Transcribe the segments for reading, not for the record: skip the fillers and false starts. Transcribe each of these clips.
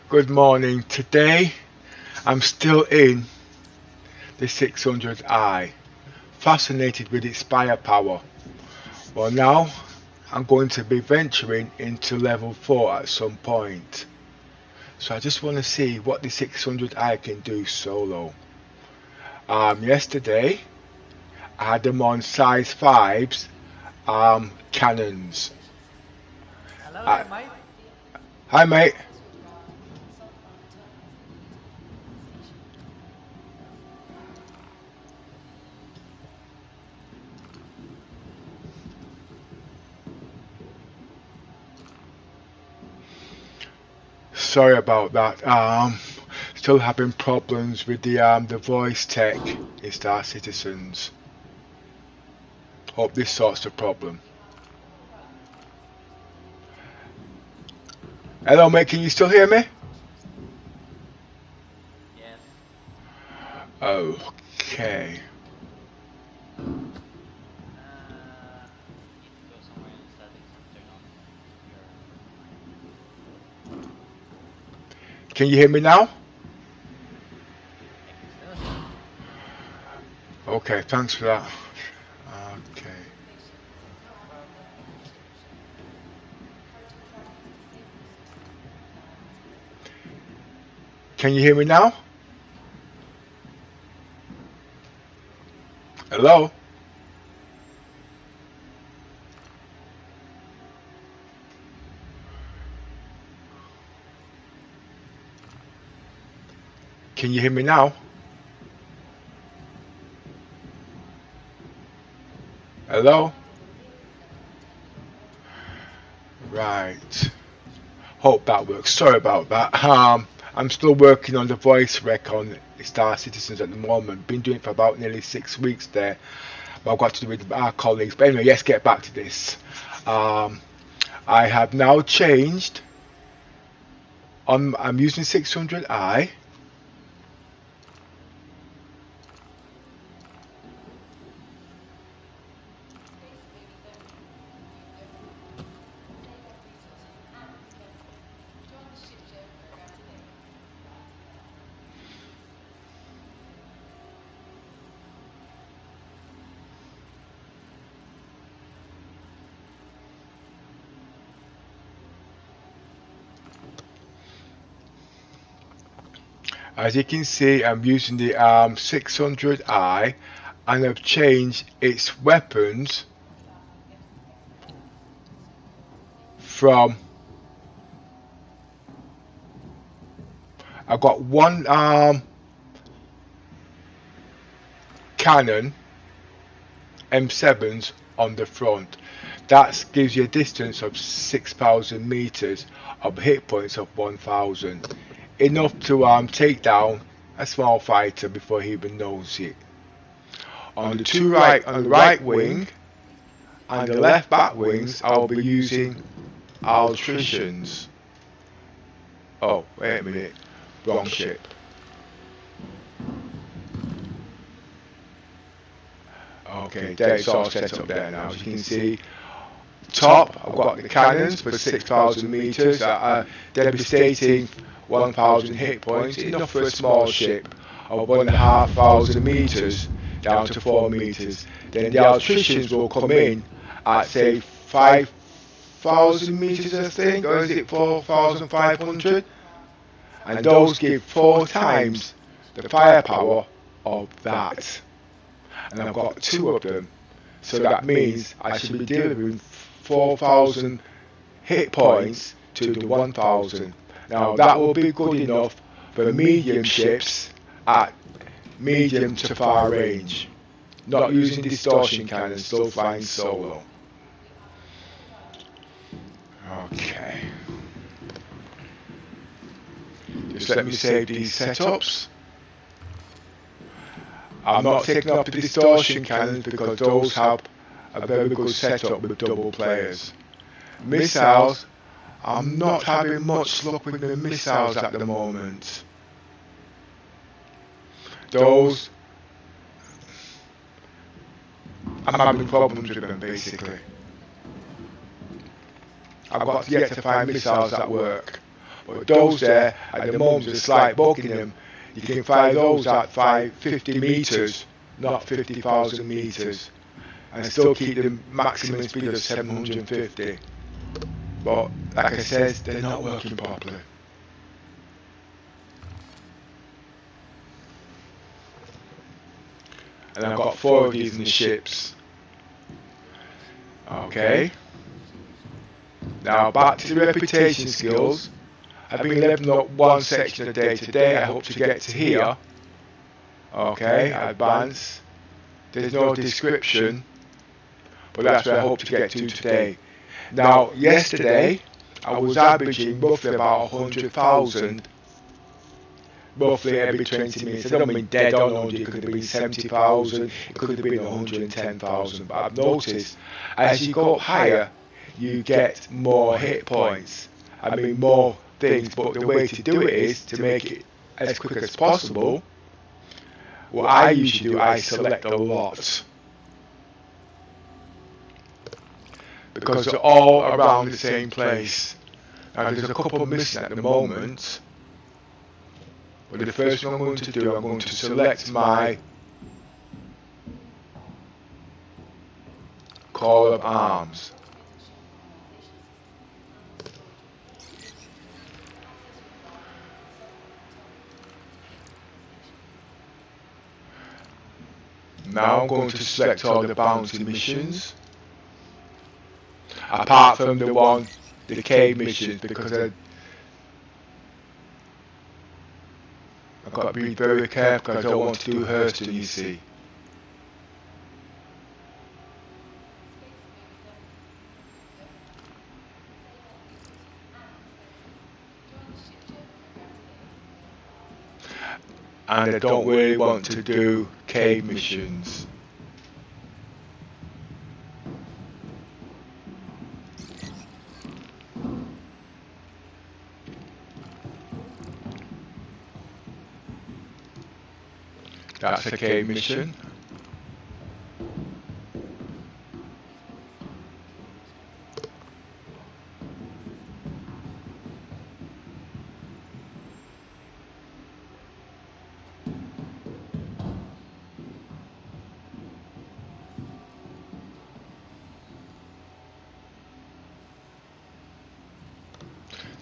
Good morning. Today I'm still in the 600i, fascinated with its firepower. Well, now I'm going to be venturing into level 4 at some point. So I just want to see what the 600i can do solo. Yesterday I had them on size 5's cannons. Hello Uh, there, mate. Hi mate. Sorry about that. Still having problems with the voice tech in Star Citizens. Hope this sorts the problem. Hello mate, can you still hear me? Yes. Okay. Need to go somewhere in the settings and turn on your. Can you hear me now? I can still hear you. Okay, thanks for that. Okay. Can you hear me now? Hello? Can you hear me now? Hello? Right. Hope that works. Sorry about that. I'm still working on the voice rec on Star Citizens at the moment. Been doing it for about nearly 6 weeks there. But I've got to do with our colleagues. But anyway, let's get back to this. Um, I have now changed. I'm using 600i. As you can see, I'm using the 600i, and I've changed its weapons from. I've got one cannon M7s on the front. That gives you a distance of 6,000 meters of hit points of 1,000. Enough to take down a small fighter before he even knows it. On the right wing and the left back wings, I'll be using Altricians. Oh, wait a minute. Wrong ship. Okay, it's all set up there now. As you can see, top, I've got the cannons for 6,000 meters, devastating 1,000 hit points, enough for a small ship of 1,500 meters down to 4 meters. Then the Altricians will come in at say 5,000 meters, I think, or is it 4,500? And those give 4 times the firepower of that. And I've got 2 of them, so that means I should be delivering 4,000 hit points to the 1,000. Now that will be good enough for medium ships at medium to far range, not using distortion cannons, still flying solo. Okay, just let me save these setups. I'm not taking up the distortion cannons because those have a very good setup with double players. Missiles, I'm not having much luck with the missiles at the moment. Those, I'm having problems with them basically. I've got yet to find missiles that work. But those there, at the moment, there's a slight bug in them. You can fire those at 50 meters, not 50,000 meters, and still keep the maximum speed of 750. But like I said, they're not working properly. And I've got 4 of these in the ships. Okay. Now back to the reputation skills. I've been leveling up 1 section a day today. I hope to get to here. Okay, advance. There's no description, but that's where I hope to get to today. Now, yesterday I was averaging roughly about 100,000 roughly every 20 minutes. I don't mean dead on 100, it could have been 70,000, it could have been 110,000, but I've noticed as you go up higher, you get more hit points. I mean more things, but the way to do it is to make it as quick as possible. What I usually do, I select a lot, because they're all around the same place. Now there's a couple missing at the moment, but the first thing I'm going to do, I'm going to select my Call of Arms. Now I'm going to select all the bounty missions, apart from the cave missions, because I've got to be very careful because I don't want to do Hurston, you see. And I don't really want to do cave missions. That's a cave mission.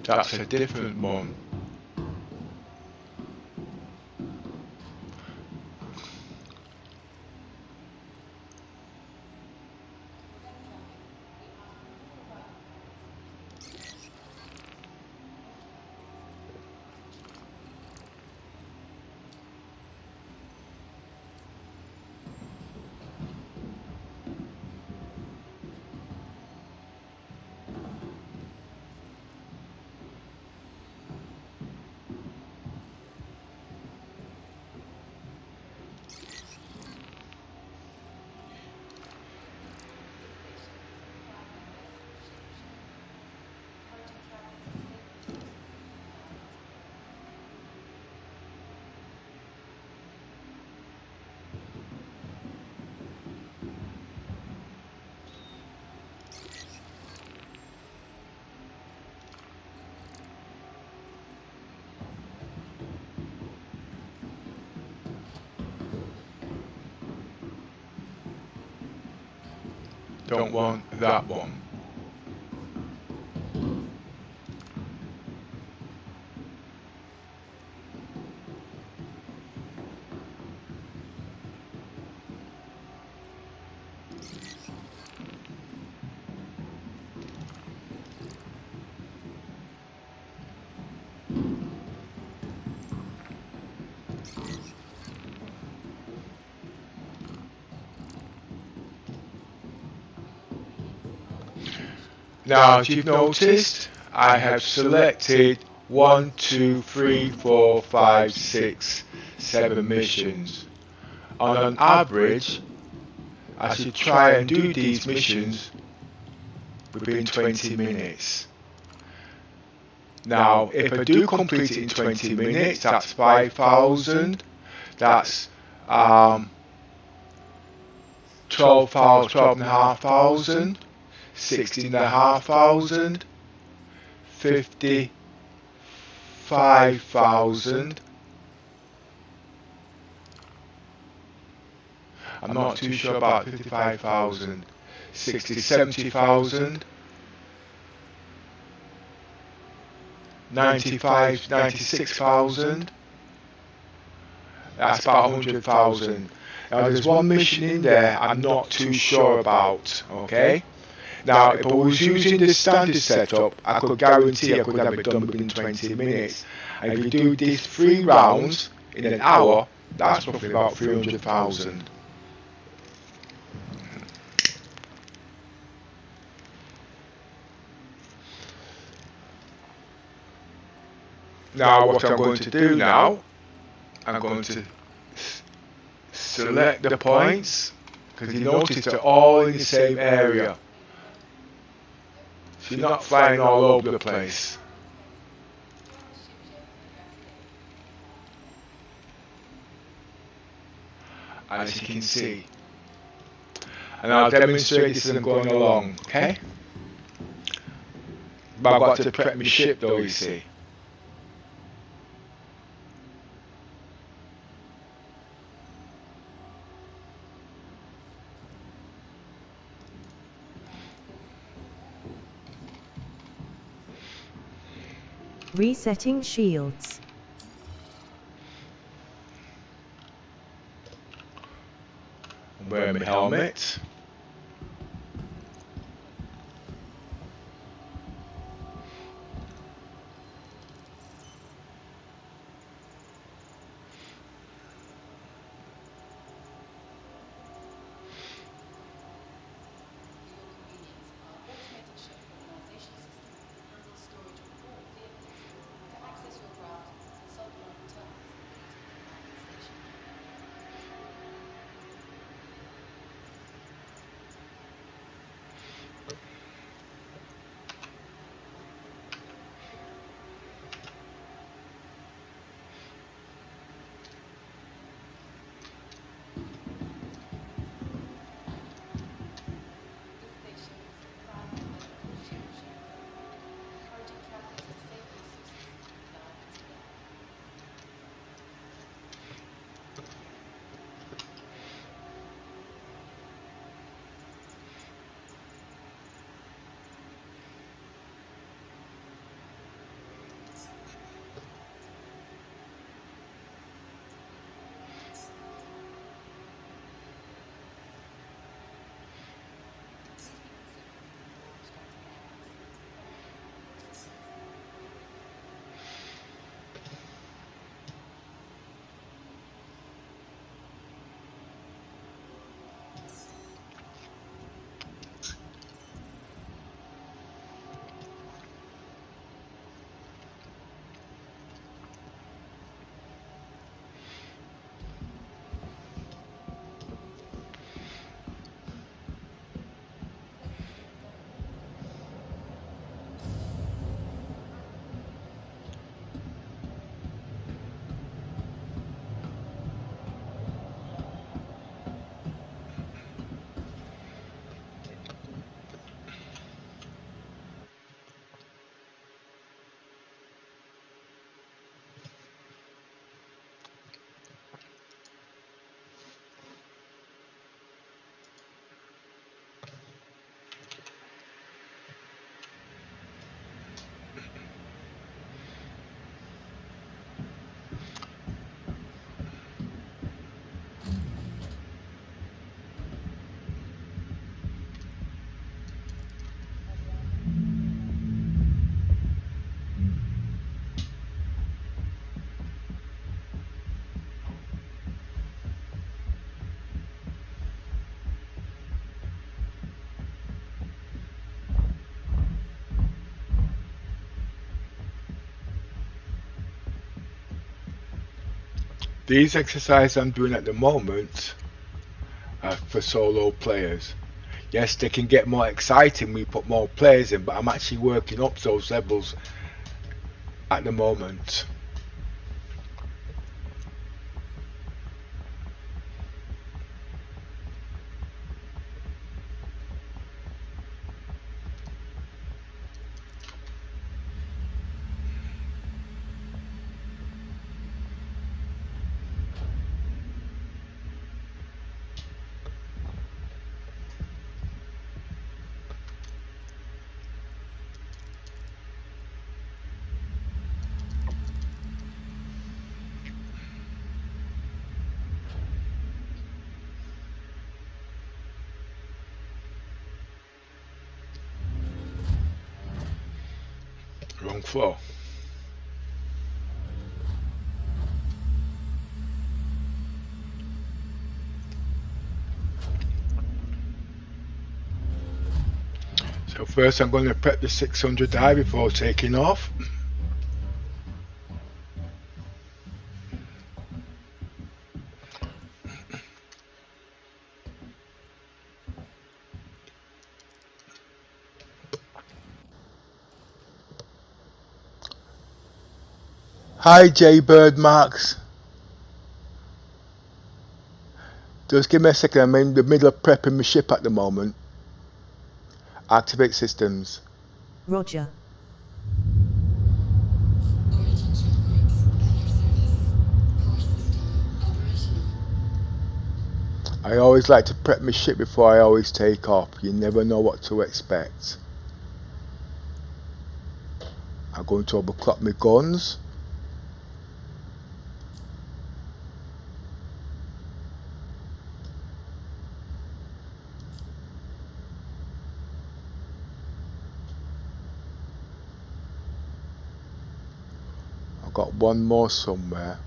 That's a different one. Don't want that one. Now, as you've noticed, I have selected 1, 2, 3, 4, 5, 6, 7 missions. On an average, I should try and do these missions within 20 minutes. Now, if I do complete it in 20 minutes, that's 5,000. That's 12,500. 16,500, 50, 55,000. I'm not too sure about 55,000. 60, 70,000. 95, 96,000. That's about 100,000. Now there's one mission in there I'm not too sure about, okay? Now if I was using the standard setup, I could guarantee I could have it done within 20 minutes. And if you do these 3 rounds in an hour, that's roughly about 300,000. Now what I'm going to do now, I'm going to select the points, because you notice they're all in the same area. So you're not flying all over the place. As you can see. And I'll demonstrate this as I'm going along, okay? But I've got to prep my ship though, you see. Resetting shields. Wear my helmet. These exercises I'm doing at the moment are for solo players. Yes, they can get more exciting when we put more players in, but I'm actually working up those levels at the moment. flow. So first I'm going to prep the 600 die before taking off. Hi Jaybird Max. Just give me a second, I'm in the middle of prepping my ship at the moment. Activate systems. Roger. Origin shipworks at your service. Core system operational. I always like to prep my ship before I always take off. You never know what to expect. I'm going to overclock my guns. I've got one more somewhere.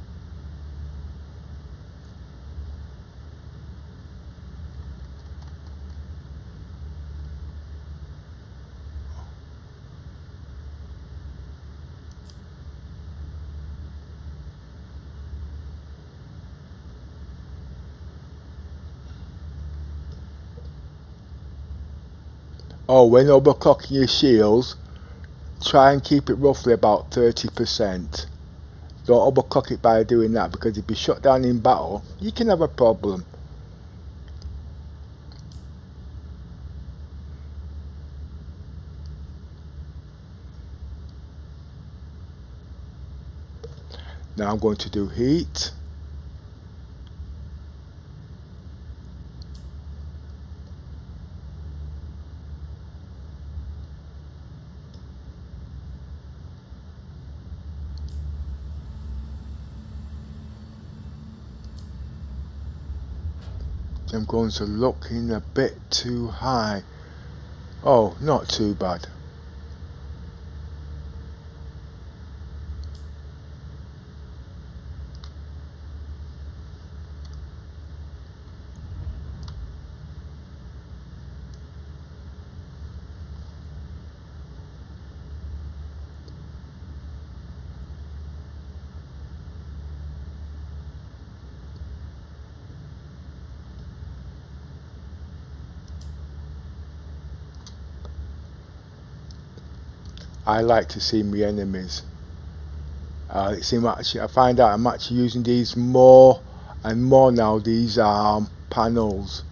Oh, when overclocking your shields, try and keep it roughly about 30%. Don't overclock it by doing that, because if you're shut down in battle, you can have a problem. Now I'm going to do heat. I'm going to look in a bit too high. Oh, not too bad. I like to see my enemies. I find out I'm actually using these more and more now, these panels.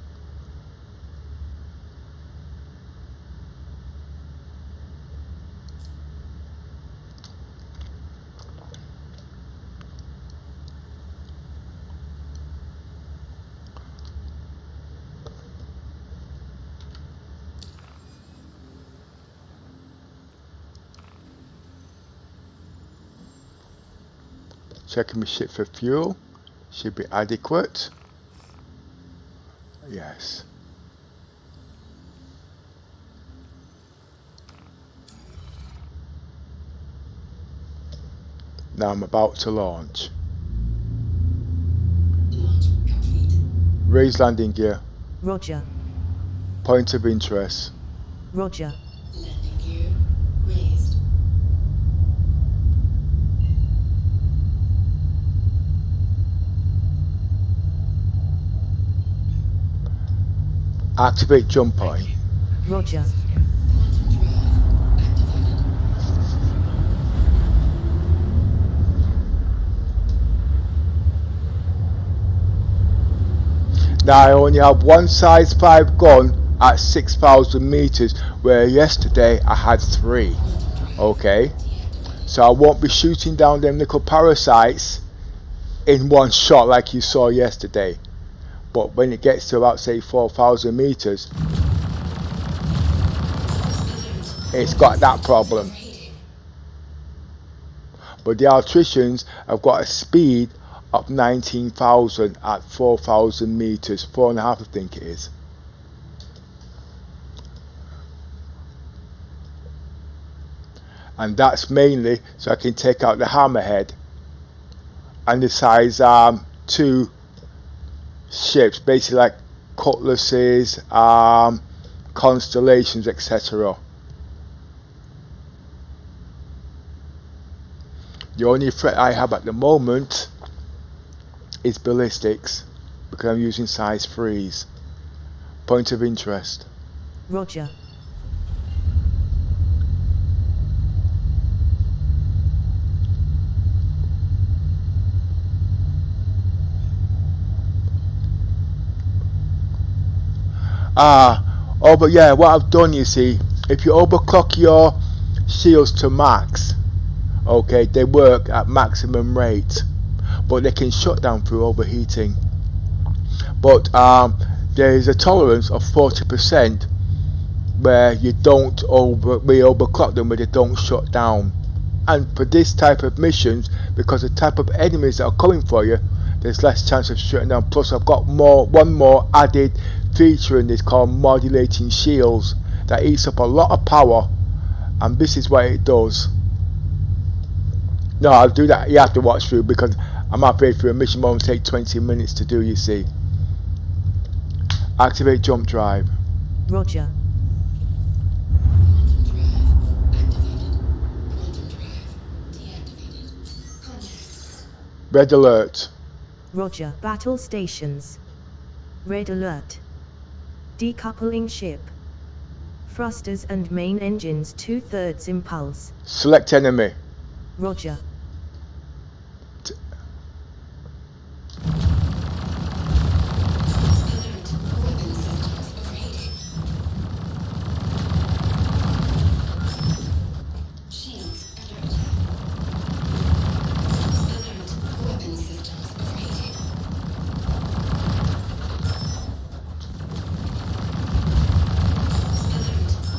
Checking my ship for fuel. Should be adequate. Yes. Now I'm about to launch. Launch complete. Raise landing gear. Roger. Point of interest. Roger. Landing gear raised. Activate jump point. Roger. Quantum drive activated. Now I only have one size 5 gun at 6,000 meters, where yesterday I had 3. Okay, so I won't be shooting down them little parasites in one shot like you saw yesterday. But when it gets to about say 4,000 meters, it's got that problem. But the electricians have got a speed of 19,000 at 4,000 meters, 4.5 I think it is. and that's mainly so I can take out the hammerhead and the size 2 ships, basically like cutlasses, constellations, etc. The only threat I have at the moment is ballistics, because I'm using size 3s. Point of interest. Roger. Oh, but yeah, what I've done, you see, if you overclock your shields to max, okay, they work at maximum rate, but they can shut down through overheating. But there is a tolerance of 40% where you don't overclock them, where they don't shut down. And for this type of missions, because the type of enemies that are coming for you, there's less chance of shutting down. Plus, I've got one more added feature in this called modulating shields that eats up a lot of power, and this is what it does. No, I'll do that. You have to watch through, because I'm halfway through a mission. Won't take 20 minutes to do, you see. Activate jump drive. Roger. Quantum drive activated. Quantum drive deactivated. Contact. Red alert. Roger. Battle stations. Red alert. Decoupling ship. Thrusters and main engines 2/3 impulse. Select enemy. Roger. Shields under attack. Alert. Weapon systems overheating. Alert.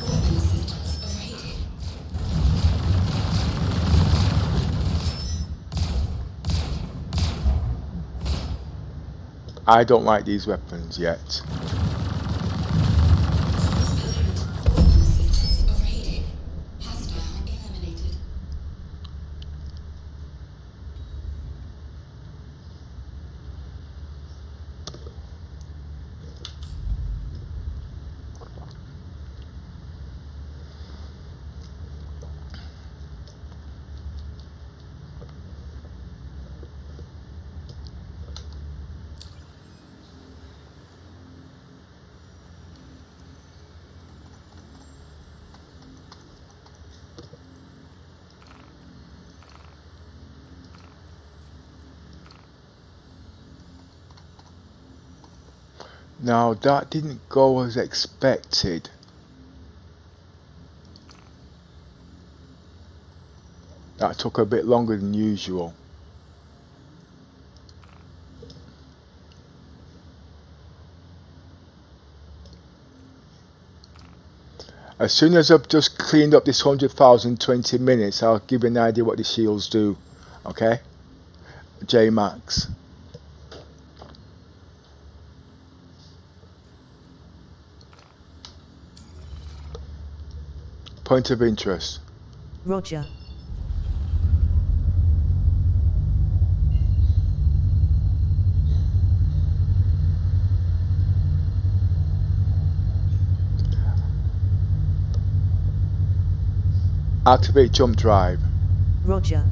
Weapon systems overheating. I don't like these weapons yet. Weapon systems overheating. Hostile eliminated. Now that didn't go as expected. That took a bit longer than usual. As soon as I've just cleaned up this 100,000 20 minutes, I'll give you an idea what the shields do. Okay? J Max. Point of interest. Roger. Activate jump drive. Roger.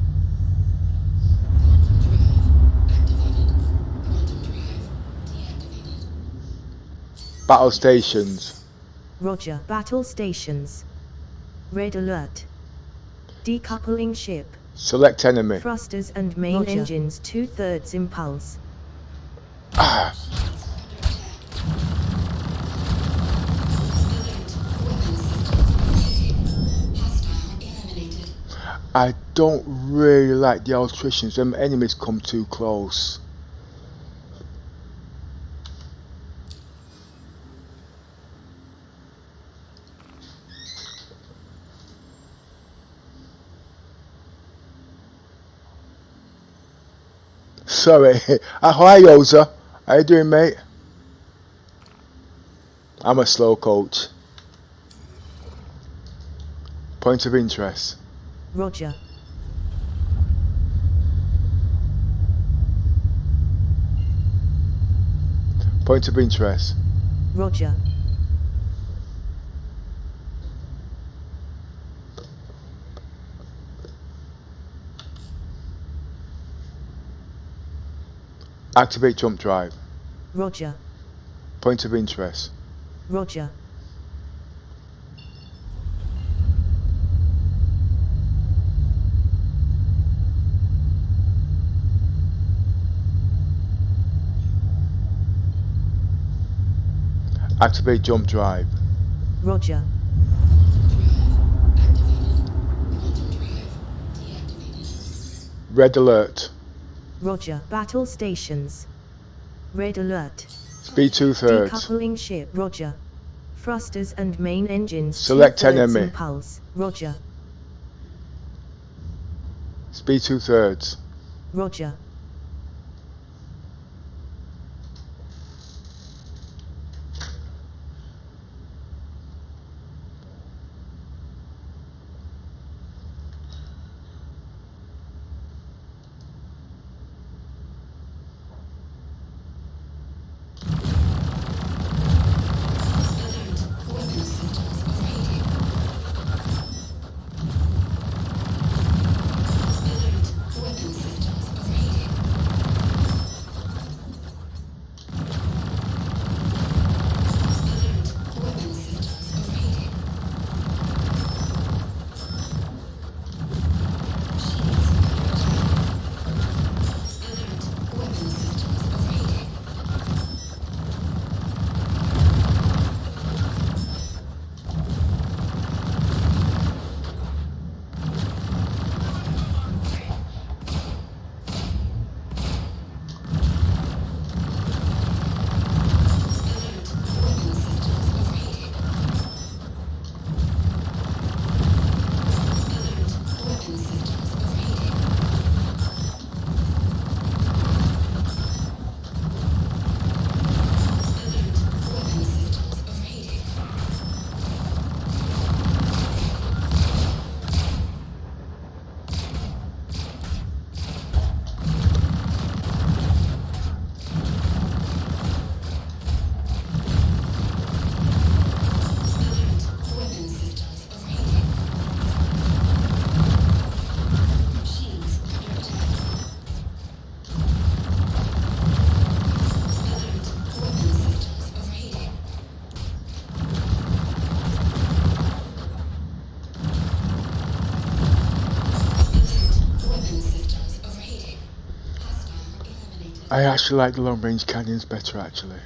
Quantum drive activated. Quantum drive deactivated. Battle stations. Roger. Battle stations. Red alert. Decoupling ship. Select enemy. Thrusters and main engines 2/3 impulse. Ah, Hostile eliminated. I don't really like the alterations when enemies come too close. Sorry. Hi Yoza. How you doing, mate? I'm a slow coach. Point of interest. Roger. Point of interest. Roger. Activate jump drive. Roger. Point of interest. Roger. Activate jump drive. Roger. Red alert. Roger. Battle stations. Red alert. Speed 2/3. Decoupling ship. Roger. Thrusters and main engines. Select 2/3 enemy. impulse. Roger. Speed 2/3. Roger. I actually like the long range cannons better actually.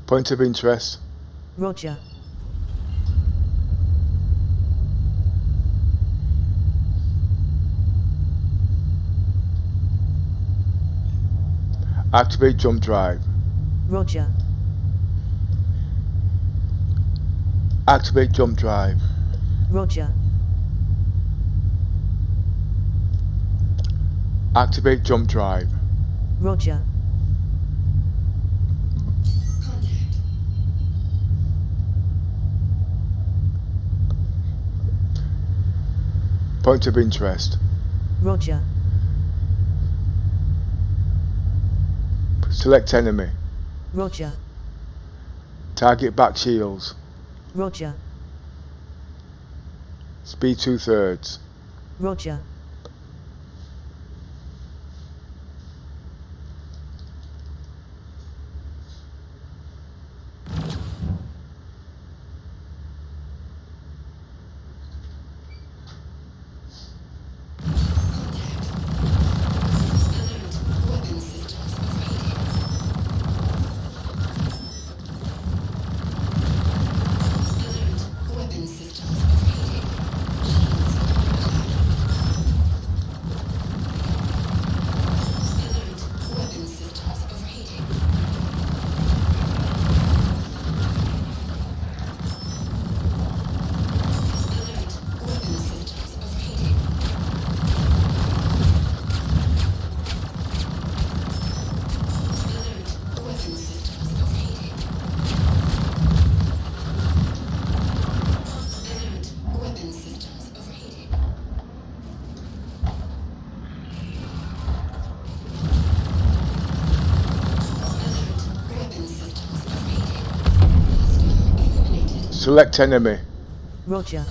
Point of interest. Roger. Activate jump drive. Roger. Activate jump drive. Roger. Activate jump drive. Roger. Point of interest. Roger. Select enemy. Roger. Target back shields. Roger. Speed 2/3. Roger. Select enemy. Roger.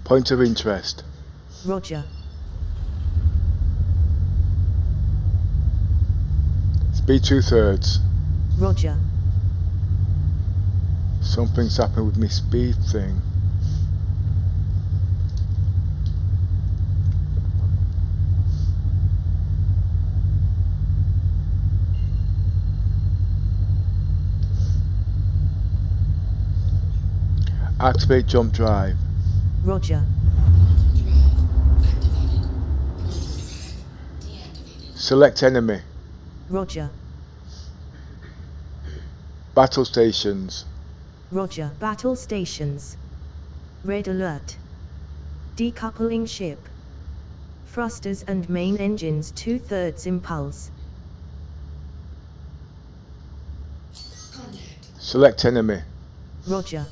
Point of interest. Roger. Speed 2/3. Roger. Something's happened with my speed thing. Activate jump drive. Roger. Select enemy. Roger. Battle stations. Roger. Battle stations. Red alert. Decoupling ship. Thrusters and main engines 2/3 impulse. Select enemy. Roger.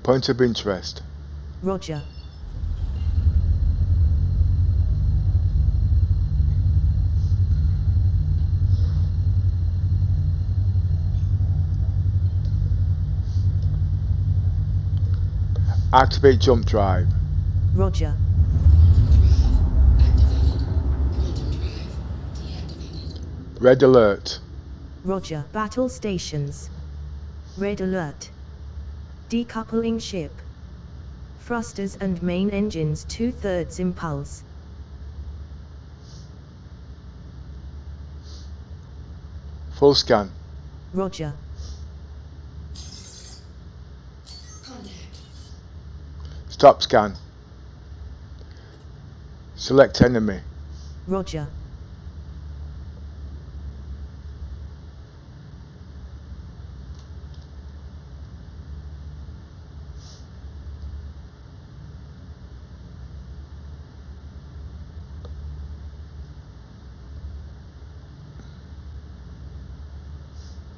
Point of interest. Roger. Activate jump drive. Roger. Red alert. Roger. Battle stations. Red alert. Decoupling ship. Thrusters and main engines 2/3 impulse. Full scan. Roger. Stop scan. Select enemy. Roger.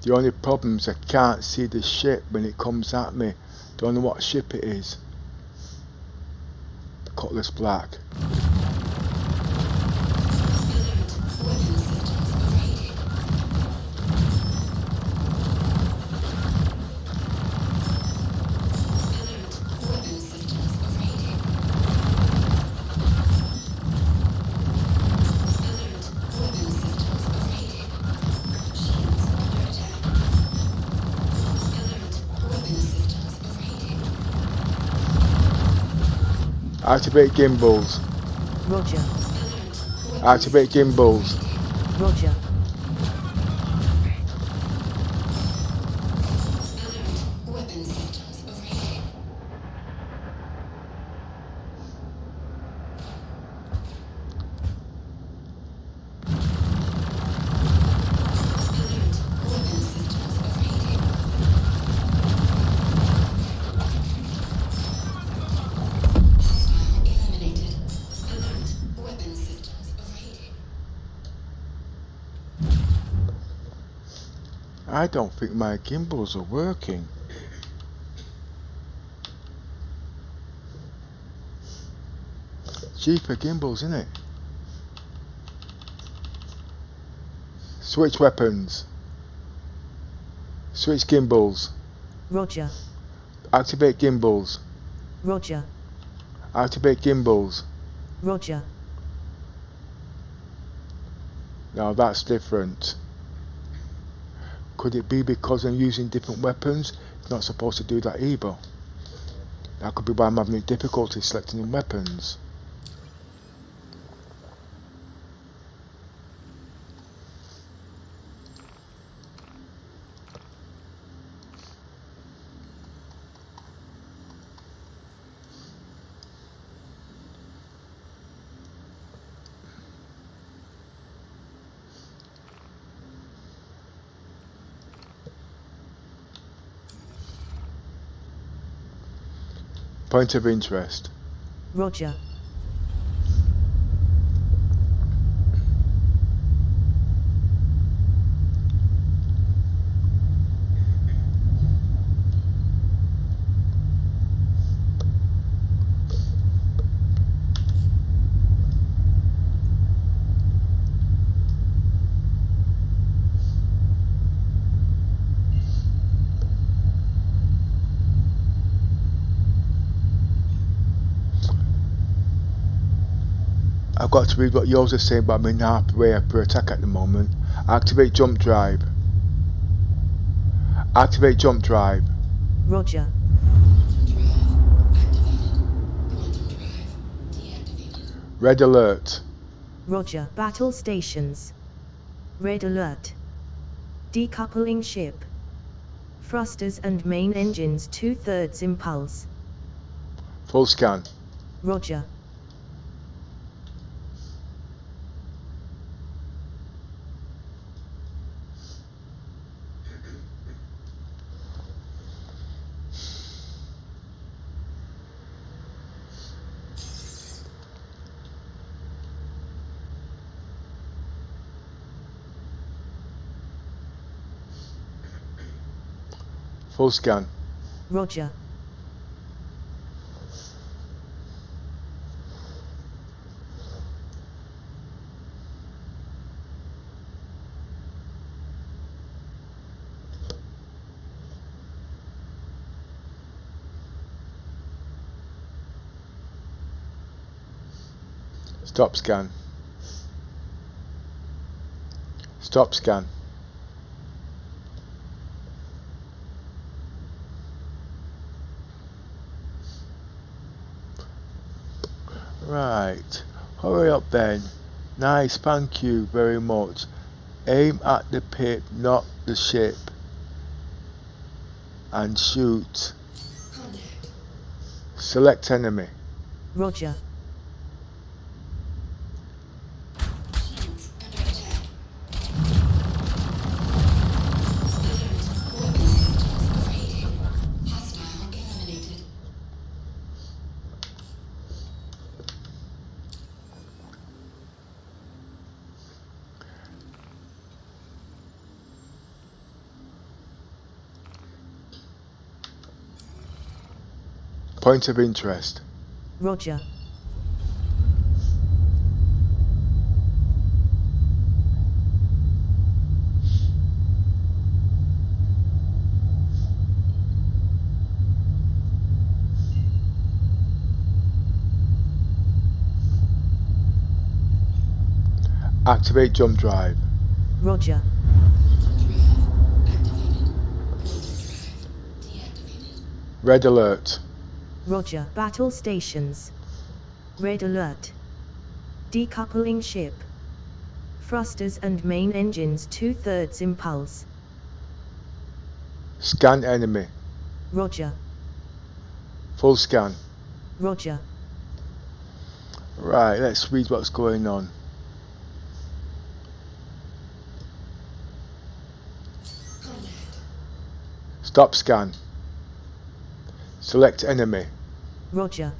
The only problem is I can't see the ship when it comes at me. Don't know what ship it is. Cutlass Black. Activate gimbals. Roger. Activate gimbals. Roger. Weapon systems overheating. Weapon systems overheating. Hostile eliminated. Alert. Weapon systems overheating. I don't think my gimbals are working. Cheaper gimbals, innit? Switch weapons. Switch gimbals. Roger. Activate gimbals. Roger. Activate gimbals. Roger. Now that's different. Could it be because I'm using different weapons? It's not supposed to do that either. That could be why I'm having difficulty selecting the weapons. Point of interest. Roger. I've got to read what yours is saying, but I'm in halfway up for attack at the moment. Activate jump drive. Activate jump drive. Roger. Quantum drive activated. Quantum drive deactivated. Red alert. Roger. Battle stations. Red alert. Decoupling ship. Thrusters and main engines 2/3 impulse. Full scan. Roger. Full scan. Roger. Stop scan. Stop scan. Right. Hurry up then. Nice, thank you very much. Aim at the pit, not the ship. And shoot. Contact. Select enemy. Roger. Shields under attack. Alert. Weapon systems overheating. Hostile eliminated. Point of interest. Roger. Activate jump drive. Roger. Quantum drive activated. Quantum drive deactivated. Red alert. Roger. Battle stations. Red alert. Decoupling ship. Thrusters and main engines 2/3 impulse. Scan enemy. Roger. Full scan. Roger. Right, let's read what's going on. Contact. Stop scan. Select enemy. Roger.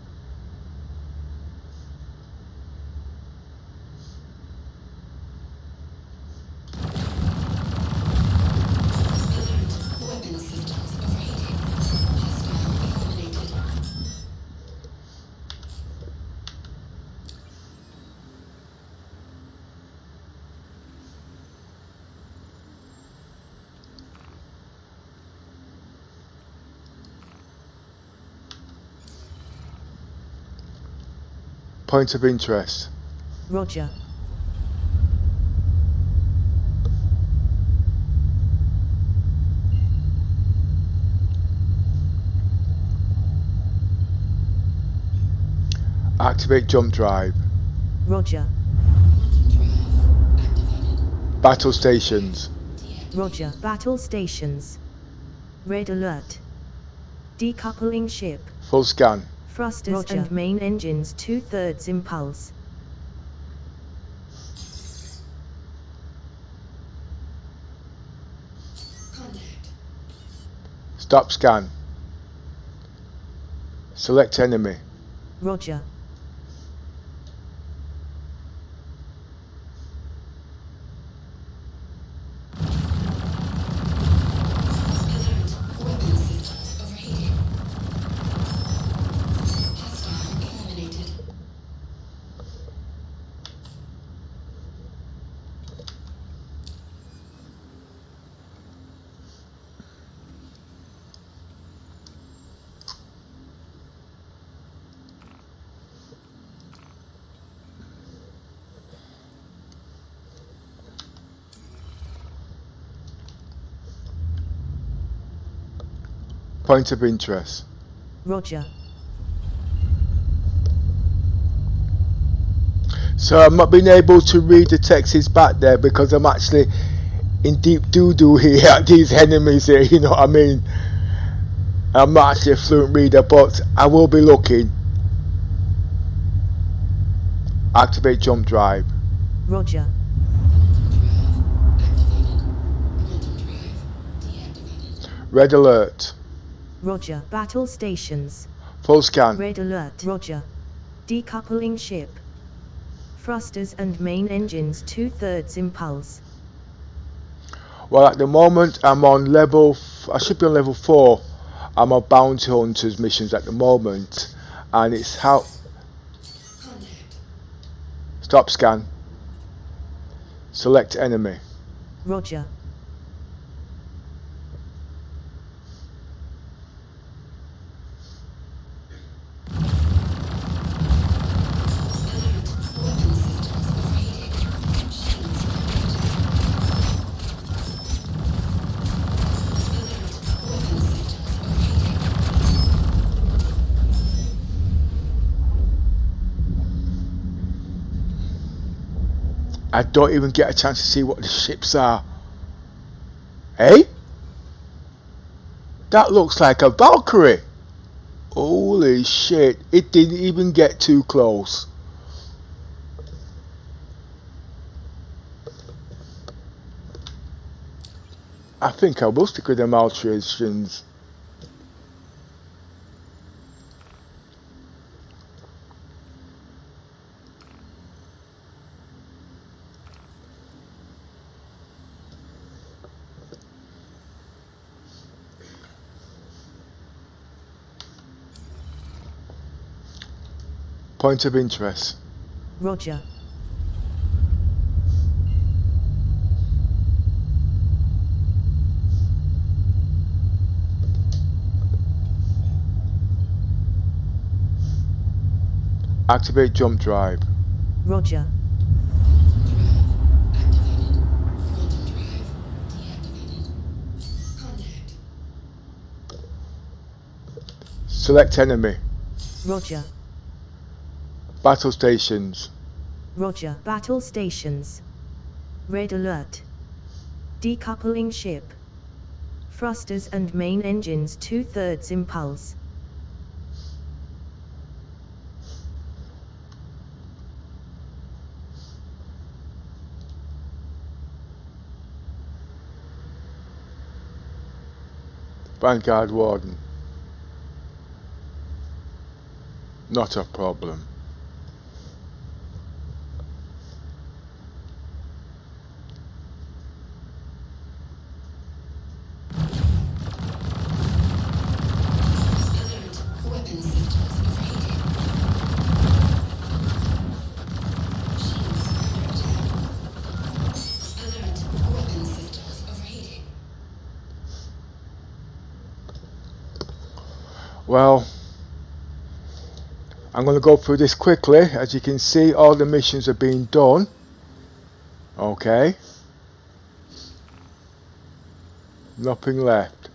Weapon systems overheating. Hostile eliminated. Point of interest. Roger. Activate jump drive. Roger. Quantum drive activated. Battle stations. Roger. Battle stations. Red alert. Decoupling ship. Full scan. Thrusters and main engines 2/3 impulse. Contact. Stop scan. Select enemy. Roger. Weapon systems overheating. Hostile eliminated. Point of interest. Roger. So I'm not being able to read the texts back there because I'm actually in deep doo-doo here at these enemies here, you know what I mean? I'm not actually a fluent reader, but I will be looking. Activate jump drive. Roger. Quantum drive deactivated. Red alert. Roger. Battle stations. Full scan. Red alert. Roger. Decoupling ship. Thrusters and main engines 2/3 impulse. Well, at the moment I'm on level, I should be on level 4. I'm on bounty hunters missions at the moment, and it's how. Contact. Stop scan. Select enemy. Roger. Weapon systems overheating. Shields activated. Weapon systems overheating. I don't even get a chance to see what the ships are. Hey? That looks like a Valkyrie. Holy shit, it didn't even get too close. I think I will stick with them alterations. Point of interest. Roger. Activate jump drive. Roger. Quantum drive deactivated. Contact. Select enemy. Roger. Battle stations. Roger. Battle stations. Red alert. Decoupling ship. Thrusters and main engines 2/3 impulse. Vanguard Warden. Not a problem. Weapon systems overheating. Shields under attack. Alert. Weapon systems overheating. Well, I'm going to go through this quickly. As you can see, all the missions are being done. Okay. Nothing left.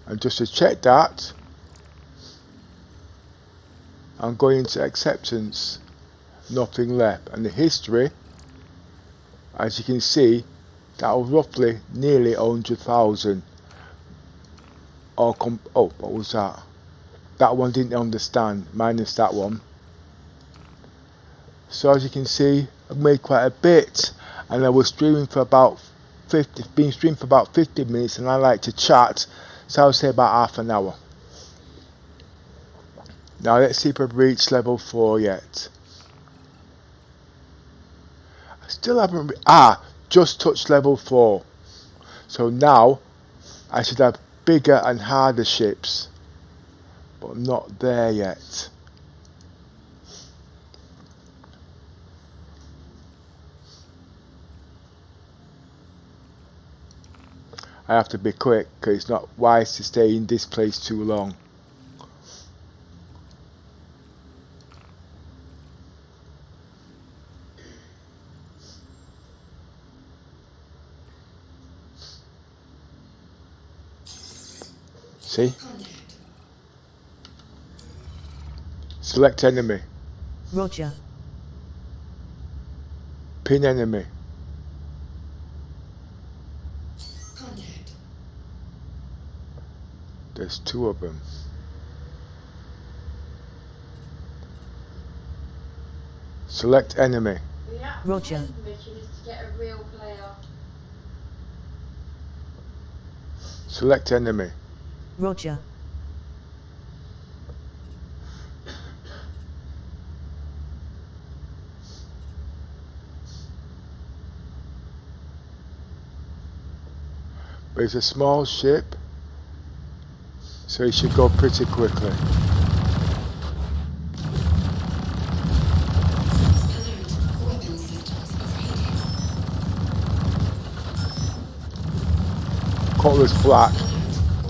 And just to check that, I'm going into acceptance. Nothing left. And the history, as you can see, that was roughly nearly 100,000. Oh, what was that? That one didn't understand, minus that one. So as you can see, I've made quite a bit, and I was streaming for about 50 minutes, and I like to chat, so I'll say about half an hour. Now let's see if I've reached level 4 yet. I still haven't, just touched level 4. So now, I should have bigger and harder ships. But I'm not there yet. I have to be quick because it's not wise to stay in this place too long. See? Select enemy. Roger. Pin enemy. Contact. There's 2 of them. Select enemy. The Roger. application mission is to get a real player. Select enemy. Roger. But it's a small ship, so it should go pretty quickly. Weapon systems overheating. Cutlass black.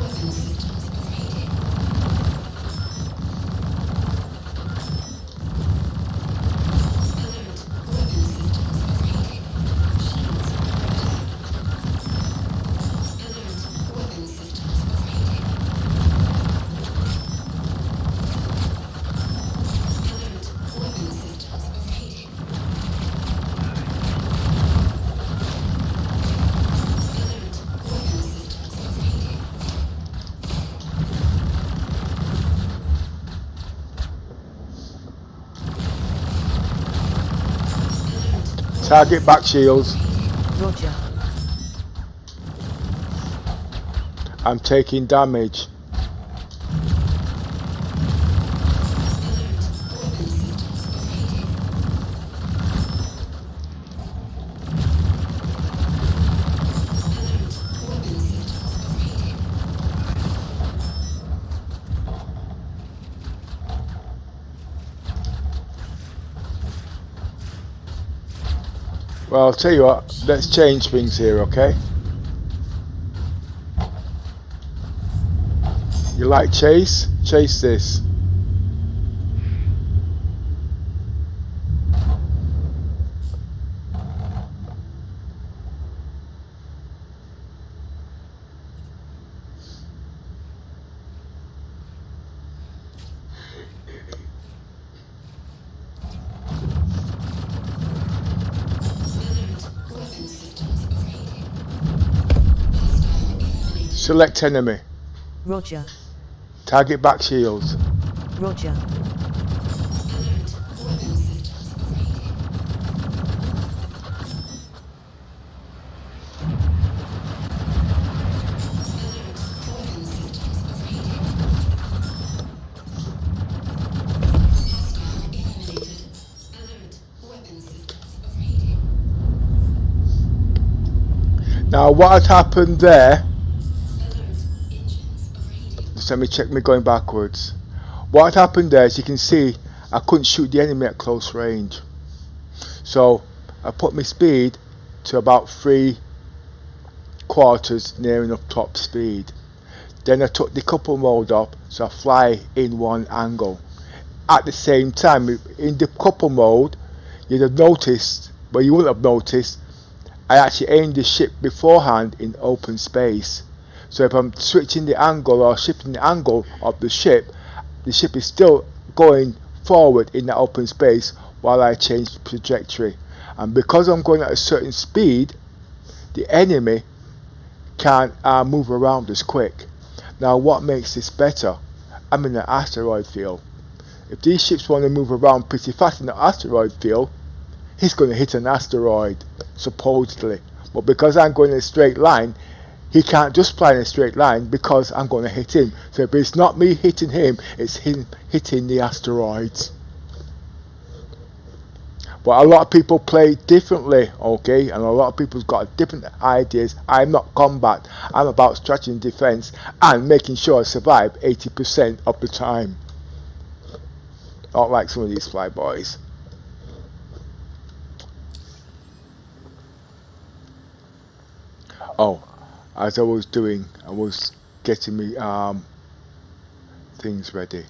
Weapon systems overheating. Weapon systems overheating. Shields weapon systems overheating. Weapon systems overheating. Weapon systems overheating. Target back shields. Roger. I'm taking damage. Weapon systems overheating. Weapon systems overheating. Well, I'll tell you what, let's change things here, okay? You like chase? Chase this. Weapon systems Select enemy. Roger. Target back shields. Roger. Now what had happened there, just let me check me going backwards. What had happened there, as you can see, I couldn't shoot the enemy at close range. So I put my speed to about 3/4 near enough top speed. Then I took the couple mode up, so I fly in one angle. At the same time, in the couple mode, you'd have noticed, but you wouldn't have noticed, I actually aimed the ship beforehand in open space. So if I'm switching the angle or shifting the angle of the ship is still going forward in that open space while I change the trajectory. And because I'm going at a certain speed, the enemy can't move around as quick. Now what makes this better? I'm in an asteroid field. If these ships want to move around pretty fast in the asteroid field, he's going to hit an asteroid, supposedly. But because I'm going in a straight line, he can't just fly in a straight line because I'm going to hit him. So if it's not me hitting him, it's him hitting the asteroids. But a lot of people play differently, okay? And a lot of people's got different ideas. I'm not combat. I'm about strategy and defense and making sure I survive 80% of the time. Not like some of these flyboys. Oh, as I was doing, I was getting me things ready.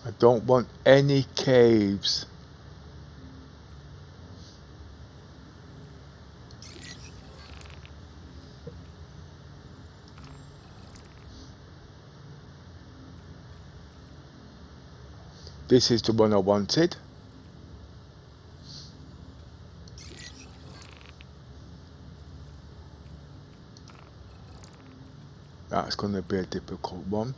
I don't want any caves. This is the one I wanted. That's going to be a difficult one.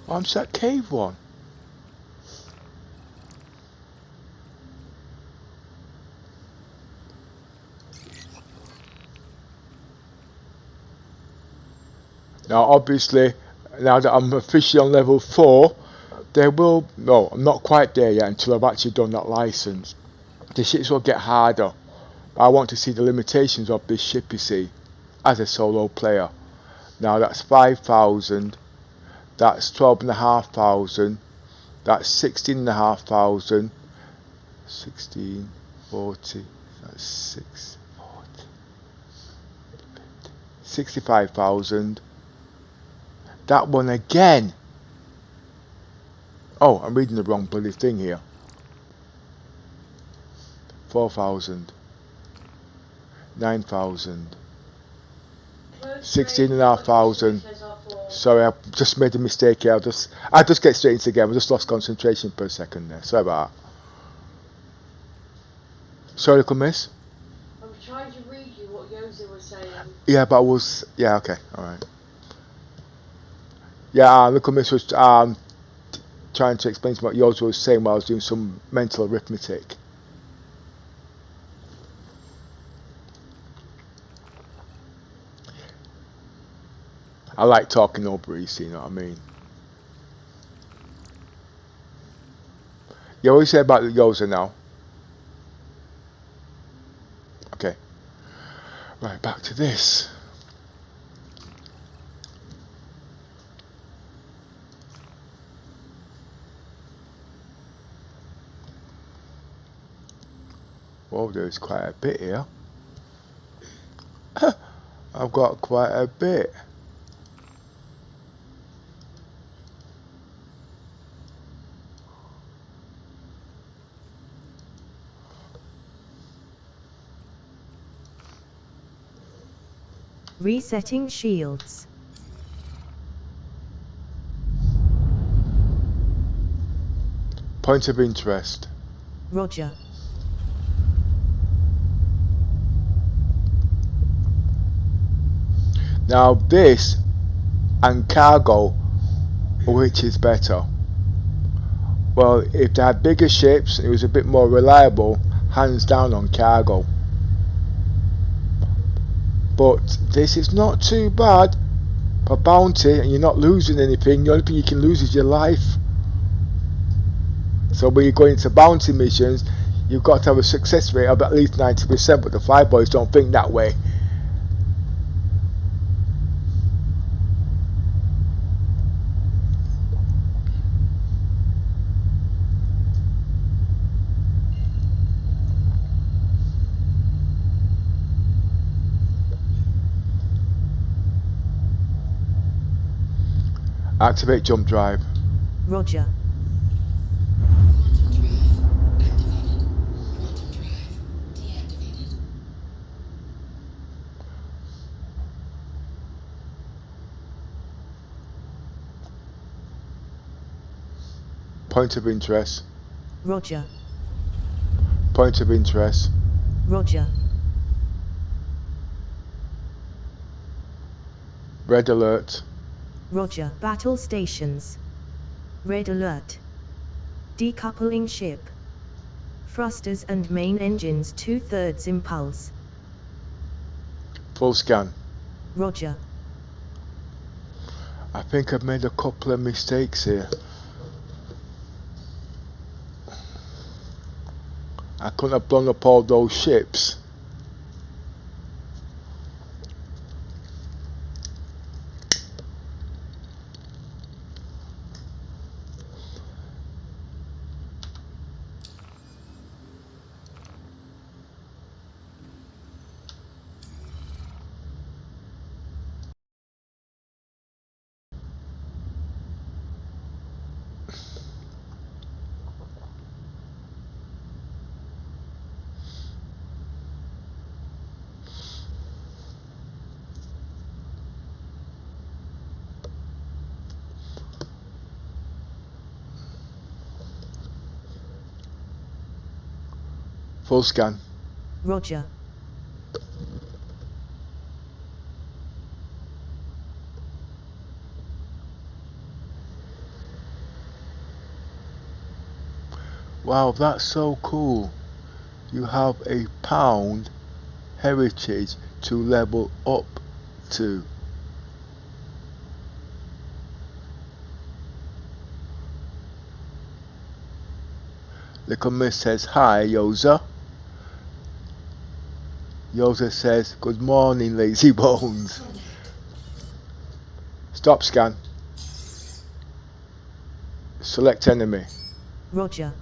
What's that cave one? Now obviously, now that I'm officially on level 4, there will, no, I'm not quite there yet until I've actually done that license. The ships will get harder. I want to see the limitations of this ship, you see, as a solo player. Now that's 5,000, that's 12,500, that's 16,500, 16, 40, that's 6, 40, 50, 65,000. That one again. Oh, I'm reading the wrong bloody thing here. 4,000, 9,000, 16,500. Sorry, I just made a mistake here. I just get straight into the game. I just lost concentration for a second there. Sorry about that. Sorry, little miss. I was trying to read you what Yoza was saying. Yeah, but I was. Yeah, okay, all right. Yeah, little miss was trying to explain to me what Yoza was saying while I was doing some mental arithmetic. I like talking over easy, you know what I mean? You always say about the Yosa now. Okay. Right, back to this. Well, there's quite a bit here. I've got quite a bit. Resetting shields. Point of interest. Roger. Now this and cargo, which is better? Well, if they had bigger ships, it was a bit more reliable, hands down on cargo. But this is not too bad for bounty, and you're not losing anything. The only thing you can lose is your life. So when you go into bounty missions, you've got to have a success rate of at least 90%, but the Five Boys don't think that way. Activate jump drive. Roger. Quantum drive activated. Quantum drive deactivated. Point of interest. Roger. Point of interest. Roger. Red alert. Roger. Battle stations. Red alert. Decoupling ship. Thrusters and main engines 2/3 impulse. Full scan. Roger. I think I've made a couple of mistakes here. I couldn't have blown up all those ships. Full scan. Roger. Wow, that's so cool. You have a pound heritage to level up to. Little Miss says hi, Yosa. Yosa says good morning, lazy bones. Stop scan. Select enemy. Roger.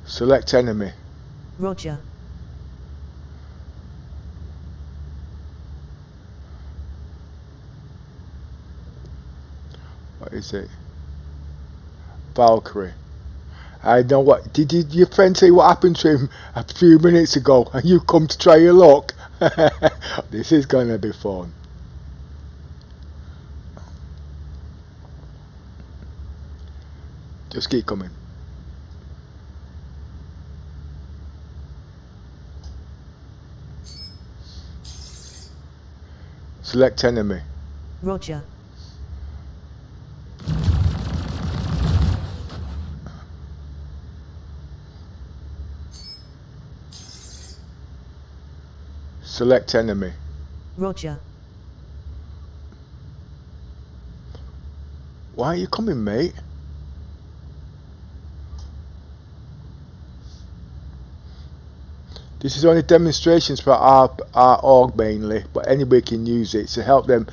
Select enemy. Roger. What is it? Valkyrie. I know what. Did your friend say what happened to him a few minutes ago and you come to try your luck? This is gonna be fun. Just keep coming. Select enemy. Roger. Select enemy. Roger. Why are you coming, mate? This is only demonstrations for our org mainly, but anybody can use it to help them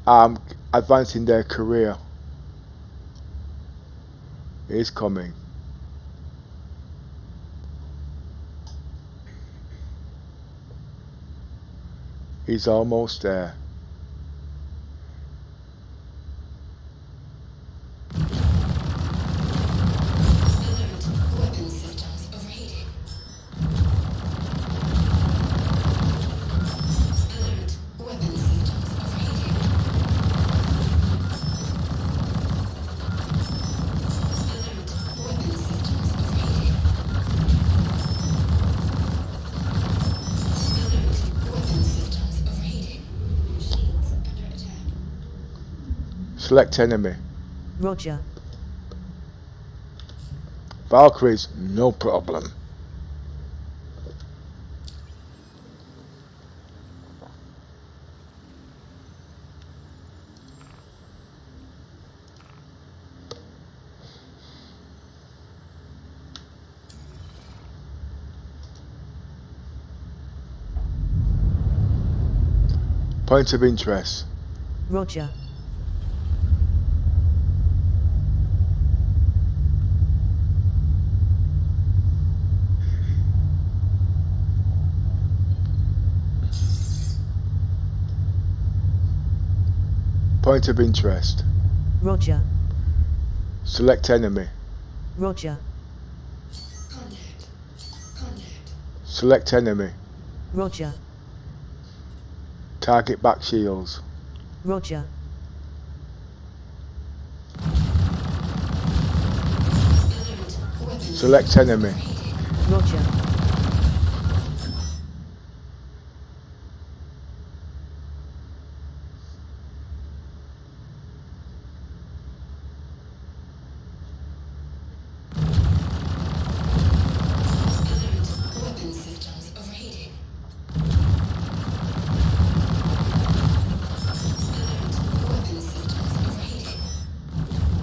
advance in their career. He's coming. He's almost there. Weapon systems overheating. Alert. Weapon systems overheating. Alert. Weapon systems overheating. Alert. Weapon systems overheating. Shields under attack. Select enemy. Roger. Valkyries, no problem. Point of interest. Roger. Point of interest. Roger. Select enemy. Roger. Contact. Contact. Select enemy. Roger. Target back shields. Roger. Alert. Weapon Select enemy. Roger. Weapon systems overheating. Weapon systems overheating. Alert.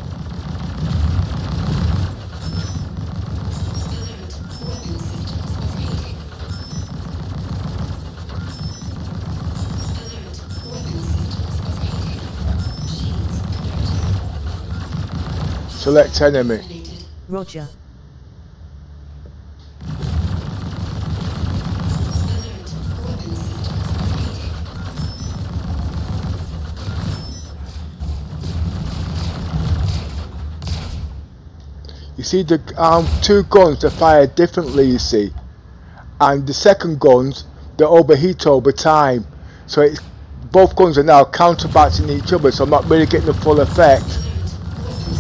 Weapon systems overheating. Alert. Weapon systems overheating. Shields under attack. Select enemy. Eliminated. Roger. Alert. Weapon systems overheating. You see the two guns, they fire differently, you see, and the second guns, they overheat over time, so it's, both guns are now counteracting each other, so I'm not really getting the full effect,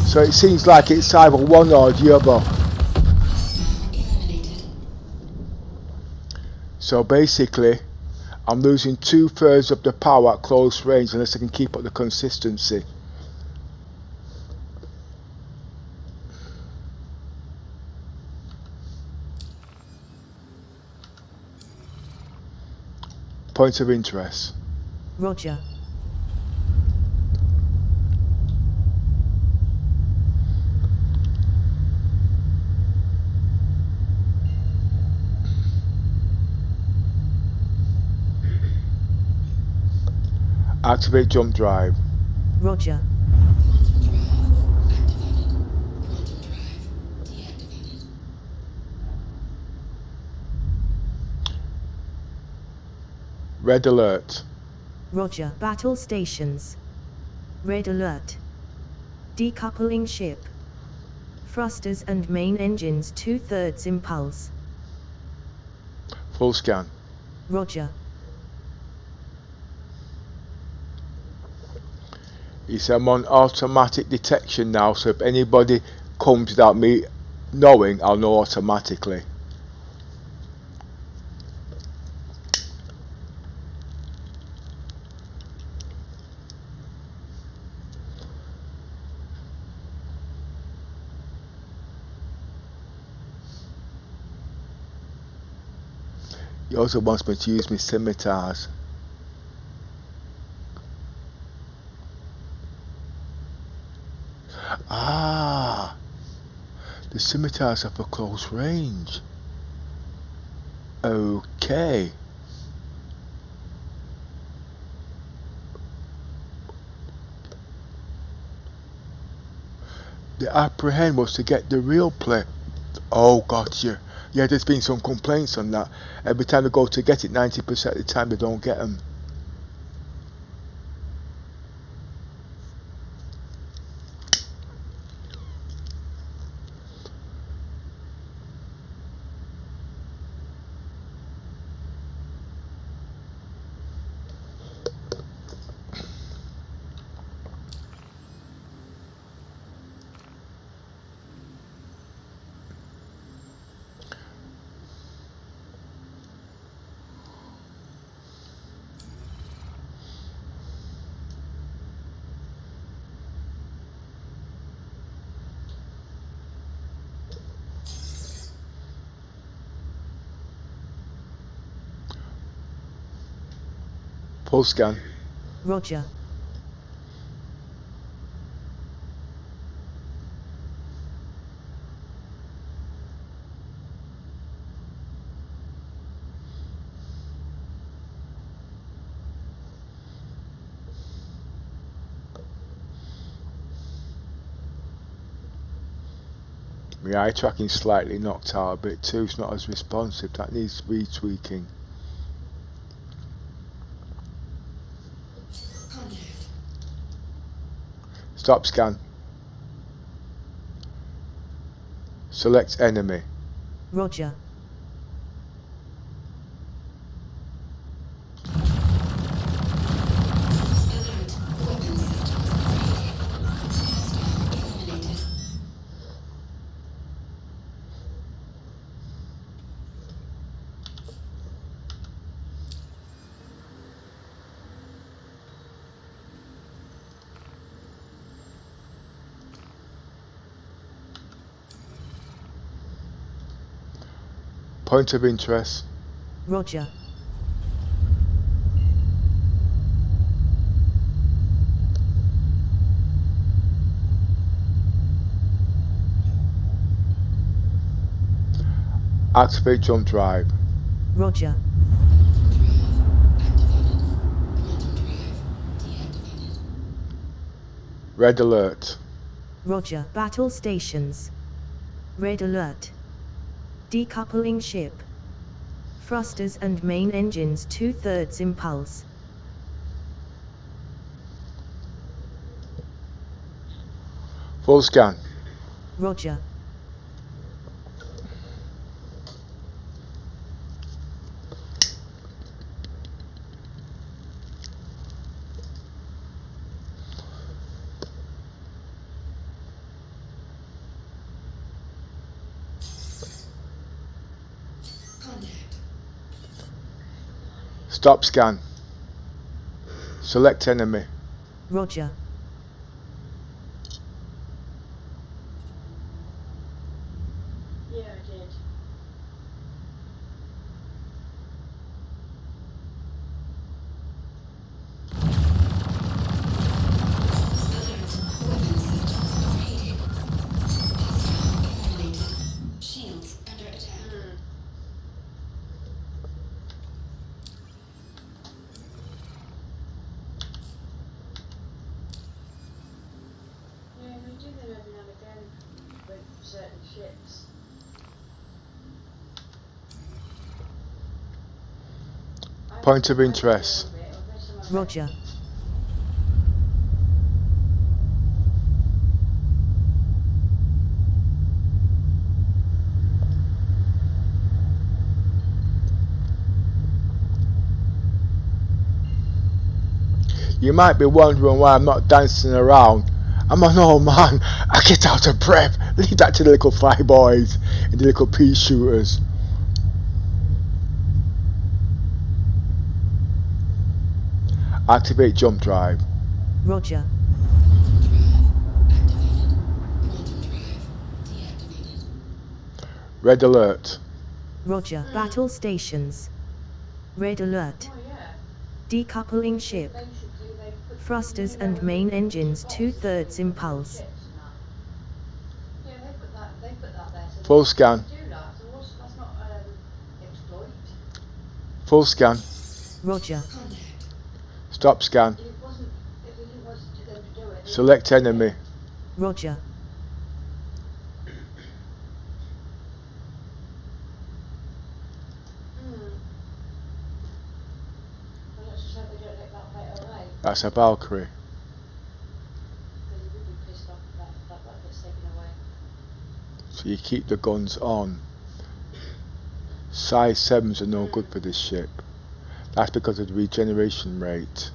so it seems like it's either one or the other. Eliminated. So basically I'm losing 2/3 of the power at close range unless I can keep up the consistency. Points of interest. Roger. Activate jump drive. Roger. Quantum drive activated. Quantum drive deactivated. Red alert. Roger. Battle stations. Red alert. Decoupling ship. Thrusters and main engines 2/3 impulse. Full scan. Roger. He said I'm on automatic detection now, so if anybody comes without me knowing, I'll know automatically. He also wants me to use my scimitars. Ah, the scimitars are for close range. Okay. The apprehend was to get the real play. Oh, gotcha. Yeah, there's been some complaints on that. Every time they go to get it, 90% of the time they don't get them. Full scan. Roger. My eye tracking slightly knocked out a bit too. It's not as responsive. That needs retweaking. Contact. Stop scan. Select enemy. Roger. Alert. Weapon systems upgraded. Hostile eliminated. Point of interest. Roger. Activate jump drive. Roger. Red alert. Roger. Battle stations. Red alert. Decoupling ship. Thrusters and main engines 2/3 impulse. Full scan. Roger. Contact. Stop scan. Select enemy. Roger. Yeah, I did. Alert. Weapon systems overheating. Hostile eliminated. Shields under attack. Yeah, we do them every now and again with certain ships. Point of interest. Roger. You might be wondering why I'm not dancing around. I'm an old man. I get out of breath. Leave that to the little fly boys and the little pea shooters. Activate jump drive. Roger. Red alert. Roger. Battle stations. Red alert. Oh yeah. Decoupling ship. Basically, they put Thrusters you know, and when main they engines box 2/3 they put in impulse. ships and that. Yeah, they put that. They put that there. So Full they scan. do that. So what's that's not exploit. Full scan. Roger. Contact. Stop scan. If it wasn't, if they didn't want them to do it. They Select wouldn't do enemy. it. Roger. Well, let's just hope they don't take that plate away. That's a Valkyrie. Because you would be pissed off if that gets taken away. So you keep the guns on. Size 7s are no good for this ship. That's because of the regeneration rate.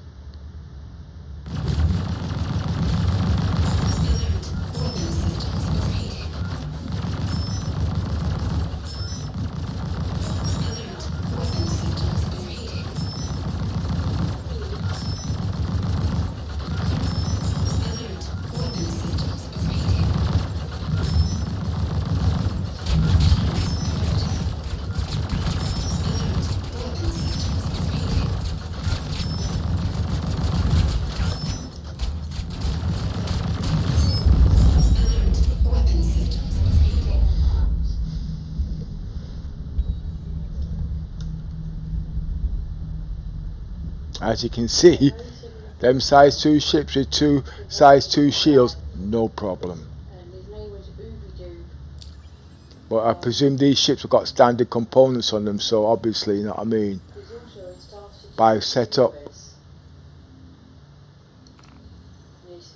As you can see, them size 2 ships with 2 size 2 shields, no problem. And his name was Ooby-Doo. But I presume these ships have got standard components on them, so obviously, you know what I mean, There's also a Star Citizen by setup. service. There's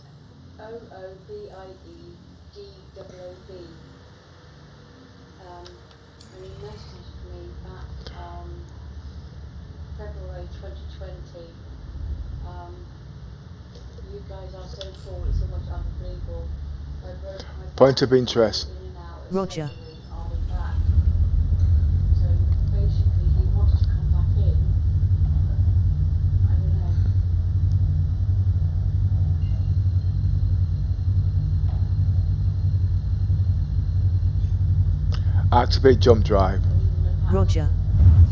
OOBIEDOOB. And he messaged me back February 2020. You guys are so cool, it's almost unbelievable. I broke my Point back of interest. in and out of Roger. surgery, I'll be back. So basically he wants to come back in. I don't know. Activate jump drive. And even the fact Roger. Quantum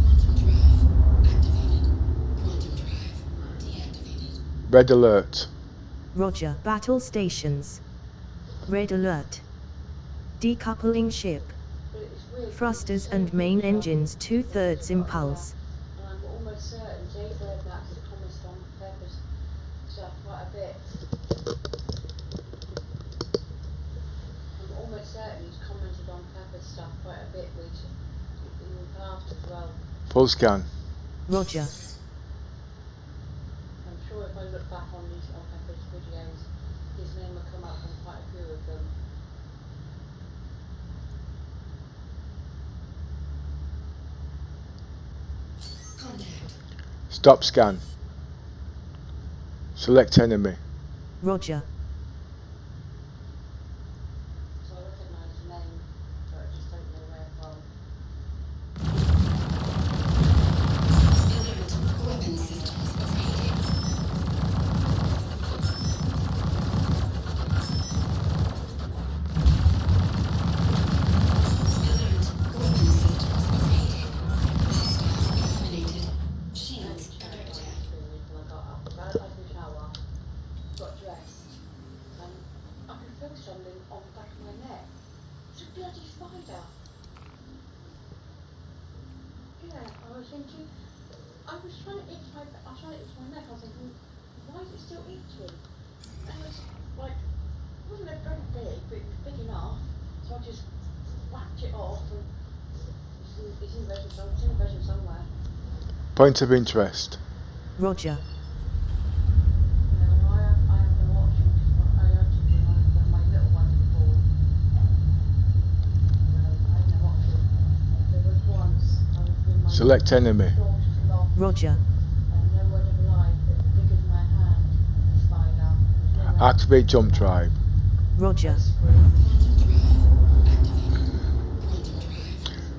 drive activated. Quantum drive deactivated. Red alert. Roger. Battle stations. Red alert. Decoupling ship. But it's weird. Thrusters and main engines 2/3 impulse. And I'm almost certain Jay Birdmax has commented on Pepper's stuff quite a bit. I'm almost certain he's commented on Pepper's stuff quite a bit recently in the past as well. Full scan. Roger. I'm sure if I look back on Pepper's videos, his name will come up on quite a few of them. Contact. Stop scan. Select enemy. Roger. So I recognise his name, but I just don't know where from. Alert. Weapon systems overheating. Alert. Weapon systems overheating. Hostiles eliminated. Shields under attack. When I got up, got out of the shower, got dressed, and I could feel something on the back of my neck. It's a bloody spider. Yeah, I was thinking, I was trying to itch my neck. I was thinking, why is it still itching? And it was like, it wasn't very big, but it was big enough. So I just whacked it off, and it's in resin somewhere. Point of interest. Roger. I have been watching. I actually when my little one was born. I have been watching. There was once I was with my Select enemy. daughter's loft, Roger. and no word of a lie, but big as my hand, the spider. Activate jump drive. Roger. Quantum drive activated. Quantum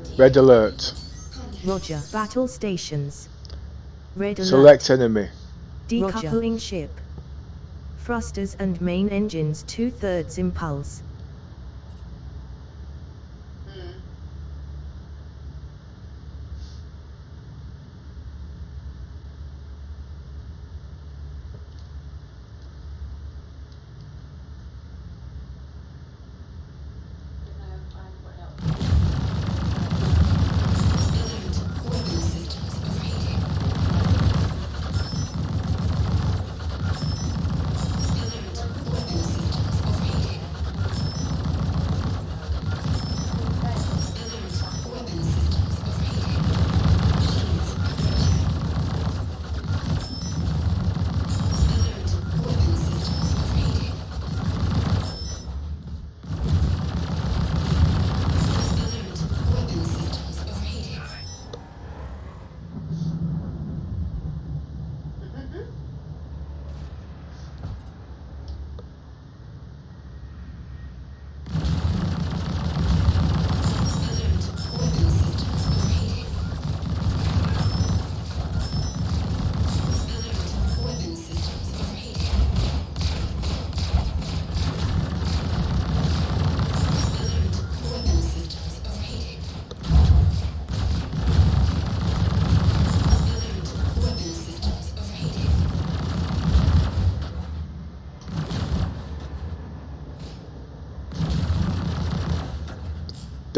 drive. Red alert. Contact. Roger. Battle stations. Red alert. Select enemy. Decoupling ship. Thrusters and main engines 2/3 impulse.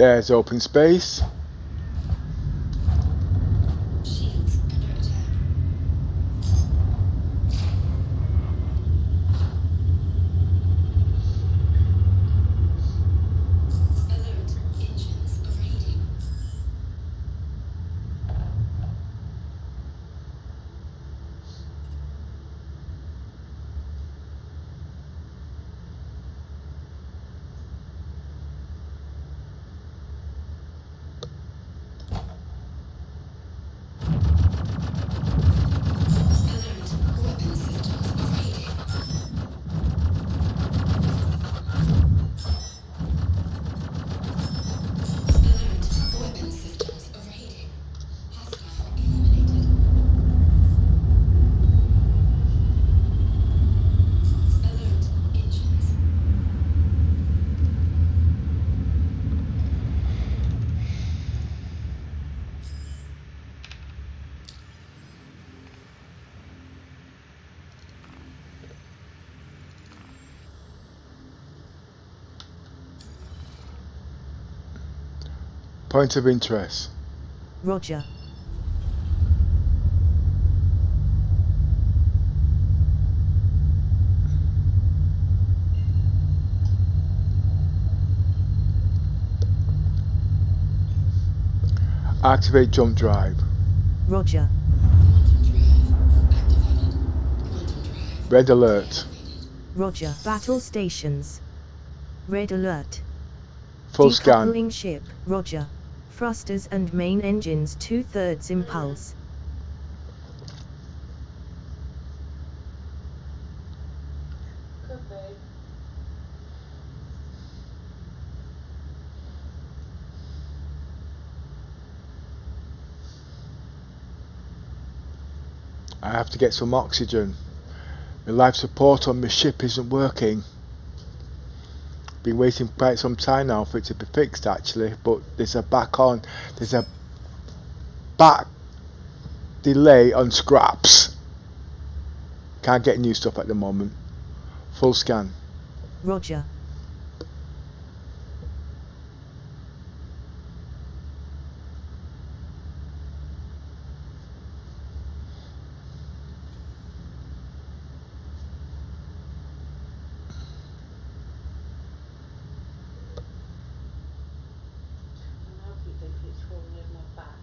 There's open space. Shields under attack. Alert. Engines overheating. Alert. Weapon systems overheating. Alert. Weapon systems overheating. Hostile eliminated. Alert. Engines. Point of interest. Roger. Activate jump drive. Roger. Quantum drive activated. Quantum drive Red alert. activated. Roger. Battle stations. Red alert. Full scan. Decoupling ship. Roger. Thrusters and main engines 2/3 impulse. Could be. I have to get some oxygen. My life support on my ship isn't working. Been waiting quite some time now for it to be fixed actually, but there's a back delay on scraps. Can't get new stuff at the moment. Full scan. Roger. And I keep thinking it's crawling over my back.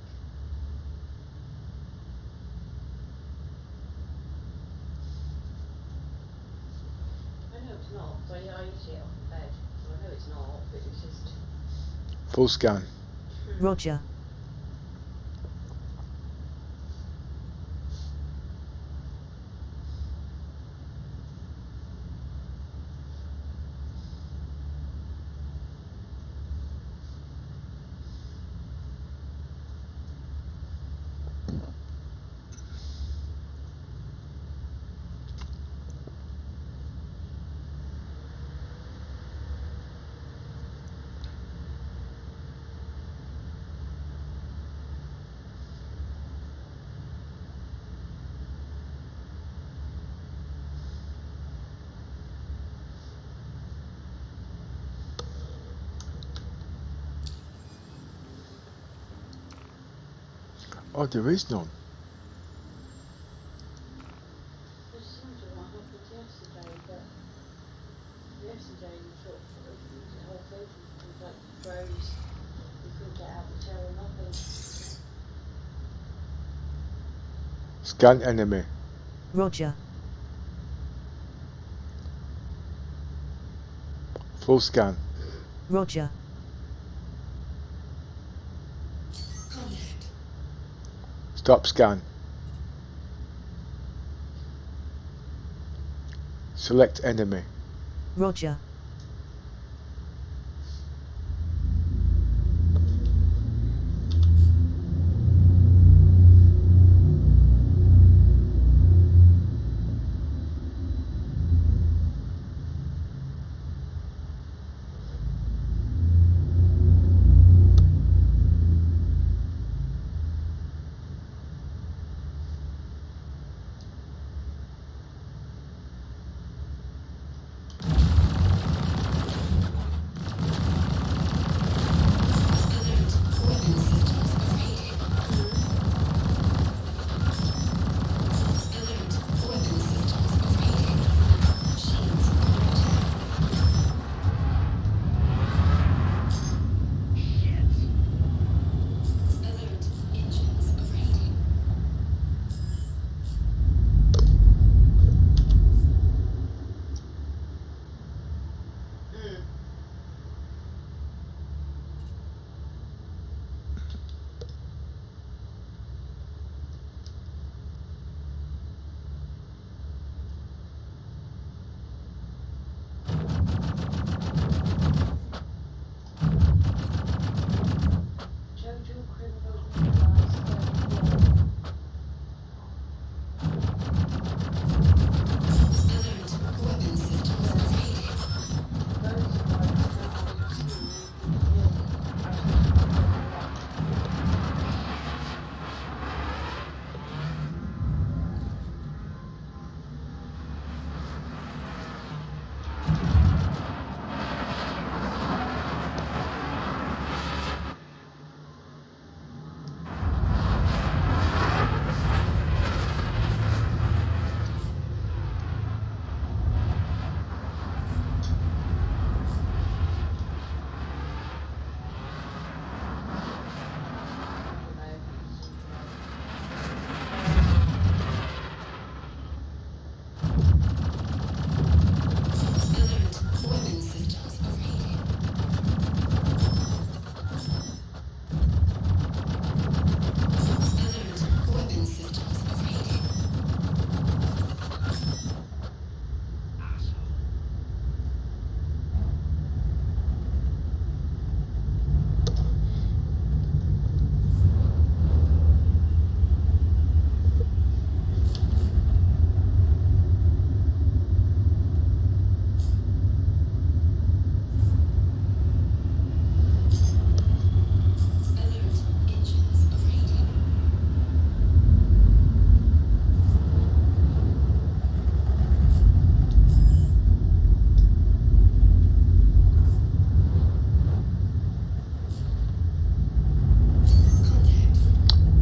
I know it's not, so I usually get off the bed. So I know it's not, but it's just. Full scan. Roger. Oh, there is none. There's something what happened yesterday, but yesterday we thought the whole thing was like froze. We couldn't get out the chair or nothing. Scan enemy. Roger. Full scan. Roger. Contact. Stop scan. Select enemy. Roger.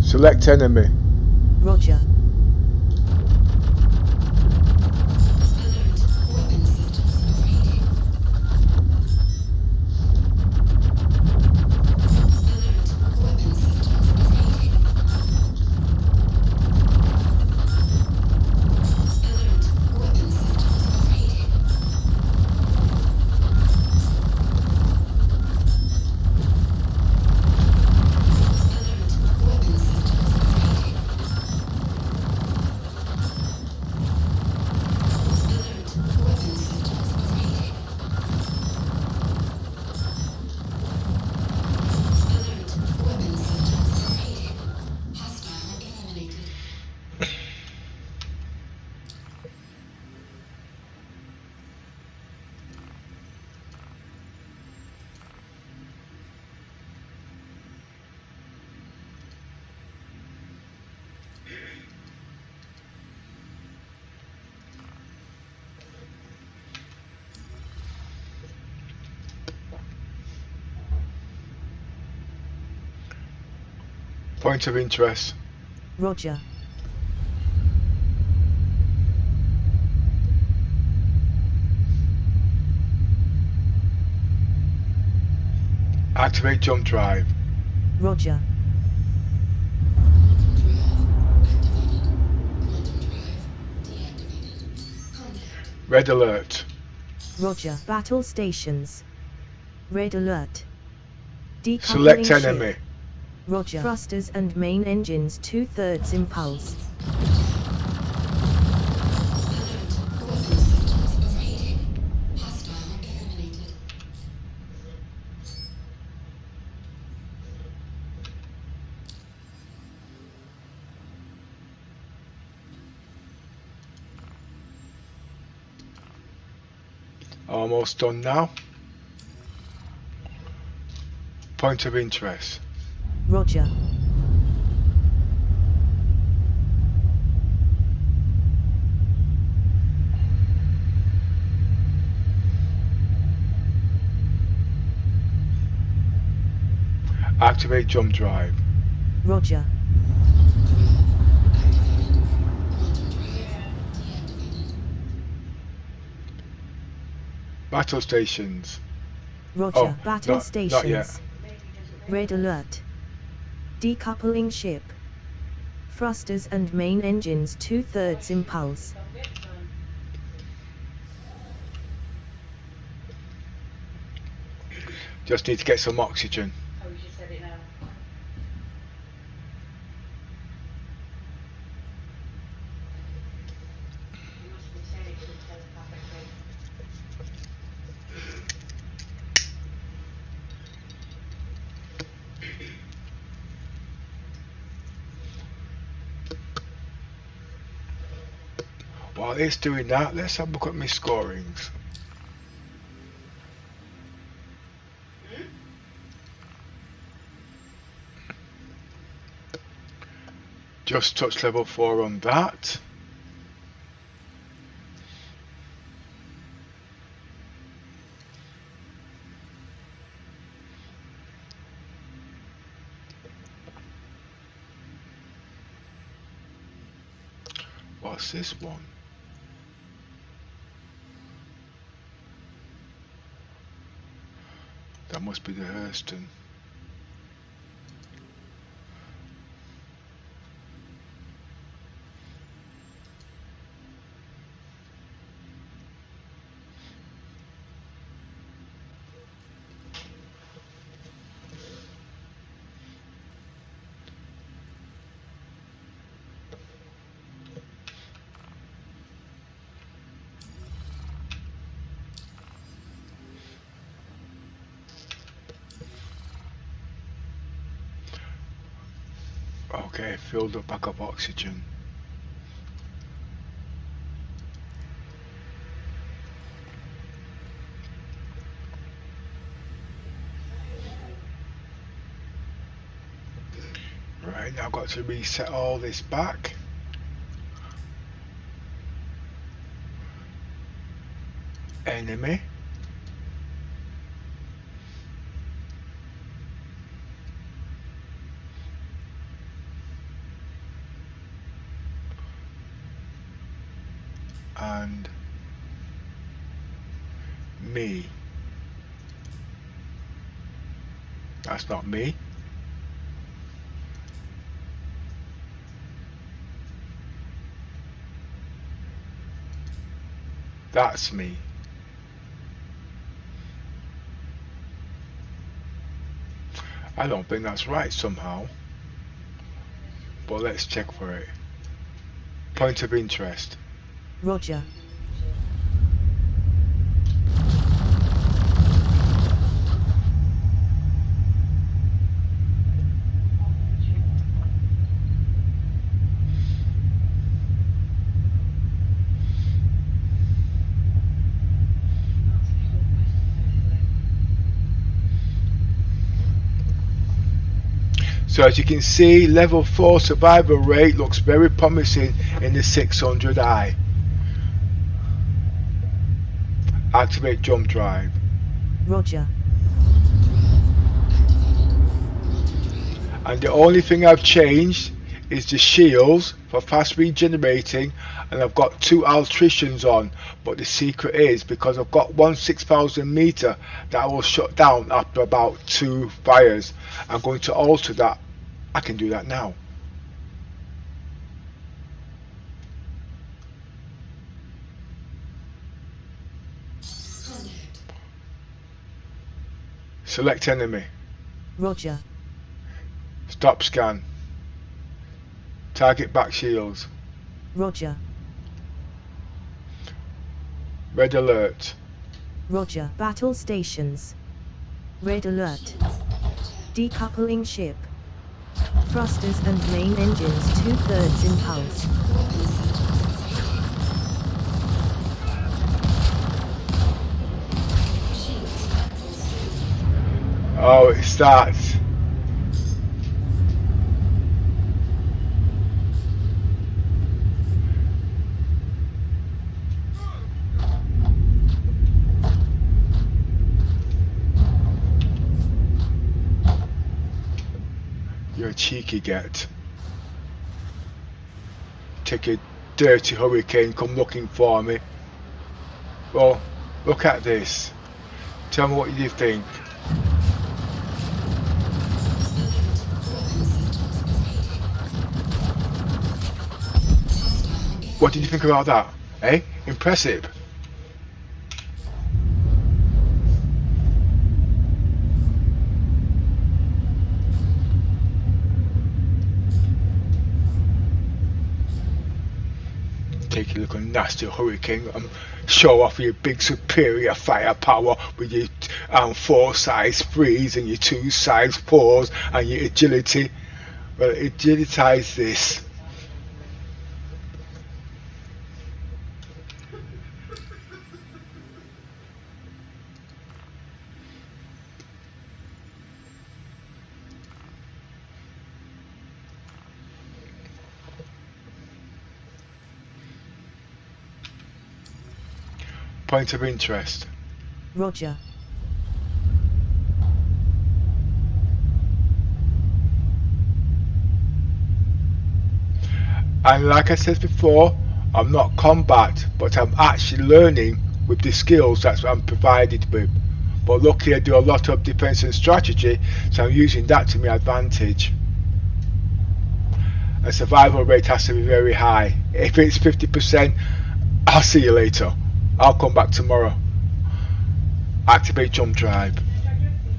Select enemy. Roger. Point of interest. Roger. Activate jump drive. Roger. Quantum drive deactivated. Contact. Red alert. Roger. Battle stations. Red alert. Decoupling Select ship. enemy. Roger. Thrusters and main engines 2/3 impulse. Weapon systems overheating. Hostile eliminated. Almost done now. Point of interest. Roger. Activate jump drive. Roger. Quantum drive deactivated. Battle stations. Roger. Oh, Battle not stations. yet. Red alert. Decoupling ship. Thrusters and main engines 2/3 impulse. Just need to get some oxygen. Oh, you just said it now. You must have said it telepathically. While it's doing that, let's have a look at my scorings. Just touched level 4 on that. What's this one? That must be the Hurston. Okay, filled up back up oxygen. Right, now I've got to reset all this back. Enemy. and me. That's not me. That's me. I don't think that's right somehow. But let's check for it. Point of interest. Roger. So as you can see, level 4 survival rate looks very promising in the 600i. Activate jump drive. Roger. And the only thing I've changed is the shields for fast regenerating, and I've got 2 altricians on. But the secret is, because I've got one 6,000 meter that I will shut down after about 2 fires, I'm going to alter that. I can do that now. Select enemy. Roger. Stop scan. Target back shields. Roger. Red alert. Roger. Battle stations. Red alert. Decoupling ship. Thrusters and main engines 2/3 impulse. Oh, it starts. You're a cheeky get. Take a dirty hurricane, come looking for me. Well, look at this. Tell me what you think. What did you think about that? Eh? Impressive. Take a look at nasty hurricane and show off your big superior firepower with your 4 size 3s and your 2 size 4s and your agility. Well, agilitize this. Point of interest. Roger. And like I said before, I'm not combat, but I'm actually learning with the skills that I'm provided with. But luckily I do a lot of defense and strategy, so I'm using that to my advantage. And survival rate has to be very high. If it's 50%, I'll see you later. I'll come back tomorrow. Activate jump drive.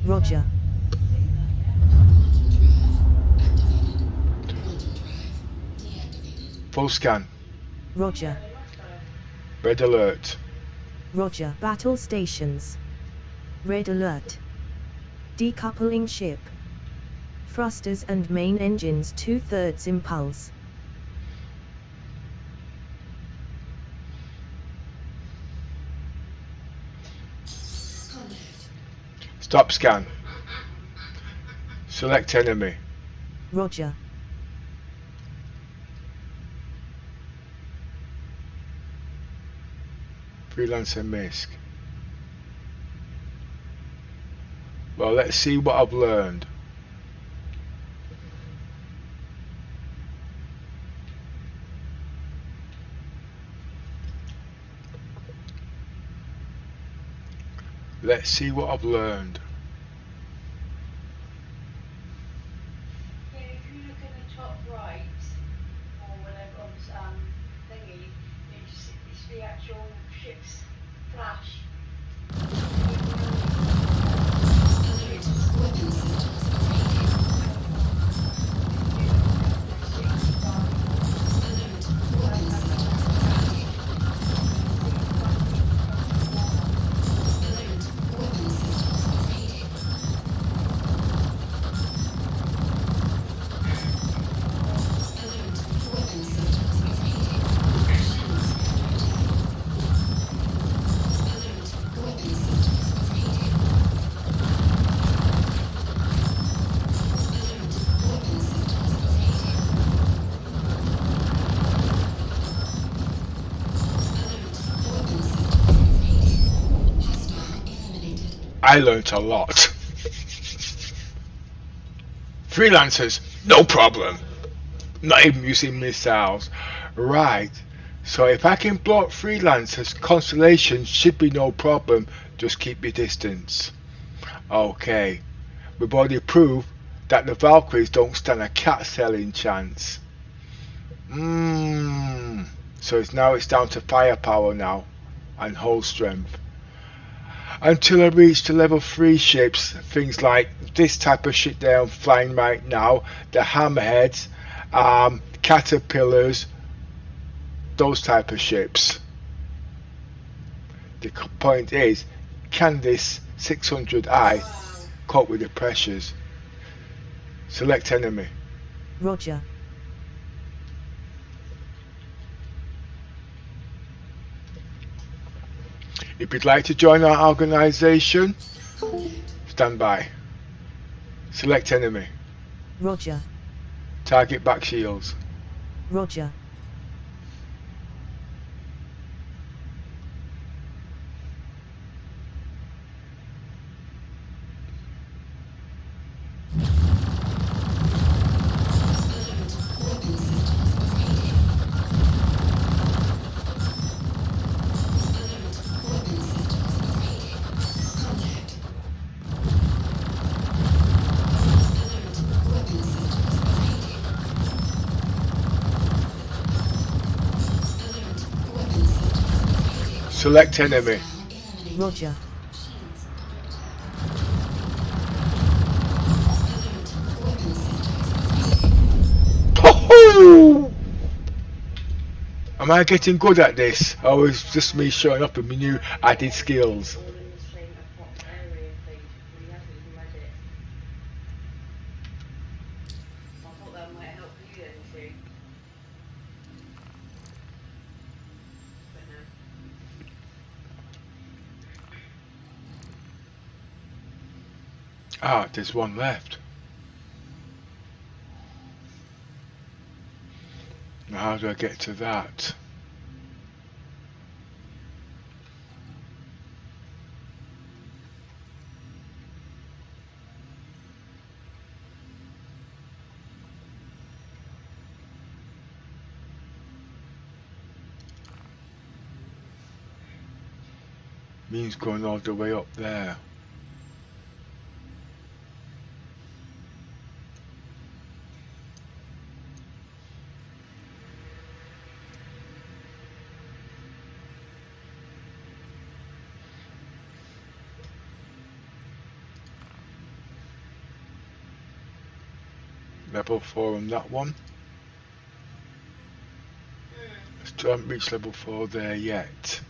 Roger. Full scan. Roger. Red alert. Roger. Battle stations. Red alert. Decoupling ship. Thrusters and main engines 2/3 impulse. Stop scan. Select enemy. Roger. Freelancer Misk. Well, let's see what I've learned. Let's see what I've learned. Yeah, if you look in the top right, or whatever, on this, thingy, it's the actual ship's flash. I learnt a lot. Freelancers, no problem. Not even using missiles. Right. So if I can blow up freelancers, constellations should be no problem. Just keep your distance. Okay. We've already proved that the Valkyries don't stand a cat selling chance. So it's down to firepower now and hull strength. Until I reach the level 3 ships, things like this type of ship there I'm flying right now, the hammerheads, caterpillars, those type of ships. The point is, can this 600i cope with the pressures? Select enemy. Roger. If you'd like to join our organisation, stand by. Select enemy. Roger. Target back shields. Roger. Select enemy. Roger. Ho-ho! Am I getting good at this? Or is just me showing up with my new added skills? All in the same area thing. We haven't even read it. I thought that might help you then too. But no. There's one left. Now how do I get to that? Means going all the way up there. Level 4 on that one. Still haven't reached level 4 there yet.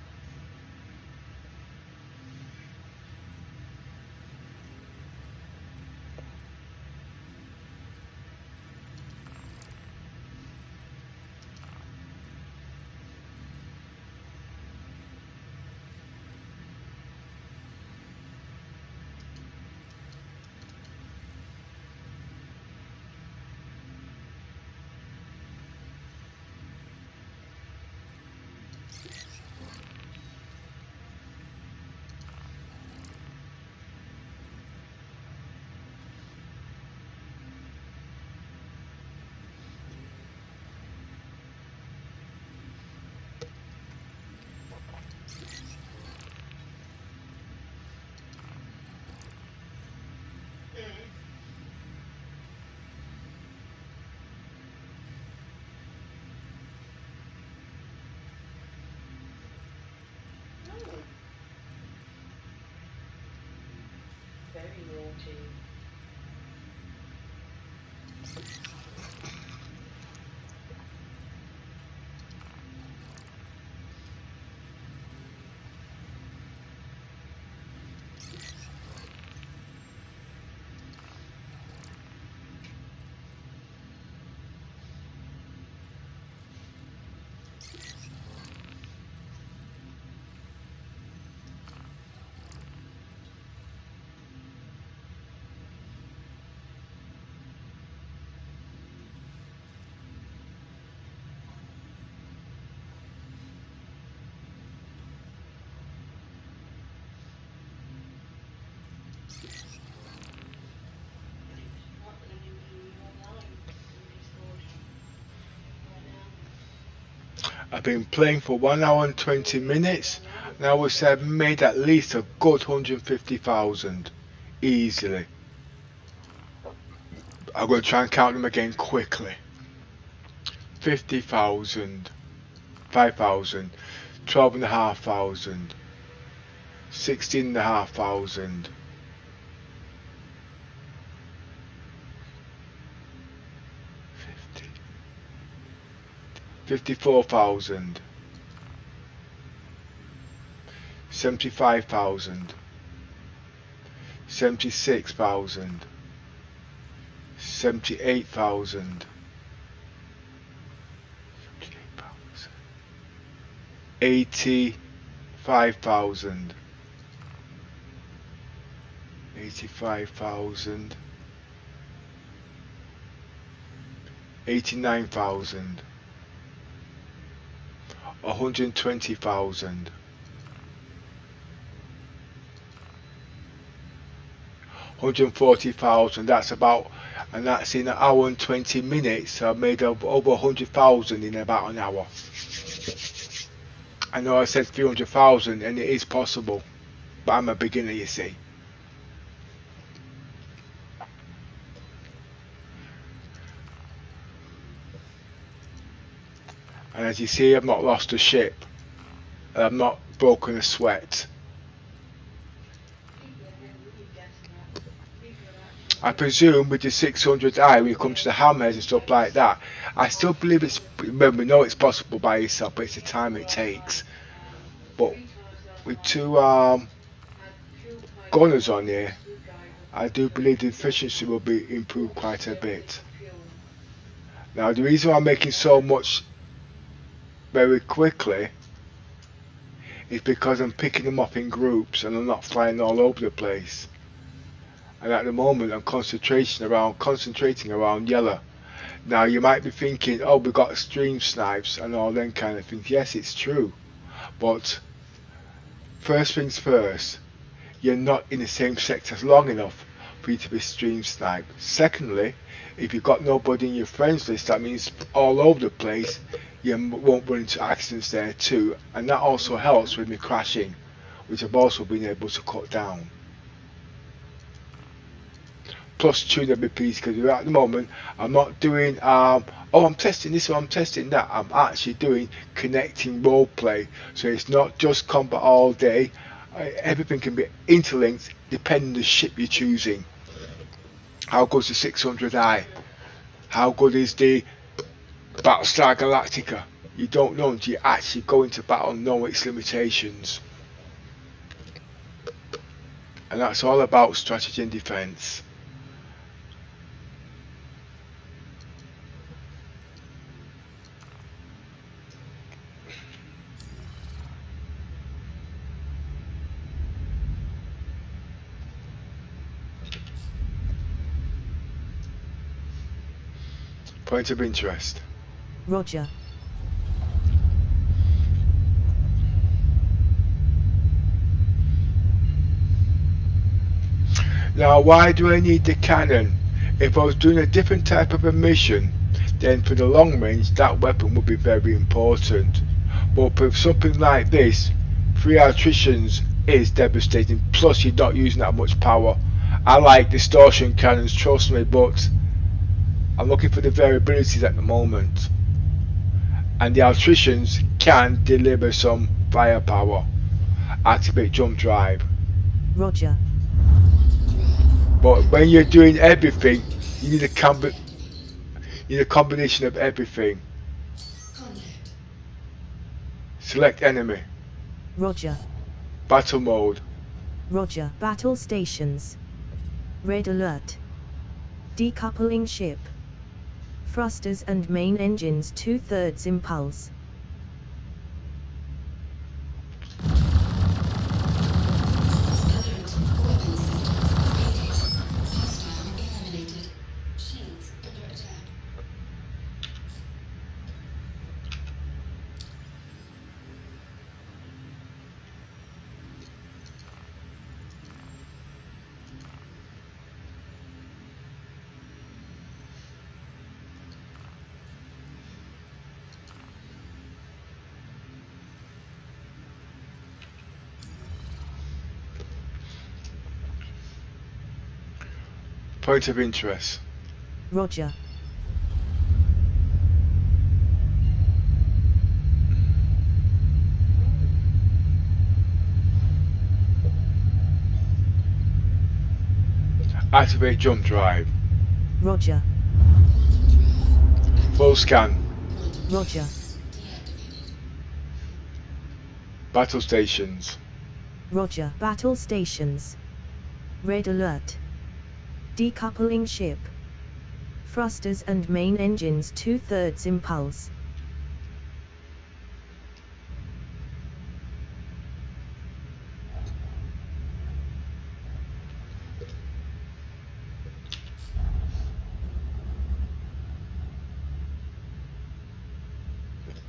I've been playing for 1 hour and 20 minutes, and I would say I've made at least a good 150,000 easily. I'm going to try and count them again quickly. 50,000, 5,000, 12,500, 16,500, 54,000, 75,000, 76,000, 78,000, 85,000, 85,000, 89,000, 120,000, 140,000. That's about, and that's in an hour and 20 minutes. So I've made over 100,000 in about an hour. I know I said 300,000, and it is possible, but I'm a beginner, you see. And as you see, I've not lost a ship, and I've not broken a sweat. I presume with the 600i, when you come to the hammerheads and stuff like that, I still believe it's, remember, we know it's possible by yourself, but it's the time it takes. But with two gunners on here, I do believe the efficiency will be improved quite a bit. Now, the reason why I'm making so much very quickly is because I'm picking them up in groups and I'm not flying all over the place. And at the moment I'm concentrating around yellow. Now you might be thinking, oh, we've got stream snipes and all them kind of things. Yes, it's true, but first things first, you're not in the same sectors long enough for you to be stream sniped. Secondly, if you've got nobody in your friends list, that means all over the place, you won't run into accidents there too, and that also helps with me crashing, which I've also been able to cut down. Plus tune WPs, because at the moment I'm not doing oh, I'm testing this or I'm testing that. I'm actually doing connecting role play, so it's not just combat all day. Everything can be interlinked depending on the ship you're choosing. How good is the 600i? How good is the Battlestar Galactica? You don't know until you actually go into battle and know its limitations. And that's all about strategy and defense. Point of interest. Roger. Now, why do I need the cannon? If I was doing a different type of a mission, then for the long range that weapon would be very important. But for something like this, 3 attritions is devastating, plus you're not using that much power. I like distortion cannons, trust me, but I'm looking for the variabilities at the moment, and the attritions can deliver some firepower. Activate jump drive. Roger. But when you're doing everything, you need a combination of everything. Contact. Select enemy. Roger. Battle mode. Roger. Battle stations. Red alert. Decoupling ship. Thrusters and main engines 2/3 impulse. Hostile eliminated. Shields under attack. Point of interest. Roger. Activate jump drive. Roger. Full scan. Roger. Battle stations. Roger. Battle stations. Red alert. Decoupling ship. Thrusters and main engines 2/3 impulse.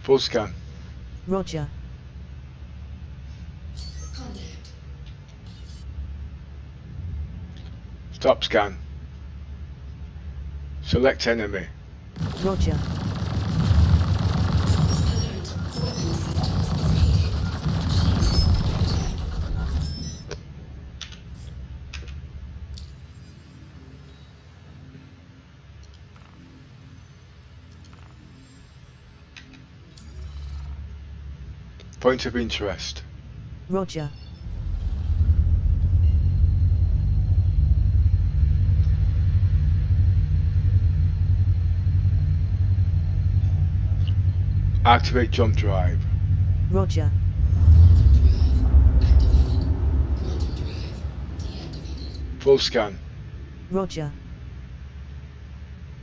Full scan. Roger. Contact. Stop scan. Select enemy. Roger. Point of interest. Roger. Activate jump drive. Roger. Full scan. Roger.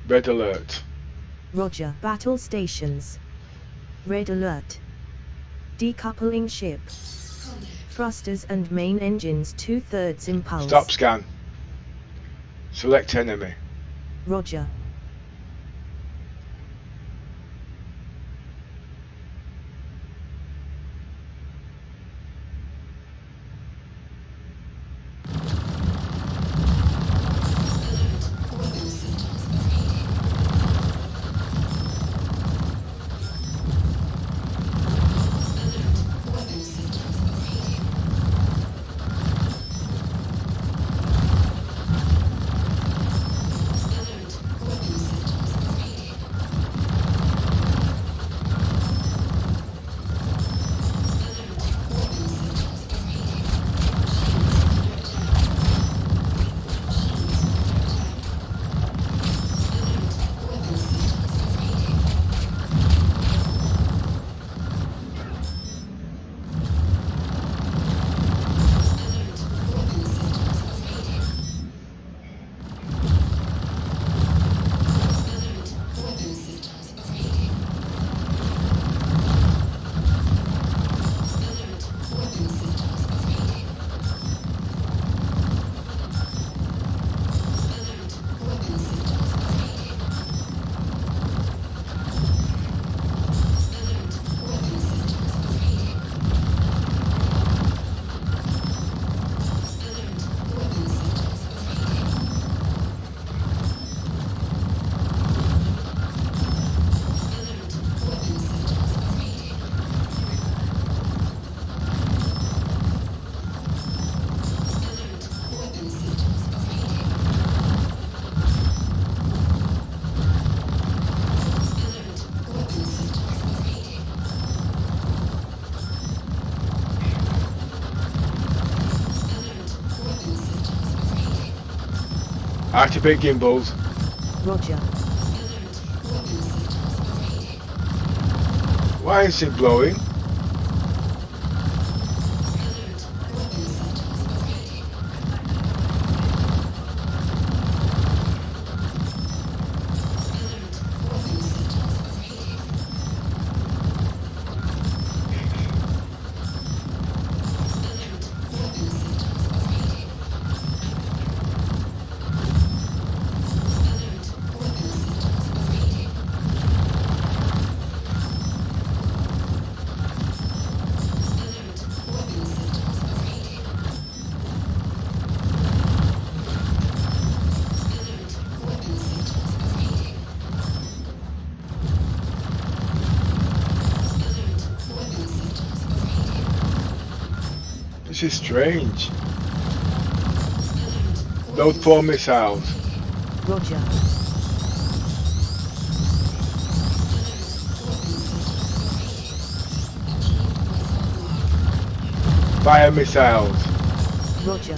Red alert. Roger. Battle stations. Red alert. Decoupling ship. Thrusters and main engines 2/3 impulse. Stop scan. Select enemy. Roger. Activate gimbals. Roger. Why is it blowing? This is strange. Load 4 missiles. Roger. Fire missiles. Roger.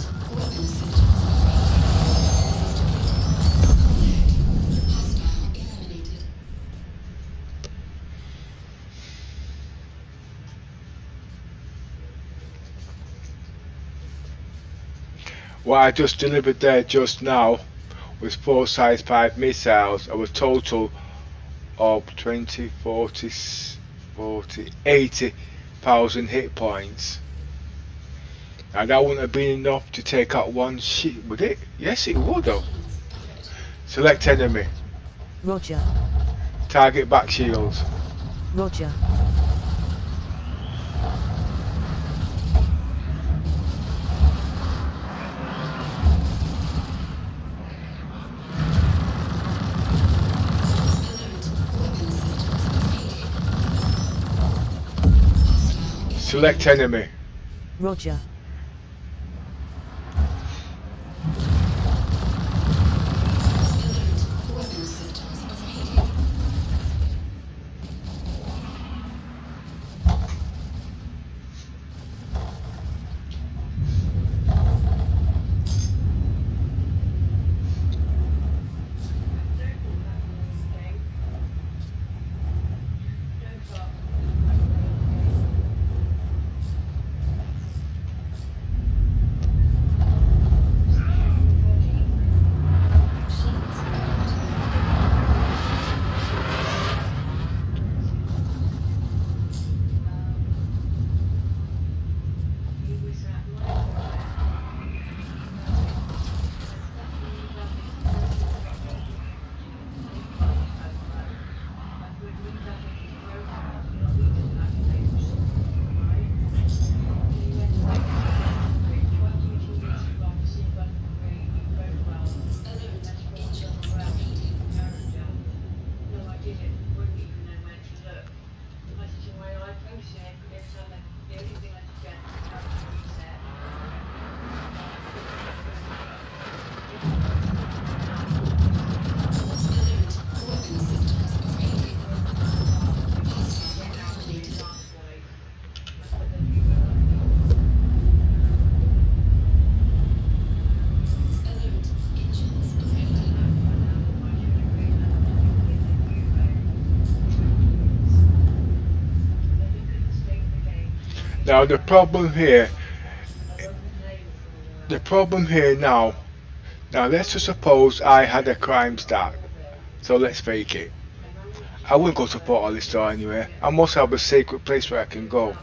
What I just delivered there just now was 4 size 5 missiles of a total of 20, 40, 80,000 hit points. And that wouldn't have been enough to take out one ship, would it? Yes, it would though. Select enemy. Roger. Target back shields. Roger. Select enemy. Roger. Now the problem here now let's just suppose I had a crime stat, so let's fake it. I wouldn't go to Port Alistair anyway. I must have a secret place where I can go.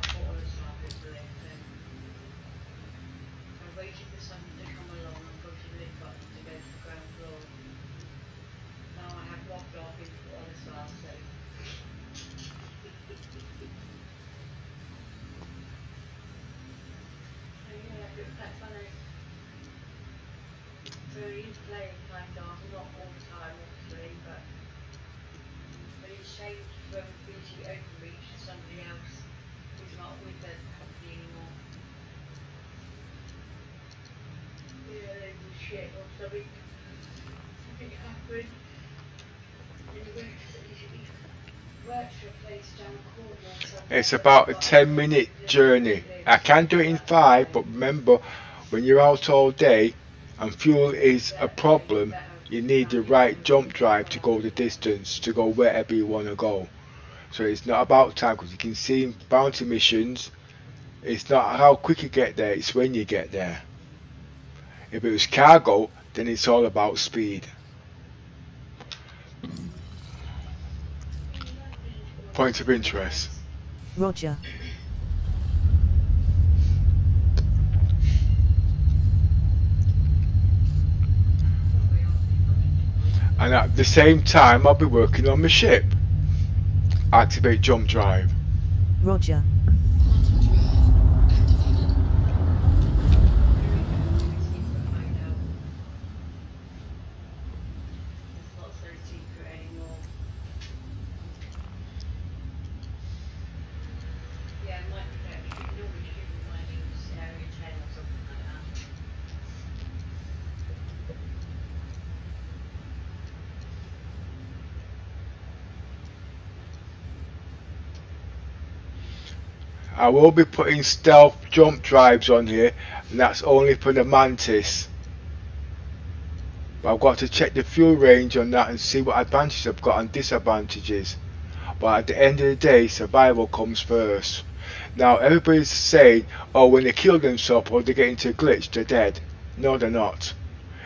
It's about a 10-minute journey. I can do it in 5, but remember, when you're out all day, and fuel is a problem, you need the right jump drive to go the distance, to go wherever you want to go. So it's not about time, because you can see in bounty missions, it's not how quick you get there, it's when you get there. If it was cargo, then it's all about speed. Point of interest. Roger. And at the same time, I'll be working on my ship. Activate jump drive. Roger. Quantum drive activated. I will be putting stealth jump drives on here, and that's only for the Mantis. But I've got to check the fuel range on that and see what advantages I've got and disadvantages. But at the end of the day, survival comes first. Now everybody's saying, oh, when they kill themselves or they get into a glitch, they're dead. No, they're not.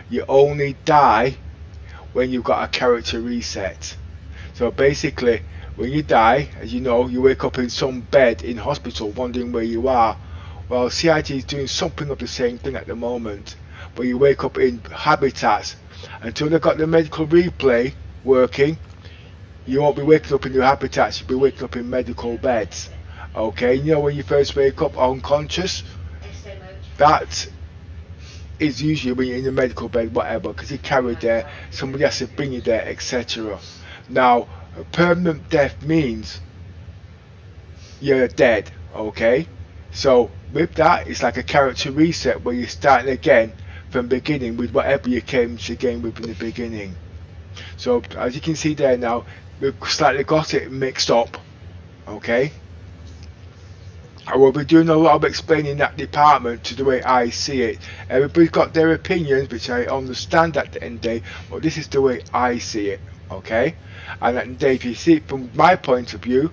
You only die when you've got a character reset. So basically, when you die, as you know, you wake up in some bed in hospital wondering where you are. Well, CIT is doing something of the same thing at the moment. But you wake up in habitats. Until they've got the medical replay working, you won't be waking up in your habitats, you'll be waking up in medical beds. Okay, you know when you first wake up unconscious? That is usually when you're in the medical bed, whatever, because you're carried there, somebody has to bring you there, etc. Now, a permanent death means you're dead, okay? So, with that, it's like a character reset where you're starting again from beginning with whatever you came to gain with in the beginning. So, as you can see there now, we've slightly got it mixed up, okay? I will be doing a lot of explaining that department to the way I see it. Everybody's got their opinions, which I understand at the end of the day, but this is the way I see it, okay? And at the end of the day, if you see it from my point of view,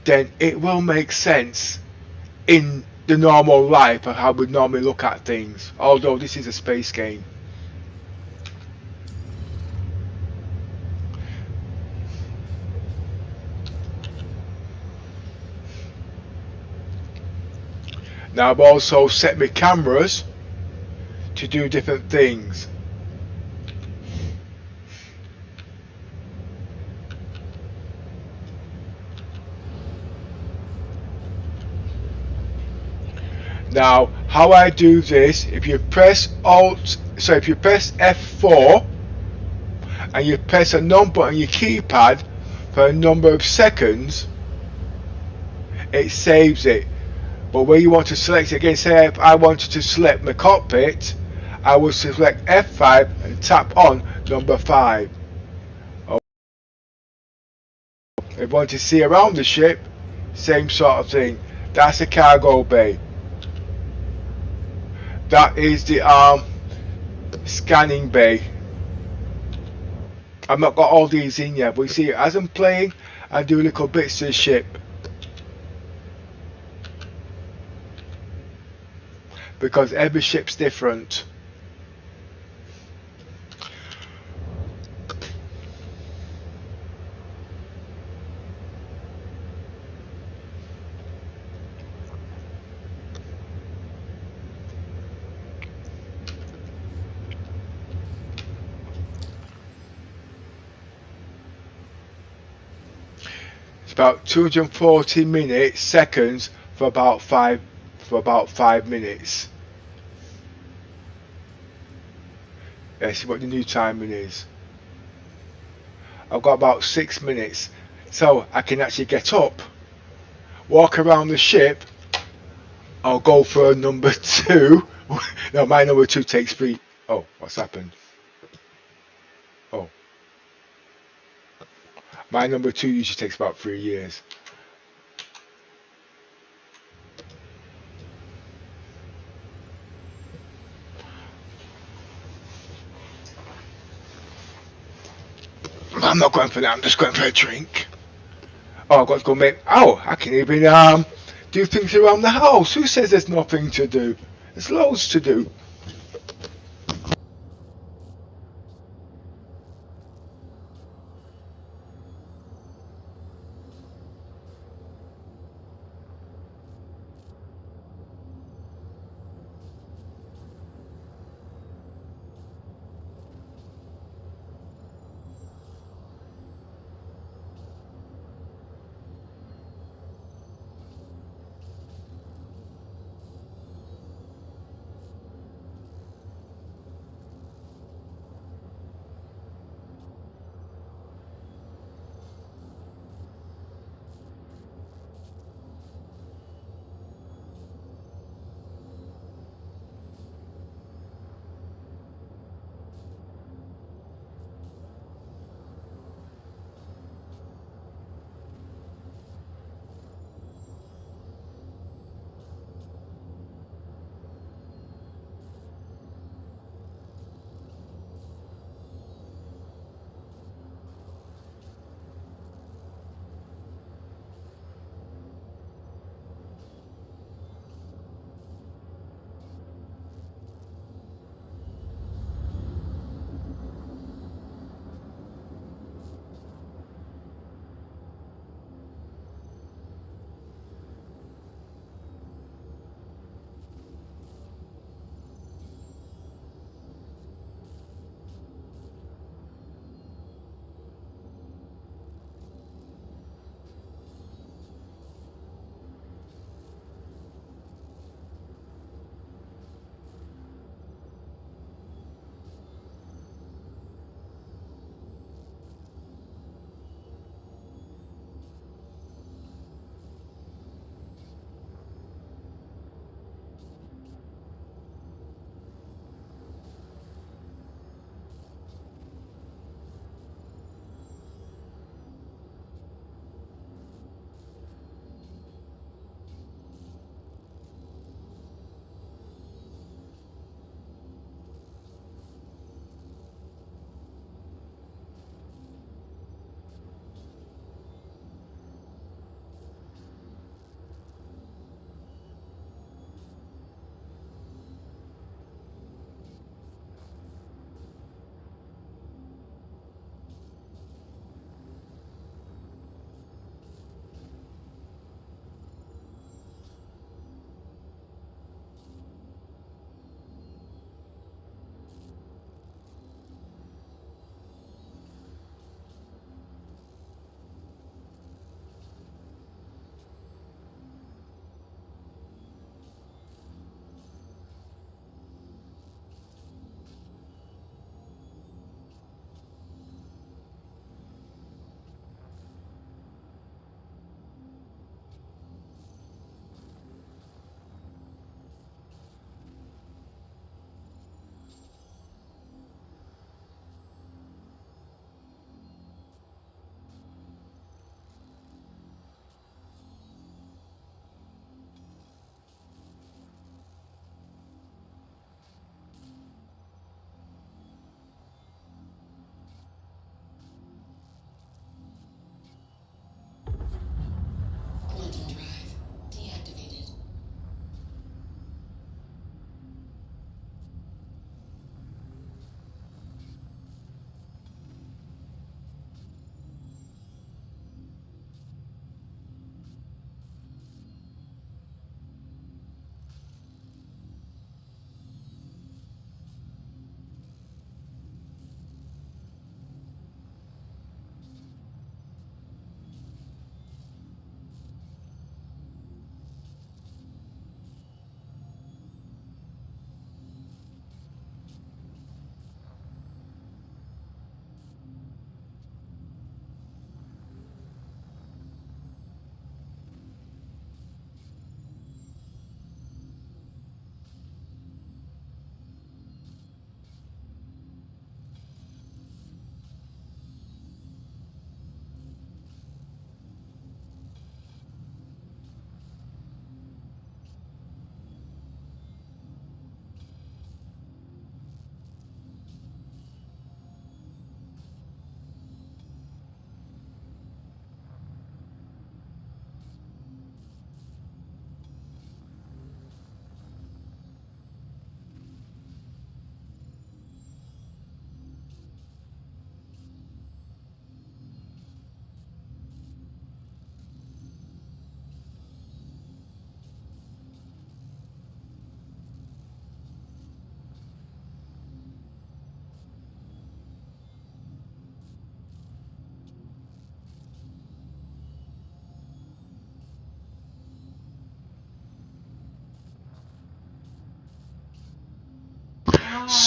then it will make sense in the normal life of how we normally look at things, although this is a space game. Now I've also set my cameras to do different things. Now how I do this, if you press F4 and you press a number on your keypad for a number of seconds, it saves it. But when you want to select it again, say if I wanted to select my cockpit, I will select F5 and tap on number 5. If you want to see around the ship, same sort of thing. That's a cargo bay. That is the scanning bay. I've not got all these in yet, but you see, as I'm playing, I do little bits of the ship. Because every ship's different. It's about 240 seconds for about 5 minutes. Let's see what the new timing is. I've got about 6 minutes, so I can actually get up, walk around the ship. I'll go for number 2. No, my number 2 takes 3. Oh, what's happened? Oh, my number 2 usually takes about 3 years. not going for that. I'm just going for a drink. Oh, I've got to go make. Oh, I can even do things around the house. Who says there's nothing to do? There's loads to do.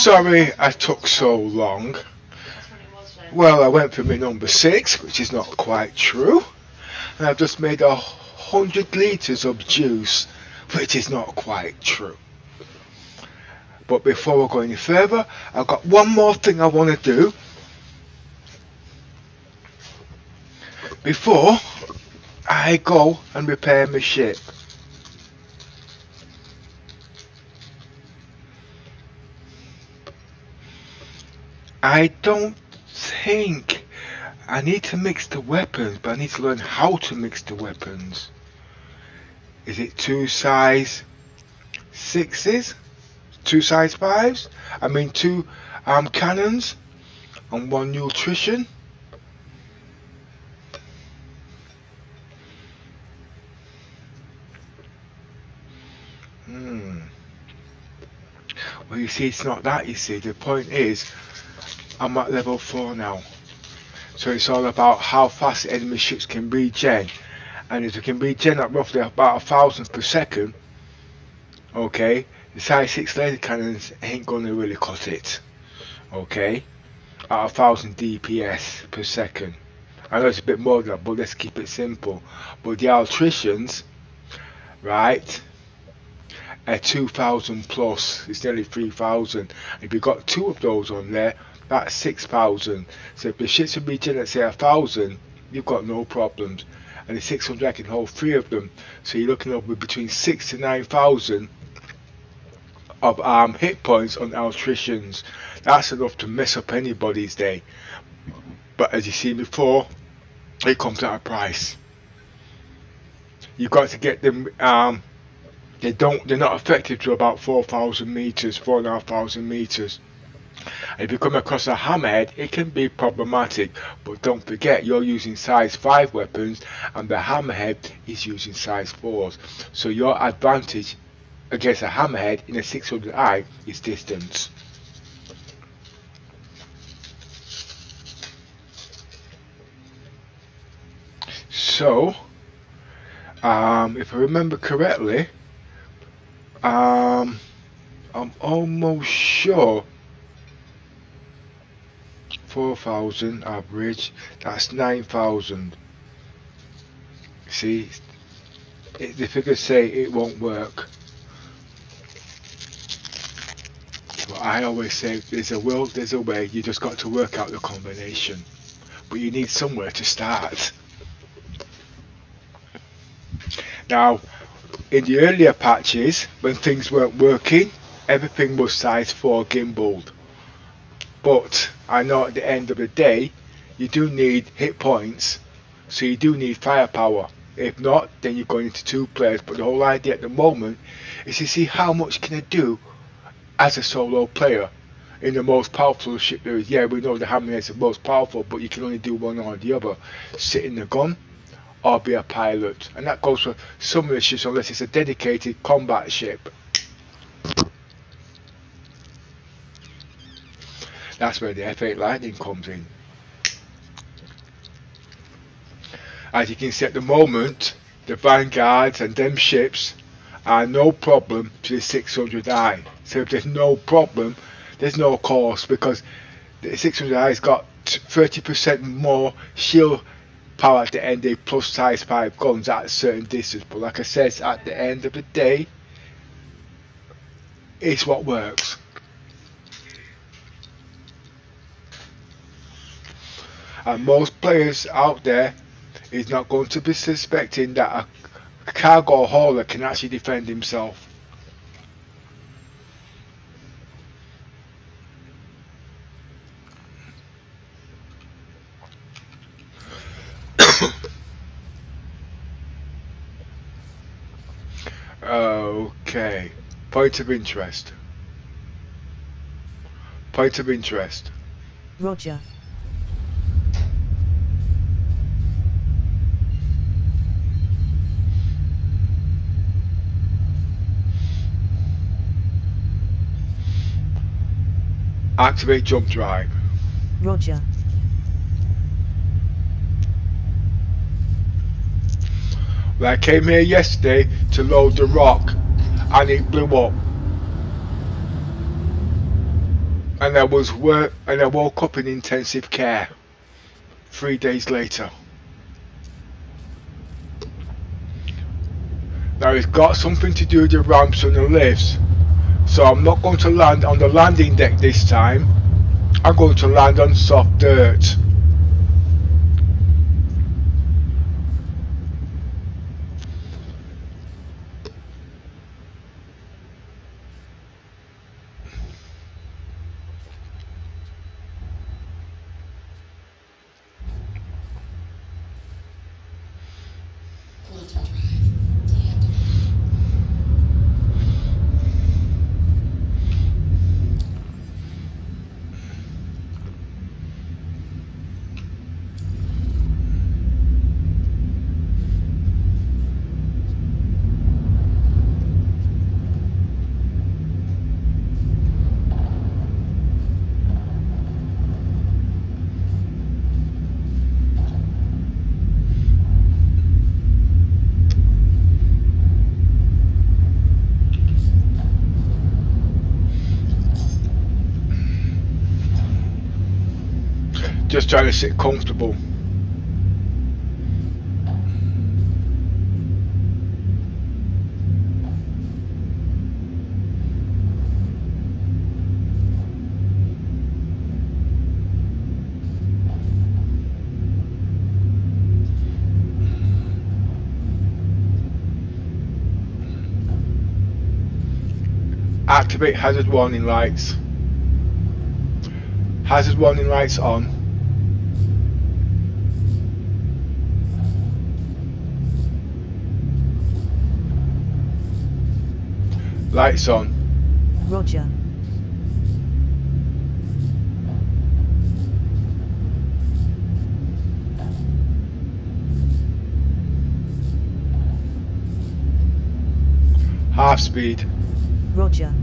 Sorry I took so long. Well, I went for my number 6, which is not quite true. And I've just made 100 litres of juice, which is not quite true. But before I go any further, I've got one more thing I want to do. Before I go and repair my ship. I don't think I need to mix the weapons, but I need to learn how to mix the weapons. Is it 2 size 6s? 2 size 5s? I mean 2 cannons and 1 nutrition? Well, you see, it's not that, you see. The point is, I'm at level 4 now. So it's all about how fast enemy ships can regen. And if they can regen at roughly about 1,000 per second, okay, the size 6 laser cannons ain't gonna really cut it. Okay? At 1,000 DPS per second. I know it's a bit more than that, but let's keep it simple. But the electricians, right, at 2,000 plus, it's nearly 3,000. If you've got 2 of those on there, that's 6,000. So if the ships are regen at say 1,000, you've got no problems. And the 600 can hold 3 of them. So you're looking up with between 6,000 to 9,000 of hit points on electricians. That's enough to mess up anybody's day. But as you see before, it comes at a price. You've got to get them. They're not effective to about 4,000 meters, 4,500 meters. And if you come across a hammerhead, it can be problematic. But don't forget, you're using size 5 weapons, and the hammerhead is using size 4s. So your advantage against a hammerhead in a 600i is distance. So, if I remember correctly, I'm almost sure 4,000 average, that's 9,000. See, the figures say it won't work. But I always say there's a will, there's a way, you just got to work out the combination. But you need somewhere to start. Now, in the earlier patches, when things weren't working, everything was size 4 gimbaled. But I know at the end of the day, you do need hit points, so you do need firepower. If not, then you're going into 2 players. But the whole idea at the moment is to see how much can I do as a solo player in the most powerful ship there is. Yeah, we know the hammerhead is the most powerful, but you can only do one or the other. Sit in the gun or be a pilot. And that goes for some of the ships unless it's a dedicated combat ship. That's where the F8 Lightning comes in. As you can see at the moment, the Vanguards and them ships are no problem to the 600i. So if there's no problem, there's no cost, because the 600i's got 30% more shield power at the end, they plus size 5 guns at a certain distance. But like I said, at the end of the day, it's what works. And most players out there is not going to be suspecting that a cargo hauler can actually defend himself. Okay, point of interest. Point of interest. Roger. Activate jump drive. Roger. Well, I came here yesterday to load the rock and it blew up. and I woke up in intensive care 3 days later. Now it's got something to do with the ramps and the lifts, so I'm not going to land on the landing deck this time. I'm going to land on soft dirt. Pt.5 deactivated. Just trying to sit comfortable. Activate hazard warning lights. Hazard warning lights on. Lights on. Roger. Half speed. Roger.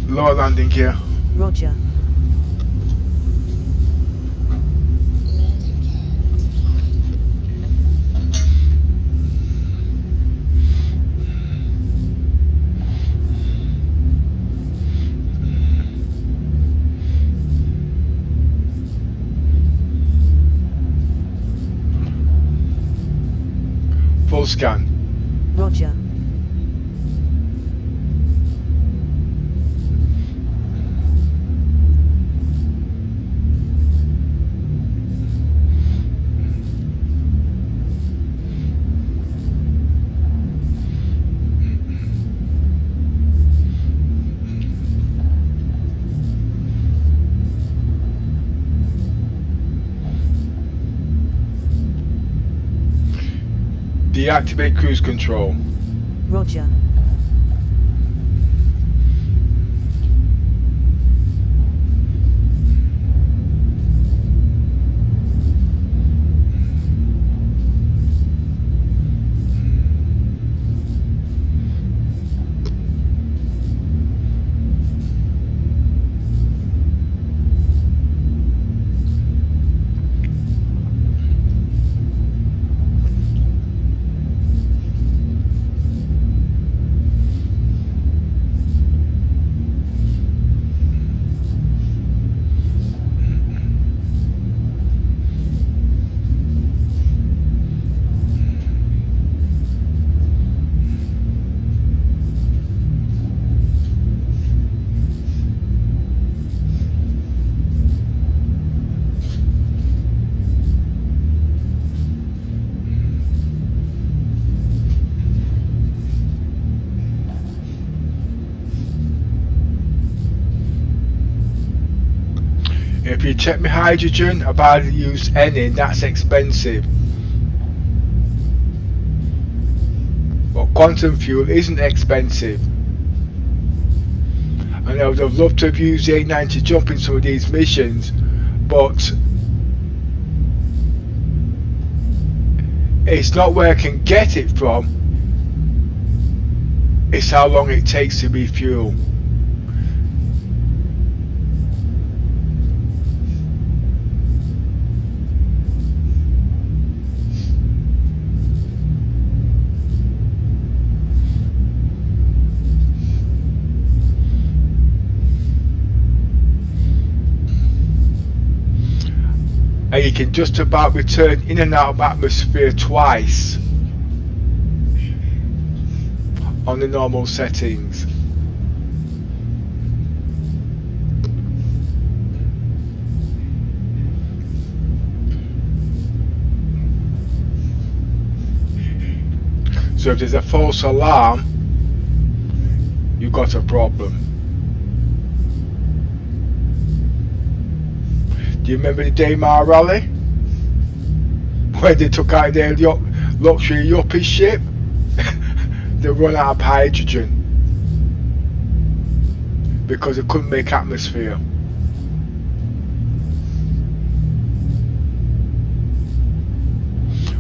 Lower landing gear. Roger. Landing gear deployed. Full scan. Roger. Deactivate cruise control. Roger. If you check my hydrogen, I've hardly used any, that's expensive. But quantum fuel isn't expensive. And I would have loved to have used the 890 jump in some of these missions, but it's not where I can get it from, it's how long it takes to refuel. And you can just about return in and out of atmosphere twice on the normal settings. So if there's a false alarm, you've got a problem. Do you remember the Daymar rally? Where they took out their luxury yuppie ship? They run out of hydrogen because they couldn't make atmosphere.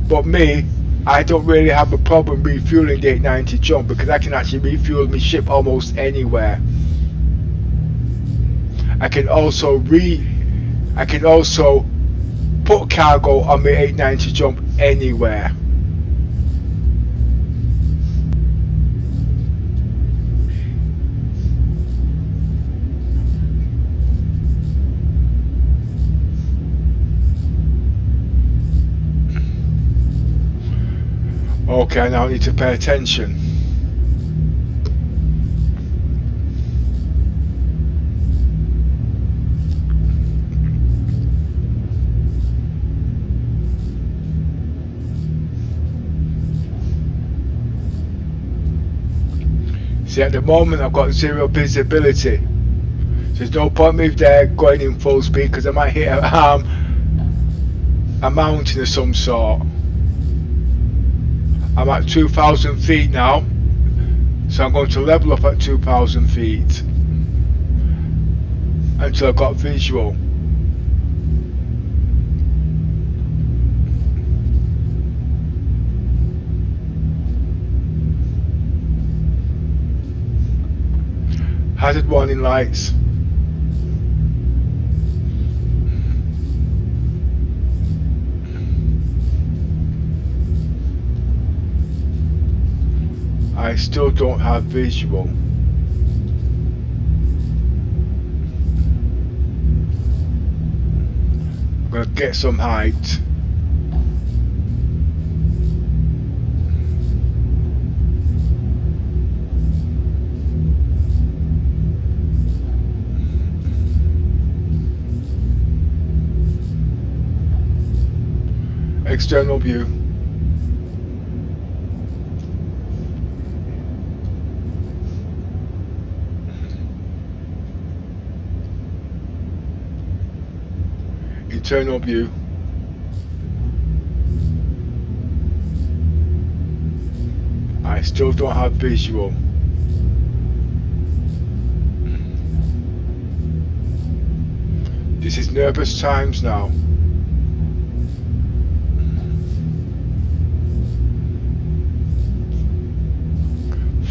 But me, I don't really have a problem refueling the 890 jump because I can actually refuel my ship almost anywhere. I can also put cargo on my 890 jump anywhere. Okay, I now need to pay attention. See, at the moment I've got zero visibility. So there's no point me there going in full speed because I might hit a mountain of some sort. I'm at 2,000 feet now, so I'm going to level up at 2,000 feet until I've got visual. Hazard warning lights. I still don't have visual. I'm gonna get some height. External view. Internal view. I still don't have visual. This is nervous times now.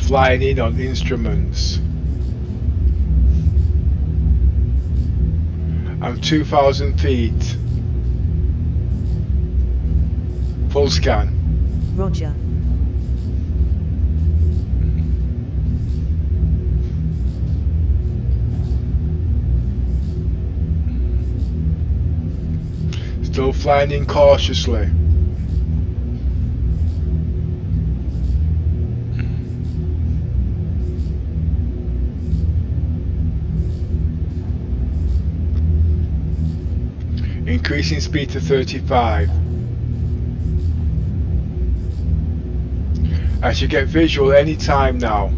Flying in on instruments. I'm 2,000 feet. Full scan. Roger. Still flying in cautiously. Increasing speed to 35. I should get visual any time now.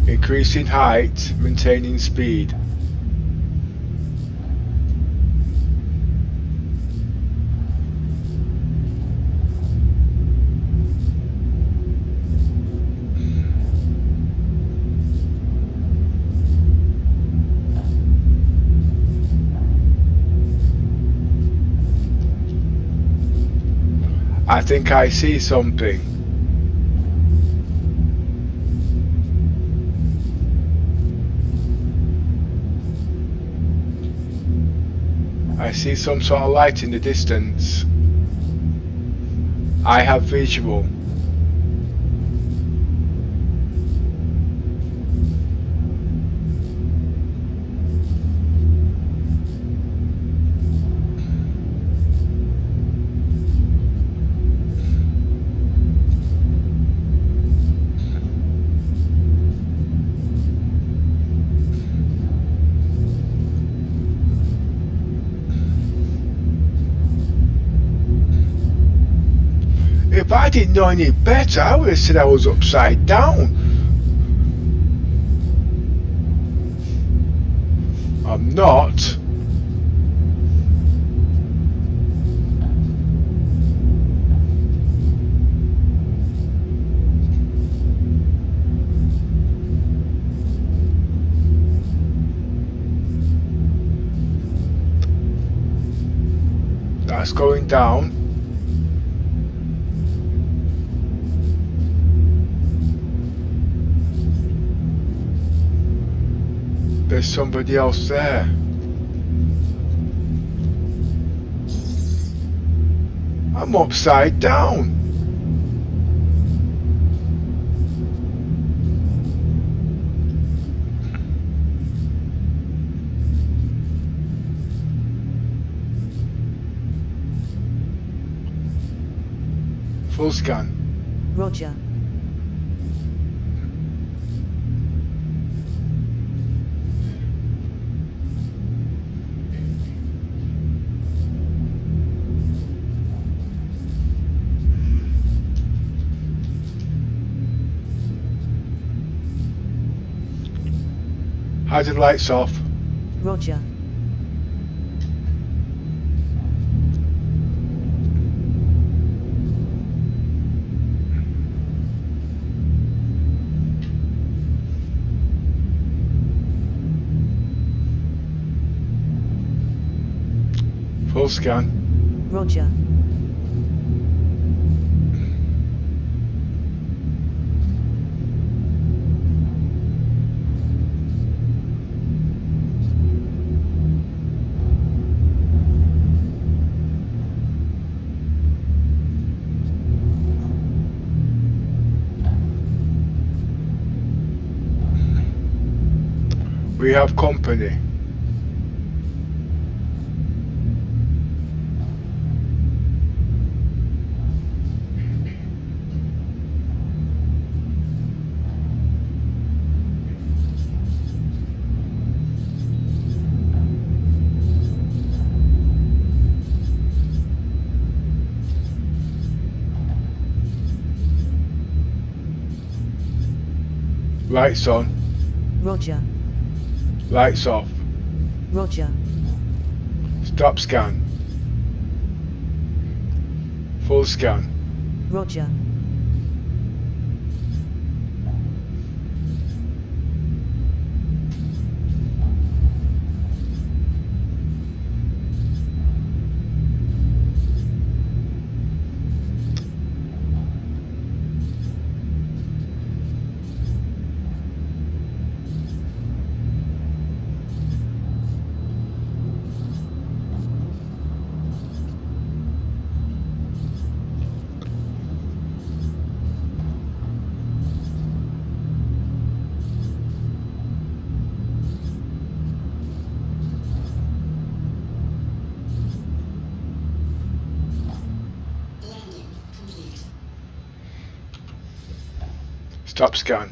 Increasing height, maintaining speed. I think I see something. I see some sort of light in the distance. I have visual. If I didn't know any better, I would have said I was upside down. I'm not. That's going down. There's somebody else there. I'm upside down. Full scan. Roger. Hide the lights off. Roger. Full scan. Roger. We have company. Lights on. Roger. Lights off. Roger. Stop scan. Full scan. Roger. Landing complete. Stop scan.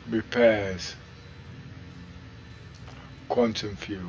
Repairs. Quantum fuel.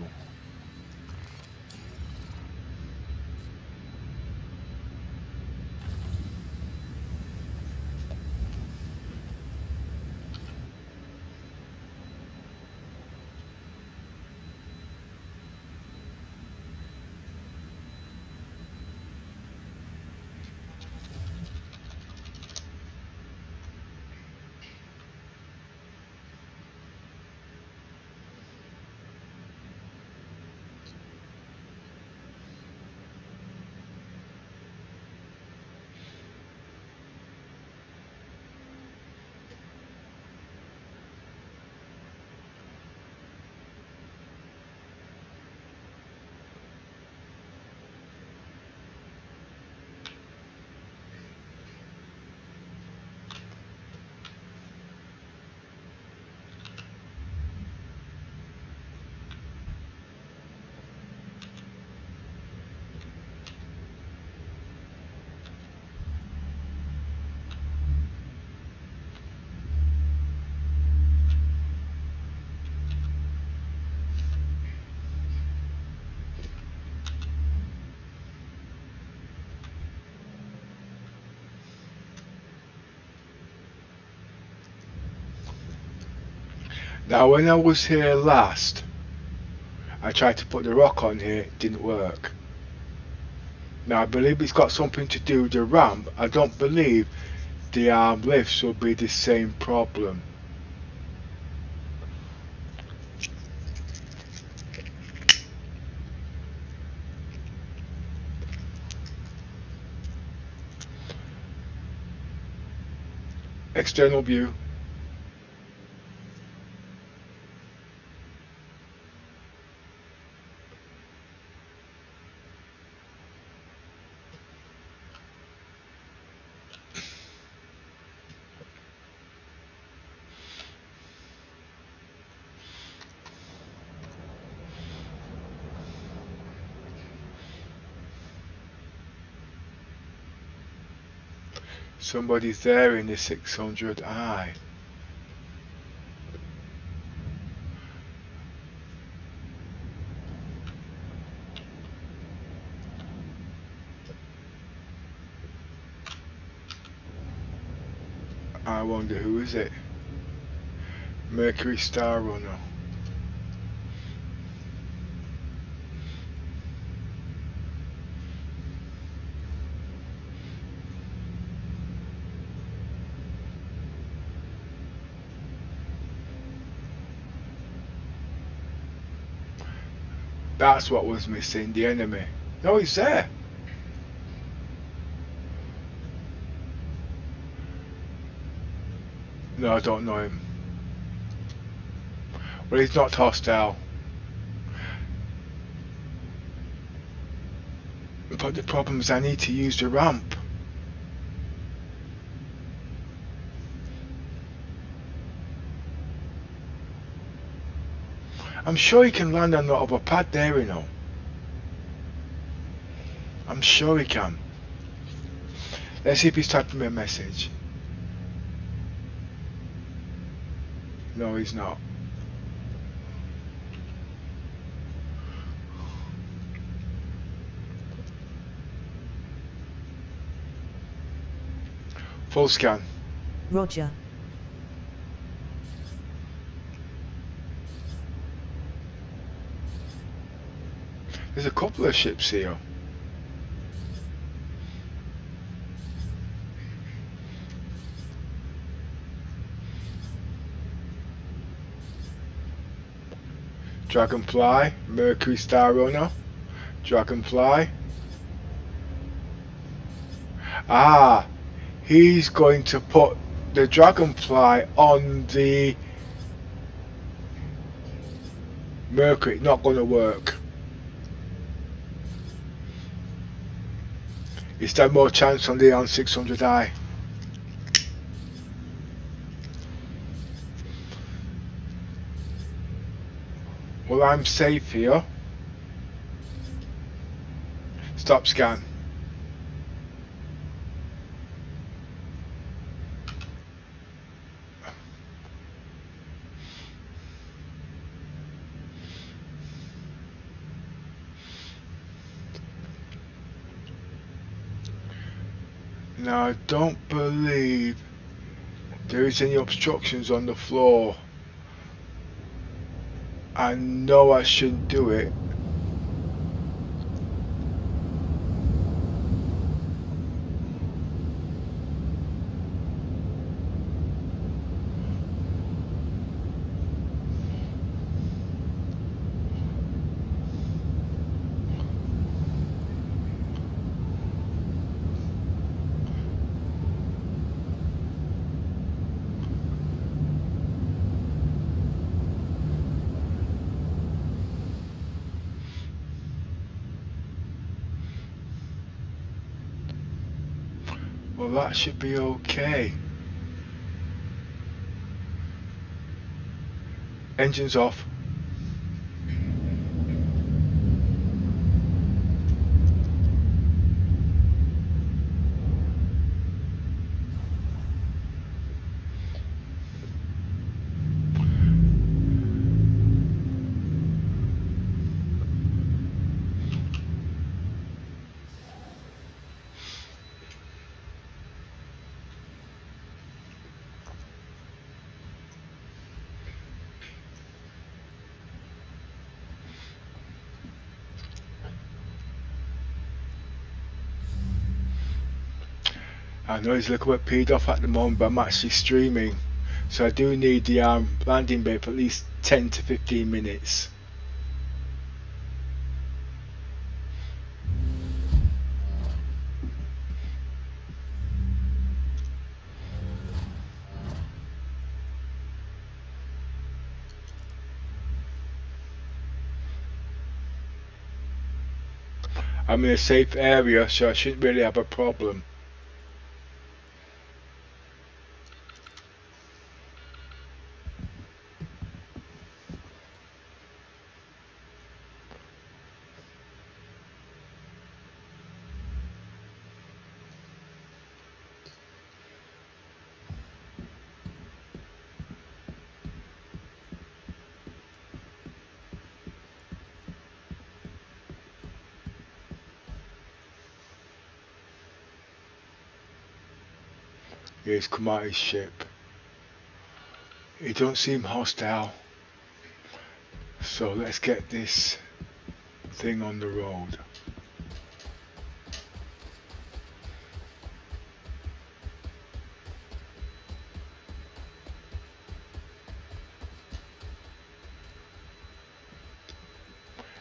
Now when I was here last, I tried to put the rock on here, it didn't work. Now I believe it's got something to do with the ramp. I don't believe the arm lifts will be the same problem. External view. Somebody's there in the 600i. I wonder who is it? Mercury Star Runner. That's what was missing, the enemy. No, he's there. No, I don't know him. Well, he's not hostile. But the problem is I need to use the ramp. I'm sure he can land on the other pad there, you know. I'm sure he can. Let's see if he's typing me a message. No, he's not. Full scan. Roger. There's a couple of ships here. Dragonfly, Mercury Star Runner, Dragonfly. Ah, he's going to put the Dragonfly on the Mercury. Not going to work. Is there more chance on the 600i? Well, I'm safe here. Stop scan. Now, I don't believe there is any obstructions on the floor. I know I shouldn't do it. Well, that should be okay. Engines off. I know he's a little bit peed off at the moment, but I'm actually streaming, so I do need the landing bay for at least 10 to 15 minutes. I'm in a safe area, so I shouldn't really have a problem. He's come out his ship. He don't seem hostile. So let's get this thing on the road.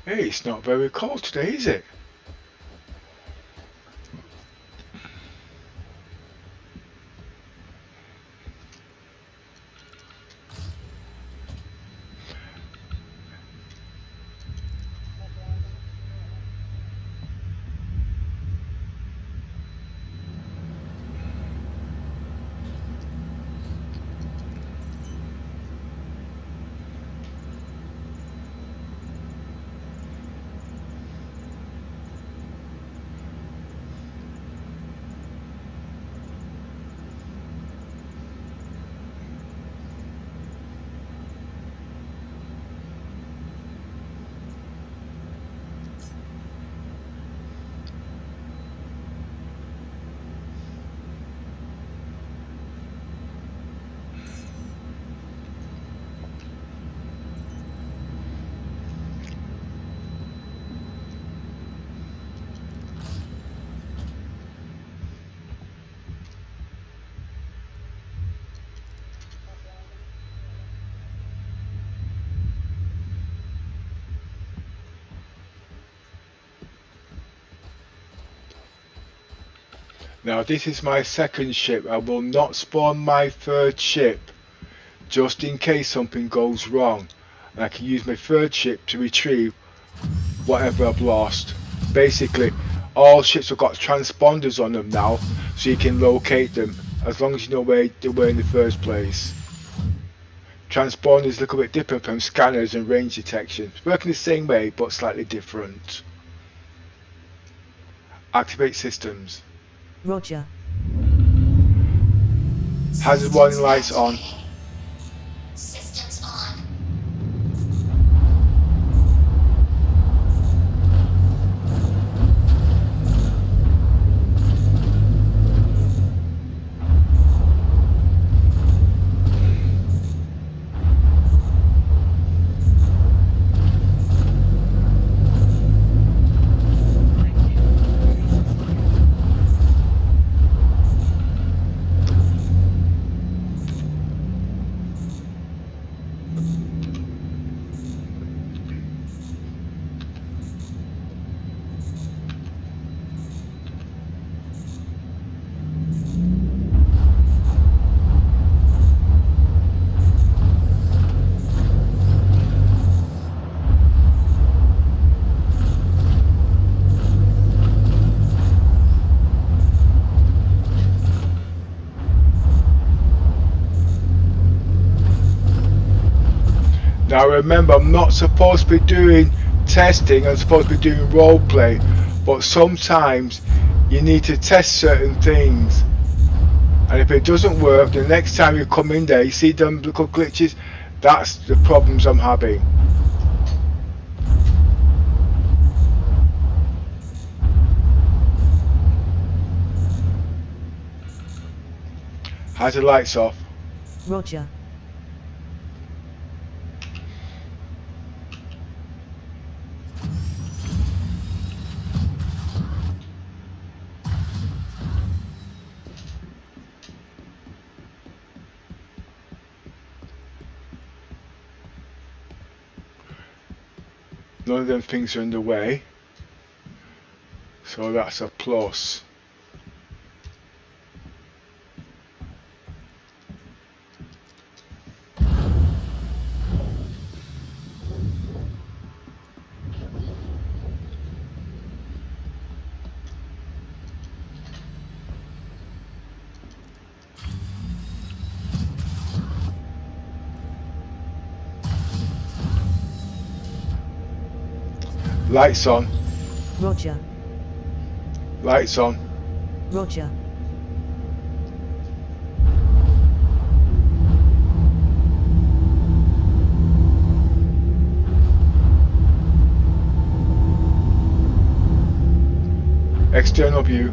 Hey, it's not very cold today, is it? Now this is my second ship. I will not spawn my third ship just in case something goes wrong. And I can use my third ship to retrieve whatever I've lost. Basically, all ships have got transponders on them now, so you can locate them as long as you know where they were in the first place. Transponders is a little bit different from scanners and range detection. It's working the same way but slightly different. Activate systems. Roger. Hazard warning lights on. Systems on. Now remember, I'm not supposed to be doing testing, I'm supposed to be doing roleplay, but sometimes you need to test certain things, and if it doesn't work, the next time you come in there, you see them little glitches, that's the problems I'm having. Has the lights off? Roger. None of them things are in the way. So that's a plus. Lights on. Roger. Lights on. Roger. External view.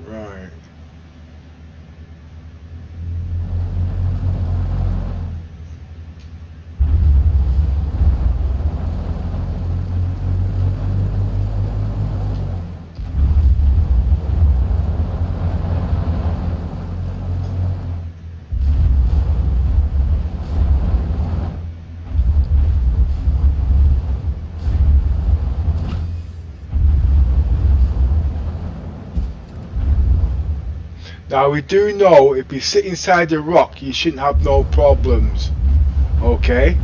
Right. Now we do know if you sit inside the rock you shouldn't have no problems. Okay?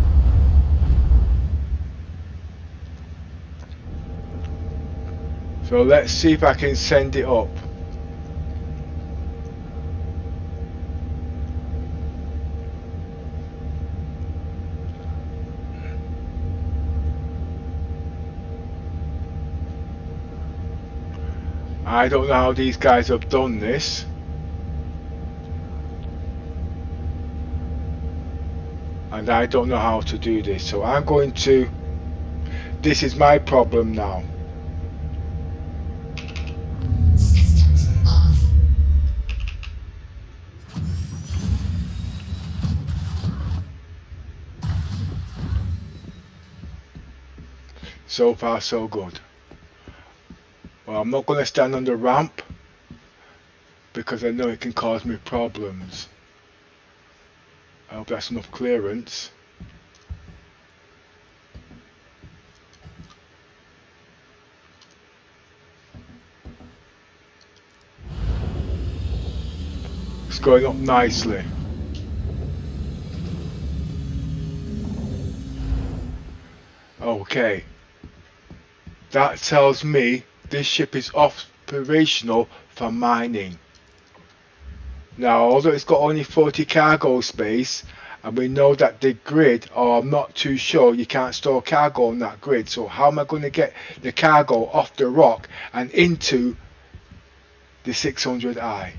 So let's see if I can send it up. I don't know how these guys have done this. And I don't know how to do this, so I'm going to, this is my problem now. Systems off. So far so good. Well, I'm not going to stand on the ramp because I know it can cause me problems. I hope that's enough clearance. It's going up nicely. Okay. That tells me this ship is operational for mining. Now, although it's got only 40 cargo space, and we know that the grid, or I'm not too sure, you can't store cargo on that grid. So how am I going to get the cargo off the rock and into the 600i?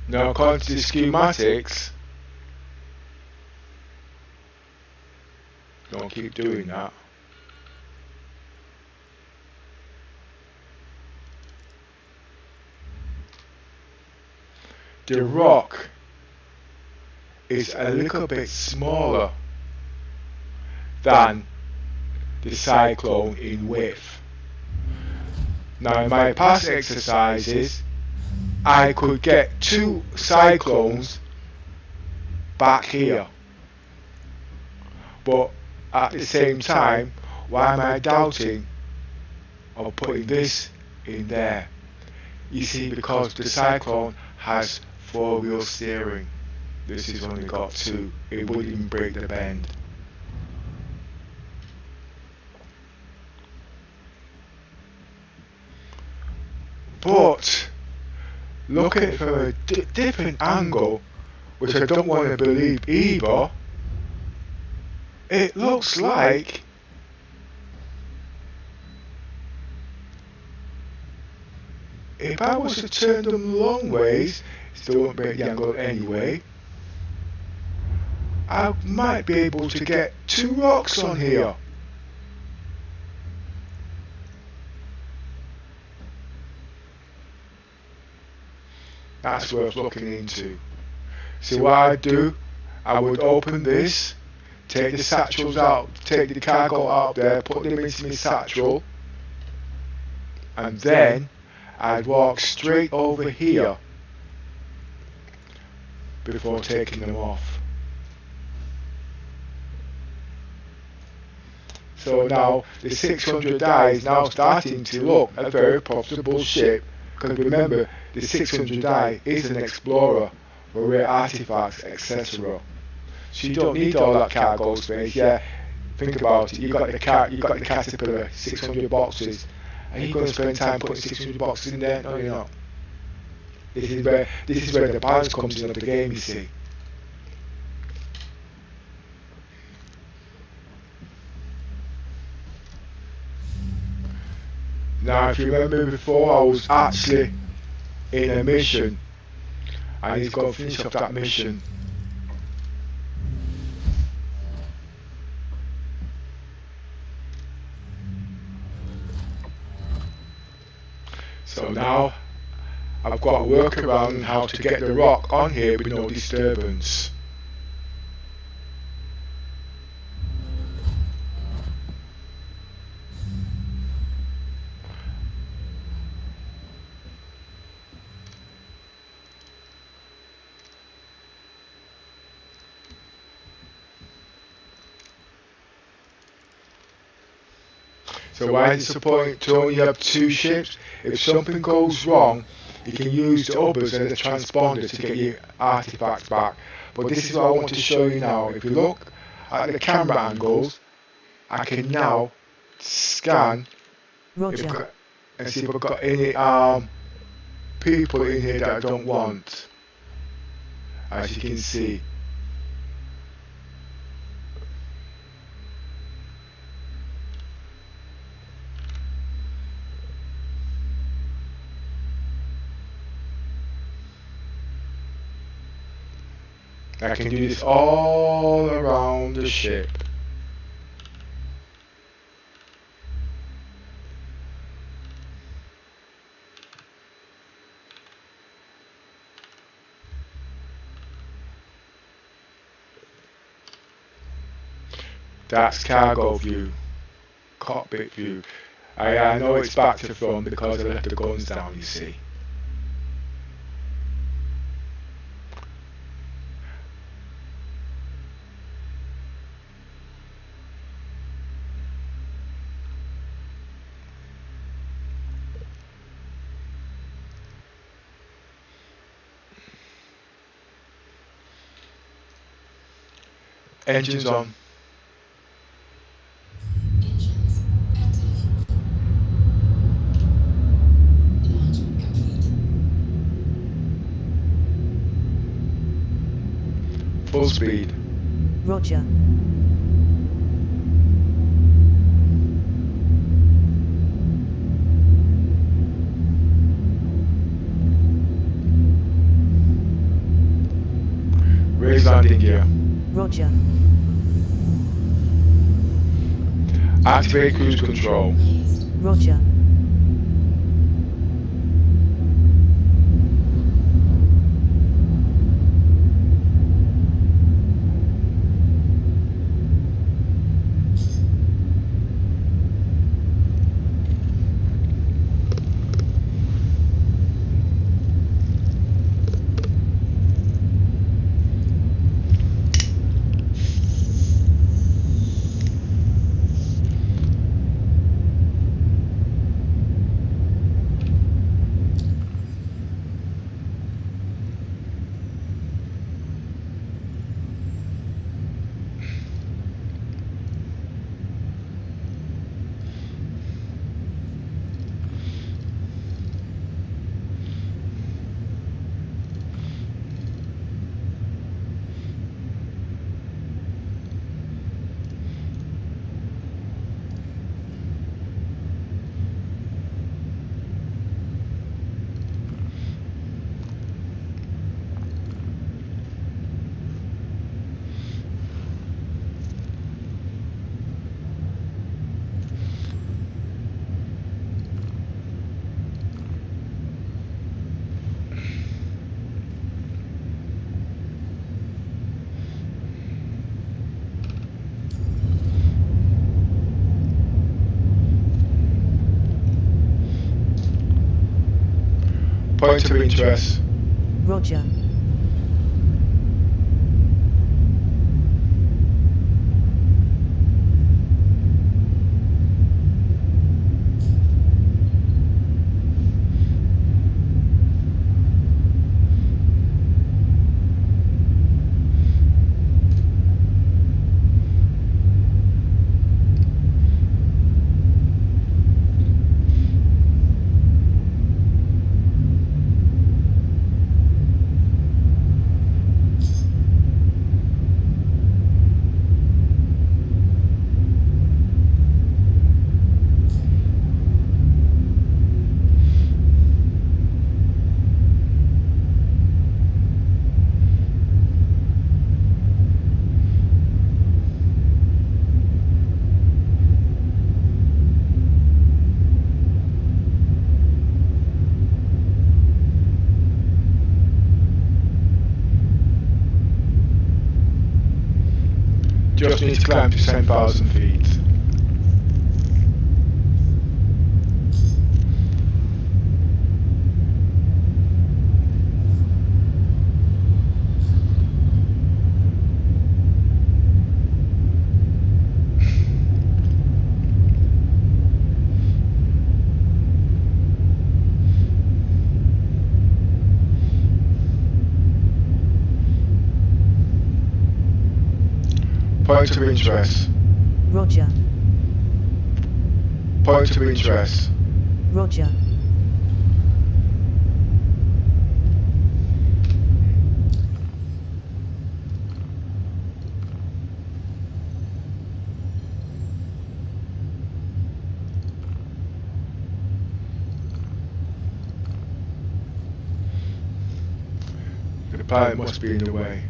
Now, according to the schematics, don't keep doing that. The rock is a little bit smaller than the cyclone in width. Now, in my past exercises, I could get 2 cyclones back here, but at the same time, why am I doubting of putting this in there? You see, because the cyclone has 4-wheel steering, this has only got 2. It wouldn't even break the bend. But look at it from a different angle, which I don't want to believe either. It looks like if I was to turn them long ways, still won't break the angle anyway. I might be able to get 2 rocks on here. That's worth looking into. See what I'd do? I would open this, take the satchels out, take the cargo out there, put them into my satchel, and then I'd walk straight over here before taking them off. So now the 600 die is now starting to look a very profitable ship, because remember, the 600 die is an explorer for rare artifacts, etc. So you don't need all that cargo space. Yeah, think about it. You got the caterpillar, 600 boxes. Are you going to spend time putting 600 boxes in there? No, you're not. This is where the balance comes in of the game. You see. Now, if you remember before, I was actually in a mission. I need to go finish off that mission. So now I've got to work around how to get the rock on here with no disturbance. So why is it important to only have 2 ships? If something goes wrong, you can use the others as a transponder to get your artifacts back. But this is what I want to show you now. If you look at the camera angles, I can now scan Roger. and see if I've got any people in here that I don't want. As you can see. I can do this all around the ship. That's cargo view, cockpit view. I know it's back to front because I left the guns down, you see. Engines on. Engines active. Launch complete. Full speed. Roger. Raise landing gear. Roger. Activate cruise control. Raised. Roger. Point of interest. Roger. Just need to climb to 10,000 feet. Point of interest. Roger. Point of interest. Roger. The pilot must be in the way.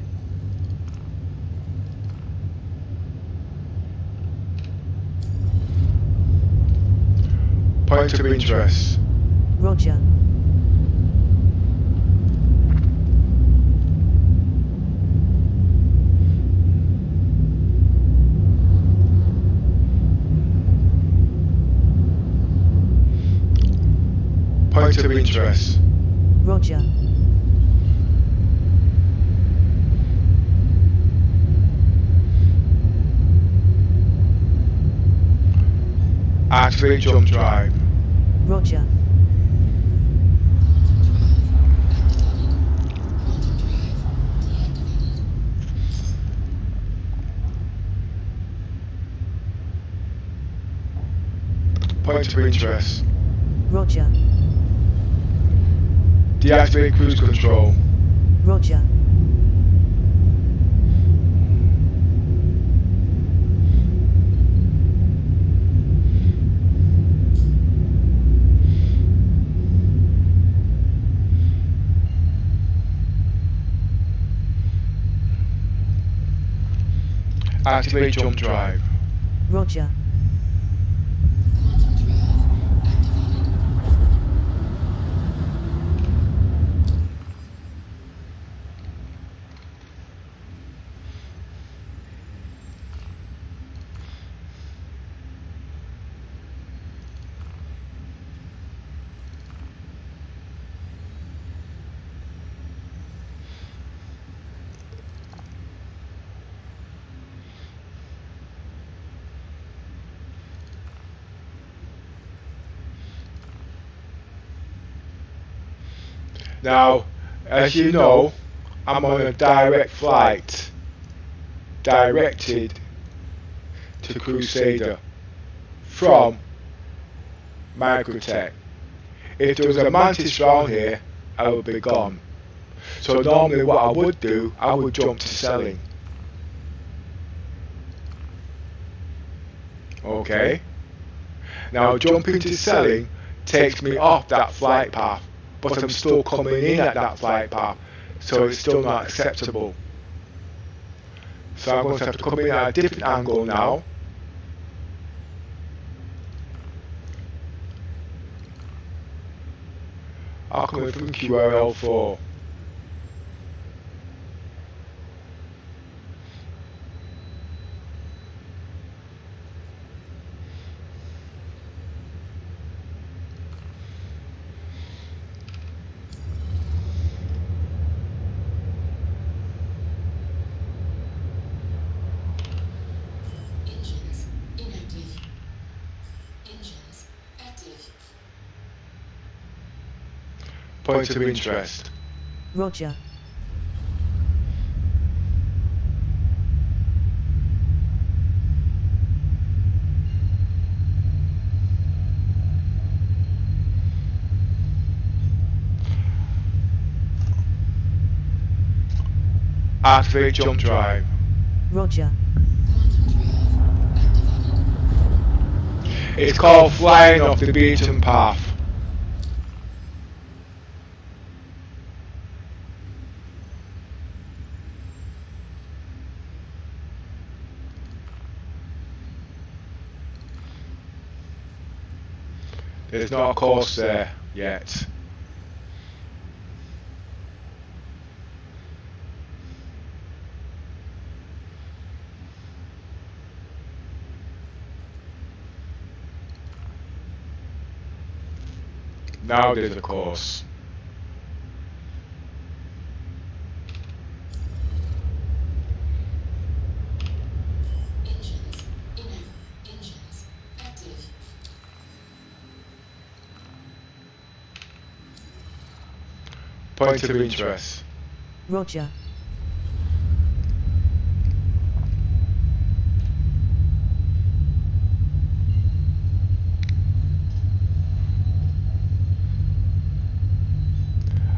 Point of interest. Roger. Point of interest. Roger. Activate jump drive. Roger. Point of interest. Roger. Deactivate cruise control. Roger. Activate jump drive. Roger. Now, as you know, I'm on a direct flight, directed to Crusader from Microtech. If there was a mantis round here, I would be gone. So normally what I would do, I would jump to selling. Okay? Now jumping to selling takes me off that flight path, but I'm still coming in at that flight path, so it's still not acceptable. So I'm going to have to come in at a different angle now. I'll come in from QRL4. Point of interest. Roger. Activate jump drive. Roger. It's called flying off the beaten path. There's not a course there yet. Now there's a course. Engines active. Point of interest. Roger.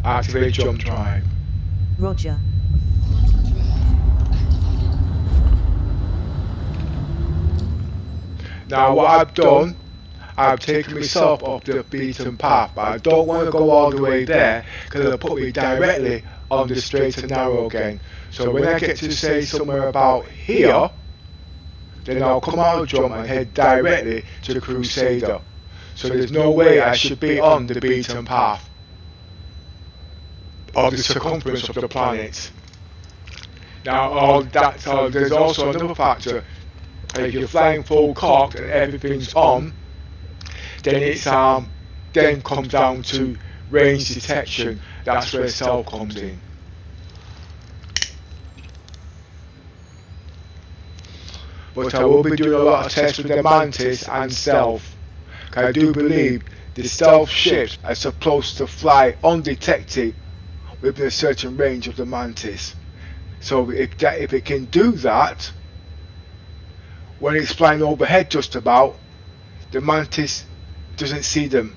Activate jump drive. Roger. Now what I've done, I've taken myself off the beaten path, but I don't want to go all the way there because it'll put me directly on the straight and narrow again. So when I get to say somewhere about here, then I'll come out of jump and head directly to Crusader. So there's no way I should be on the beaten path of the circumference of the planet. Now there's also another factor. If you're flying full cocked and everything's on, then it's then comes down to range detection. That's where stealth comes in. But I will be doing a lot of tests with the Mantis and stealth. I do believe the stealth ships are supposed to fly undetected within a certain range of the Mantis. So if it can do that, when it's flying overhead just about, the Mantis doesn't see them.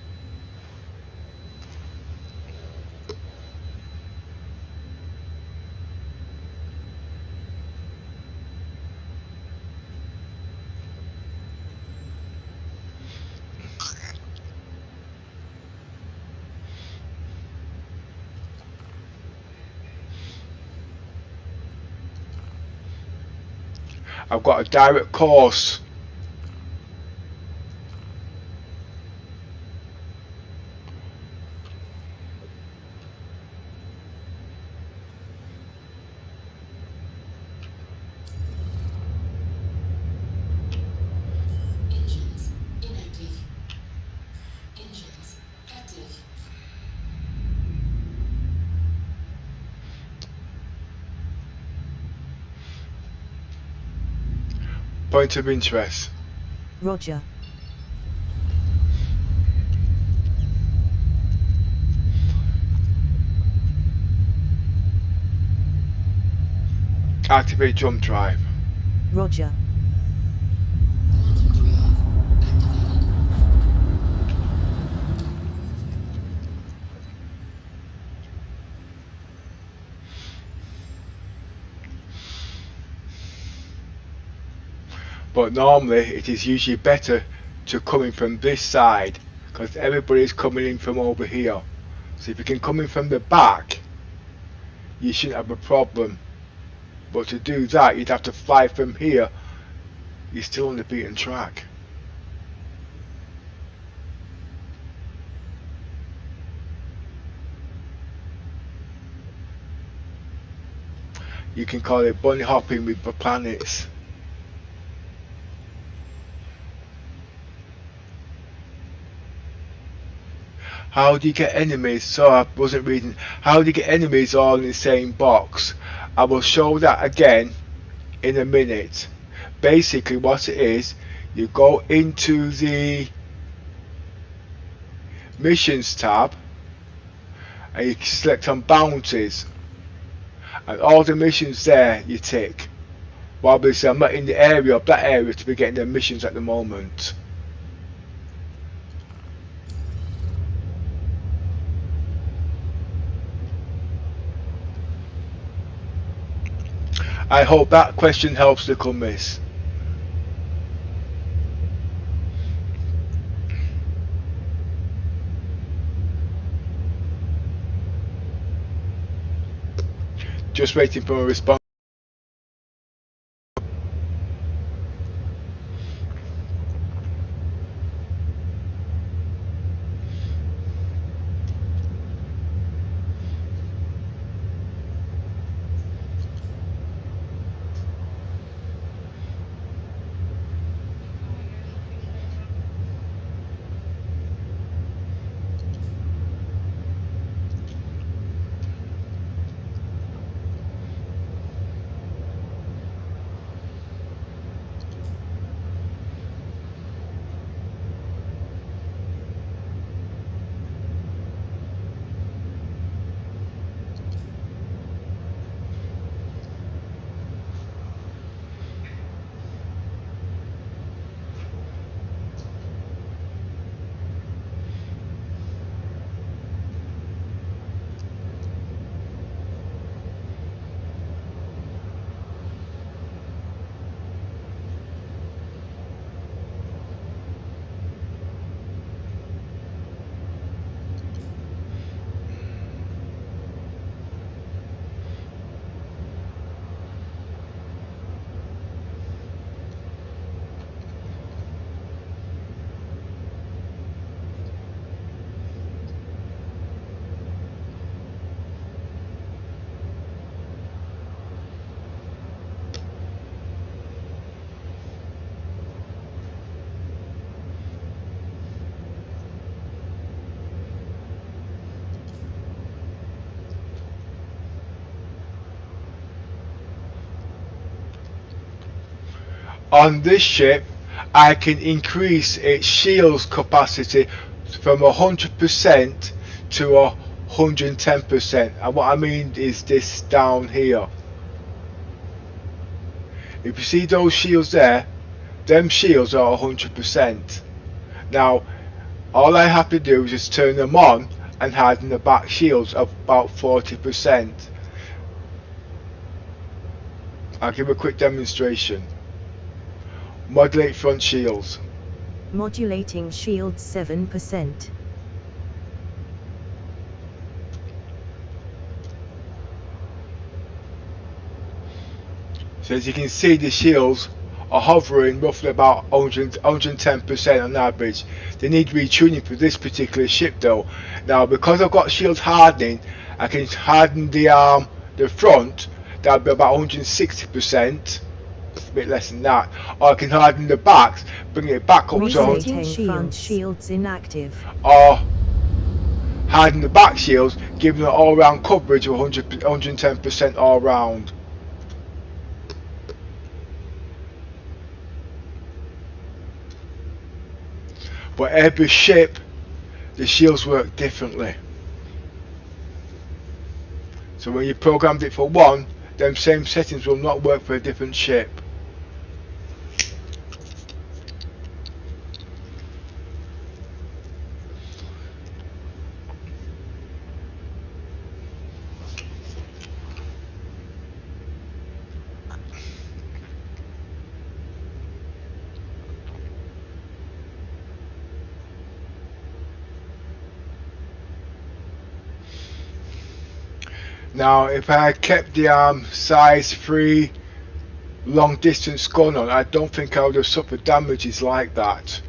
I've got a direct course. Engines inactive. Engines active. Point of interest. Roger. Activate jump drive. Roger. But normally it is usually better to come in from this side because everybody's coming in from over here. So if you can come in from the back, you shouldn't have a problem. But to do that, you'd have to fly from here. You're still on the beaten track. You can call it bunny hopping with the planets. How do you get enemies? So I wasn't reading. How do you get enemies all in the same box? I will show that again in a minute. Basically what it is, you go into the missions tab and you can select on bounties, and all the missions there you tick. Well, obviously I'm not in the area of that area to be getting the missions at the moment. I hope that question helps, little miss. Just waiting for a response. On this ship, I can increase its shields capacity from 100% to 110%, and what I mean is this down here. If you see those shields there, them shields are 100%. Now, all I have to do is just turn them on and harden the back shields of about 40%. I'll give a quick demonstration. Modulate front shields. Modulating shields 7%. So as you can see, the shields are hovering roughly about 110% on average. They need retuning for this particular ship though. Now because I've got shield hardening, I can harden the front, that'll be about 160%. A bit less than that, or I can harden the backs, bring it back up to Resetting front shields inactive. or harden the back shields, giving an all-round coverage of 110% all round. But every ship, the shields work differently. So when you programmed it for one, them same settings will not work for a different ship. Now if I kept the size 3 long distance gun on, I don't think I would have suffered damages like that.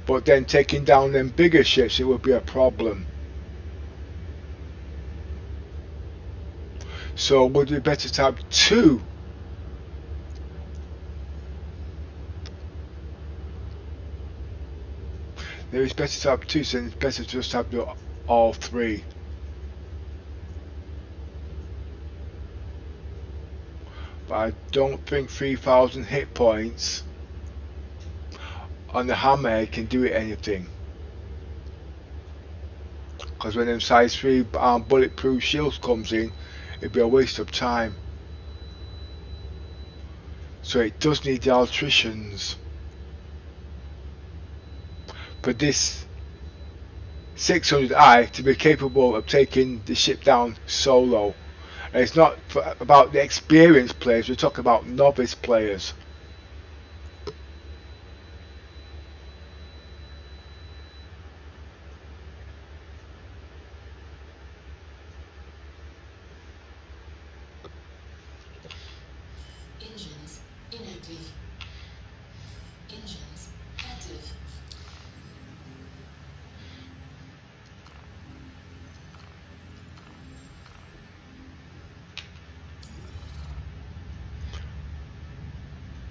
But then taking down them bigger ships, it would be a problem. So would it be better to have 2? It is better to have 2, so it's better to just have all 3. But I don't think 3,000 hit points on the hammerhead can do it anything. because when them size 3 bulletproof shields comes in, it'd be a waste of time. So it does need the electricians. But this 600i to be capable of taking the ship down solo. And it's not about the experienced players, we're talking about novice players. Engines inactive. Engines active.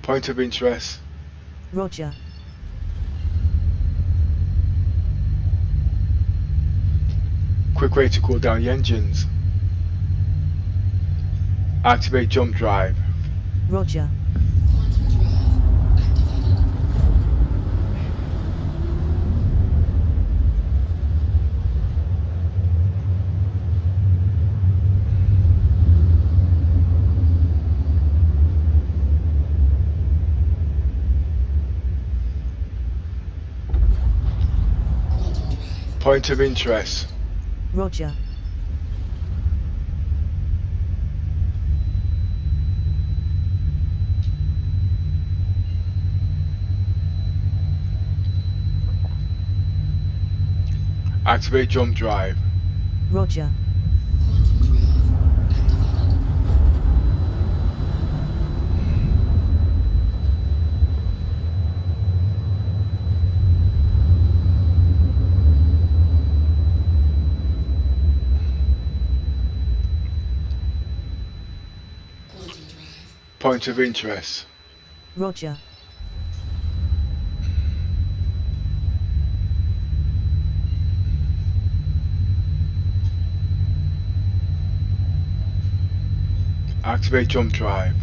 Point of interest. Roger. Quick way to cool down the engines. Activate jump drive. Roger. Quantum drive activated. Quantum drive. Point of interest. Roger. Activate jump drive. Roger. Quantum drive activated. Quantum drive. Point of interest. Roger. Activate jump drive.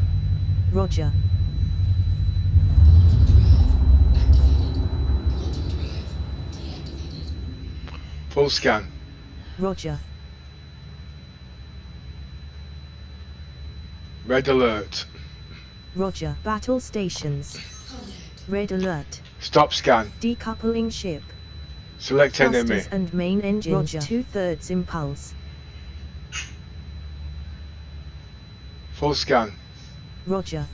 Roger. Quantum drive activated. Quantum drive deactivated. Full scan. Roger. Red alert. Roger. Battle stations. Contact. Red alert. Stop scan. Decoupling ship. Select enemy. Thrusters and main engines. Roger. 2/3 impulse. Full scan. Roger.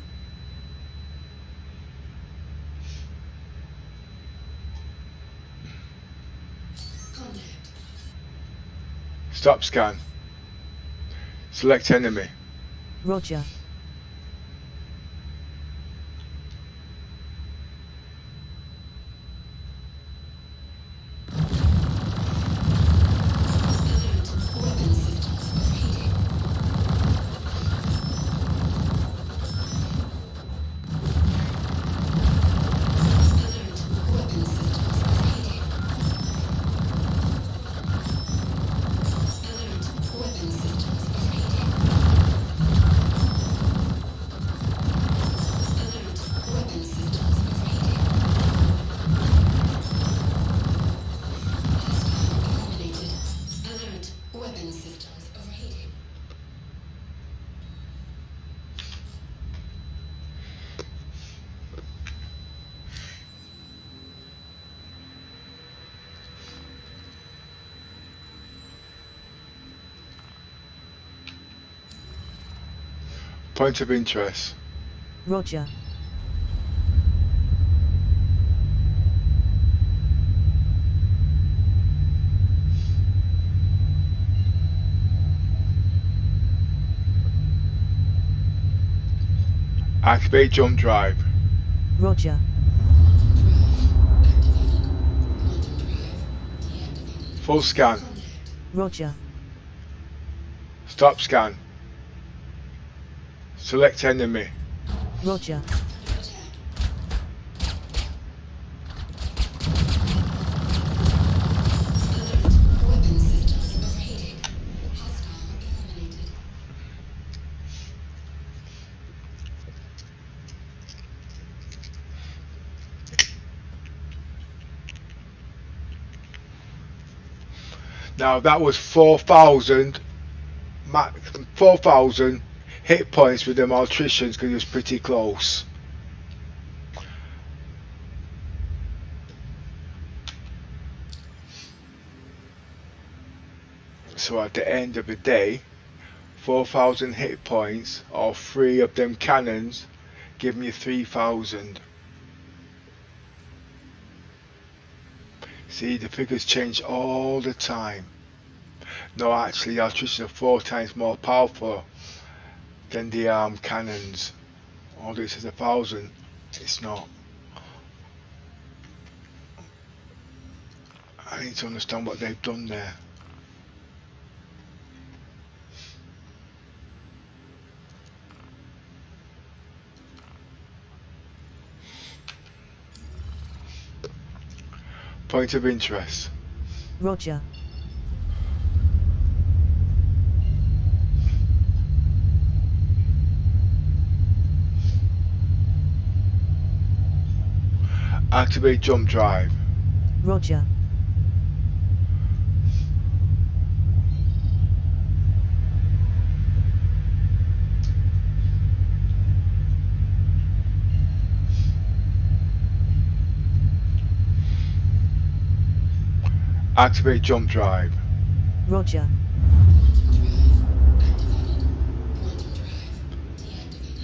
Contact. Stop scan. Select enemy. Roger. Alert. Weapon systems overheating. Alert. Weapon systems overheating. Alert. Weapon systems overheating. Alert. Weapon systems overheating. Hostile eliminated. Alert. Weapon systems overheating. Point of interest. Roger. Activate jump drive. Roger. Quantum drive activated. Quantum drive deactivated. Full scan. Contact. Roger. Stop scan. Select enemy. Roger. Under attack. Alert. Weapon systems overheating. Hostile eliminated. Now that was 4,000 4,000 hit points with the malnutritions because it was pretty close. So at the end of the day, 4,000 hit points or 3 of them cannons give me 3,000. See, the figures change all the time. No, actually, the electricians are 4 times more powerful than the cannons. All this is 1,000. It's not. I need to understand what they've done there. Point of interest. Roger. Activate jump drive. Roger. Activate jump drive. Roger.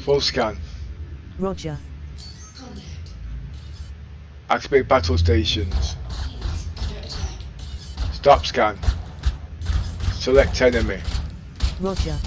Full scan. Roger. Activate battle stations. Stop scan. Select enemy. Roger.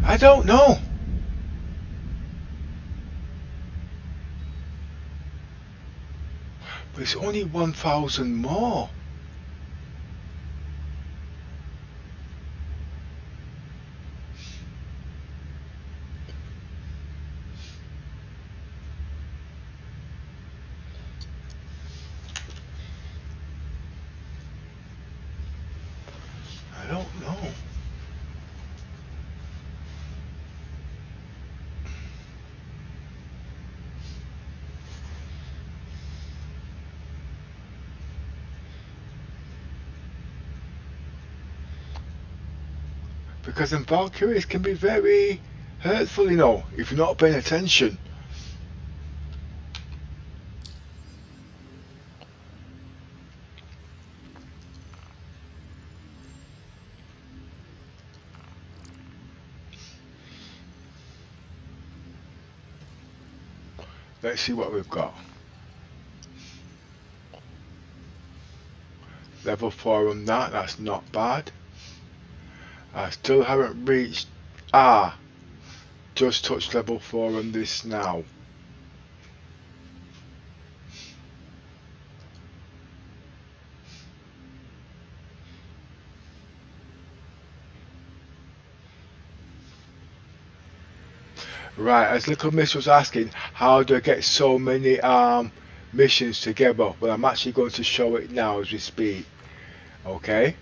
I don't know. But it's only 1,000 more. I don't know. Because them Valkyries can be very hurtful, you know, if you're not paying attention. Let's see what we've got. Level 4 on that, that's not bad. I still haven't reached, just touched level 4 on this now. Right, as Little Miss was asking, how do I get so many missions together? Well, I'm actually going to show it now as we speak. Okay,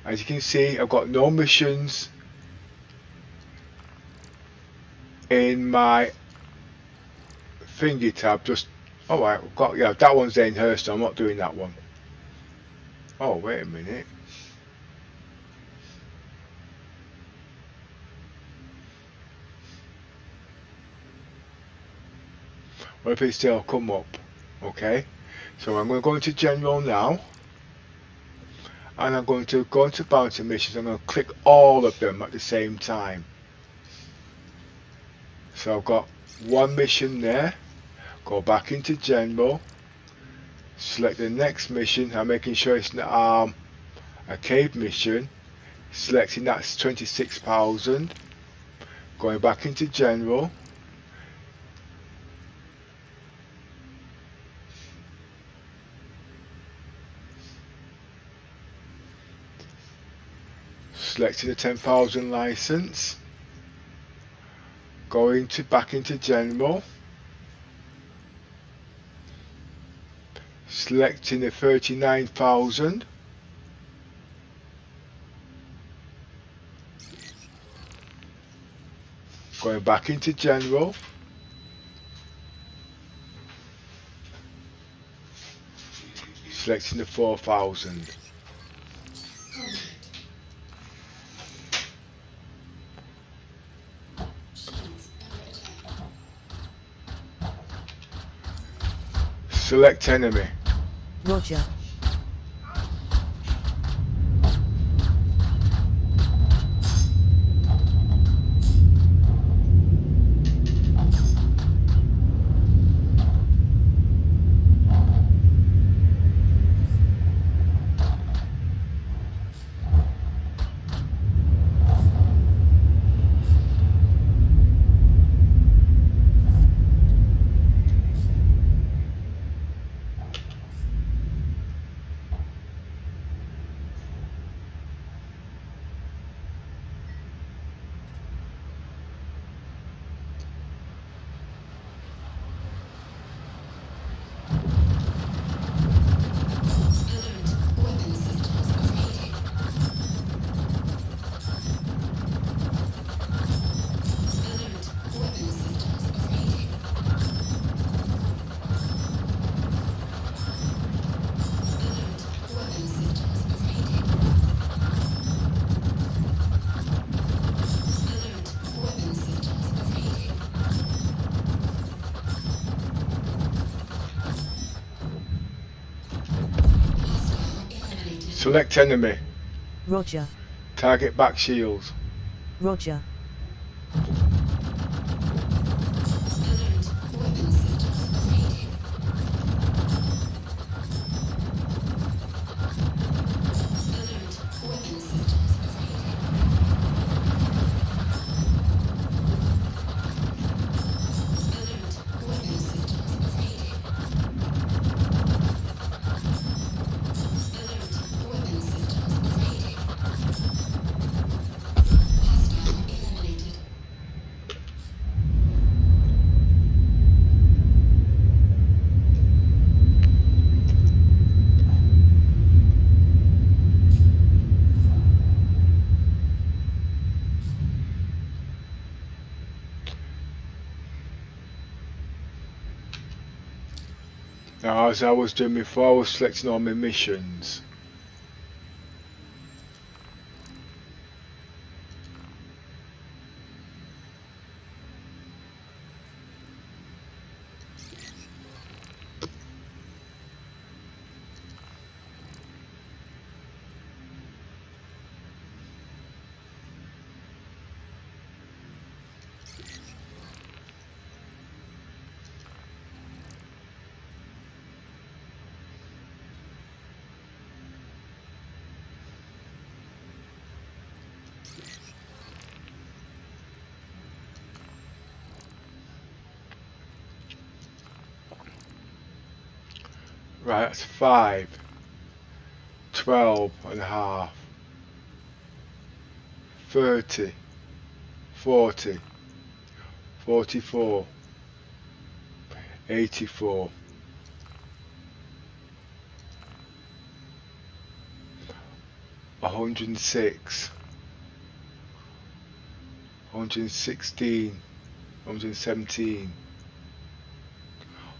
as you can see, I've got no missions in my thingy tab. Just alright, I've got, yeah, that one's in here, so I'm not doing that one. Oh, wait a minute. What if it still come up? Okay, so I'm going to go into general now, and I'm going to go into bounty missions. I'm going to click all of them at the same time. So I've got one mission there. Go back into general, select the next mission. I'm making sure it's a cave mission, selecting that's 26,000. Going back into general, Selecting the 10,000 license. Going to back into general. Selecting the 39,000. Going back into general. Selecting the 4,000. Select enemy. Roger. Select enemy. Roger. Target back shields. Roger. Now, as I was doing before, I was selecting all my missions. Right, that's 5, 12 and a half, 30, 40, 44, 84, 106, 116, 117,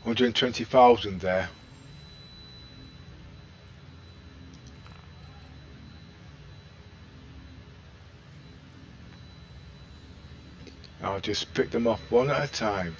120,000 there. I'll just pick them off one at a time.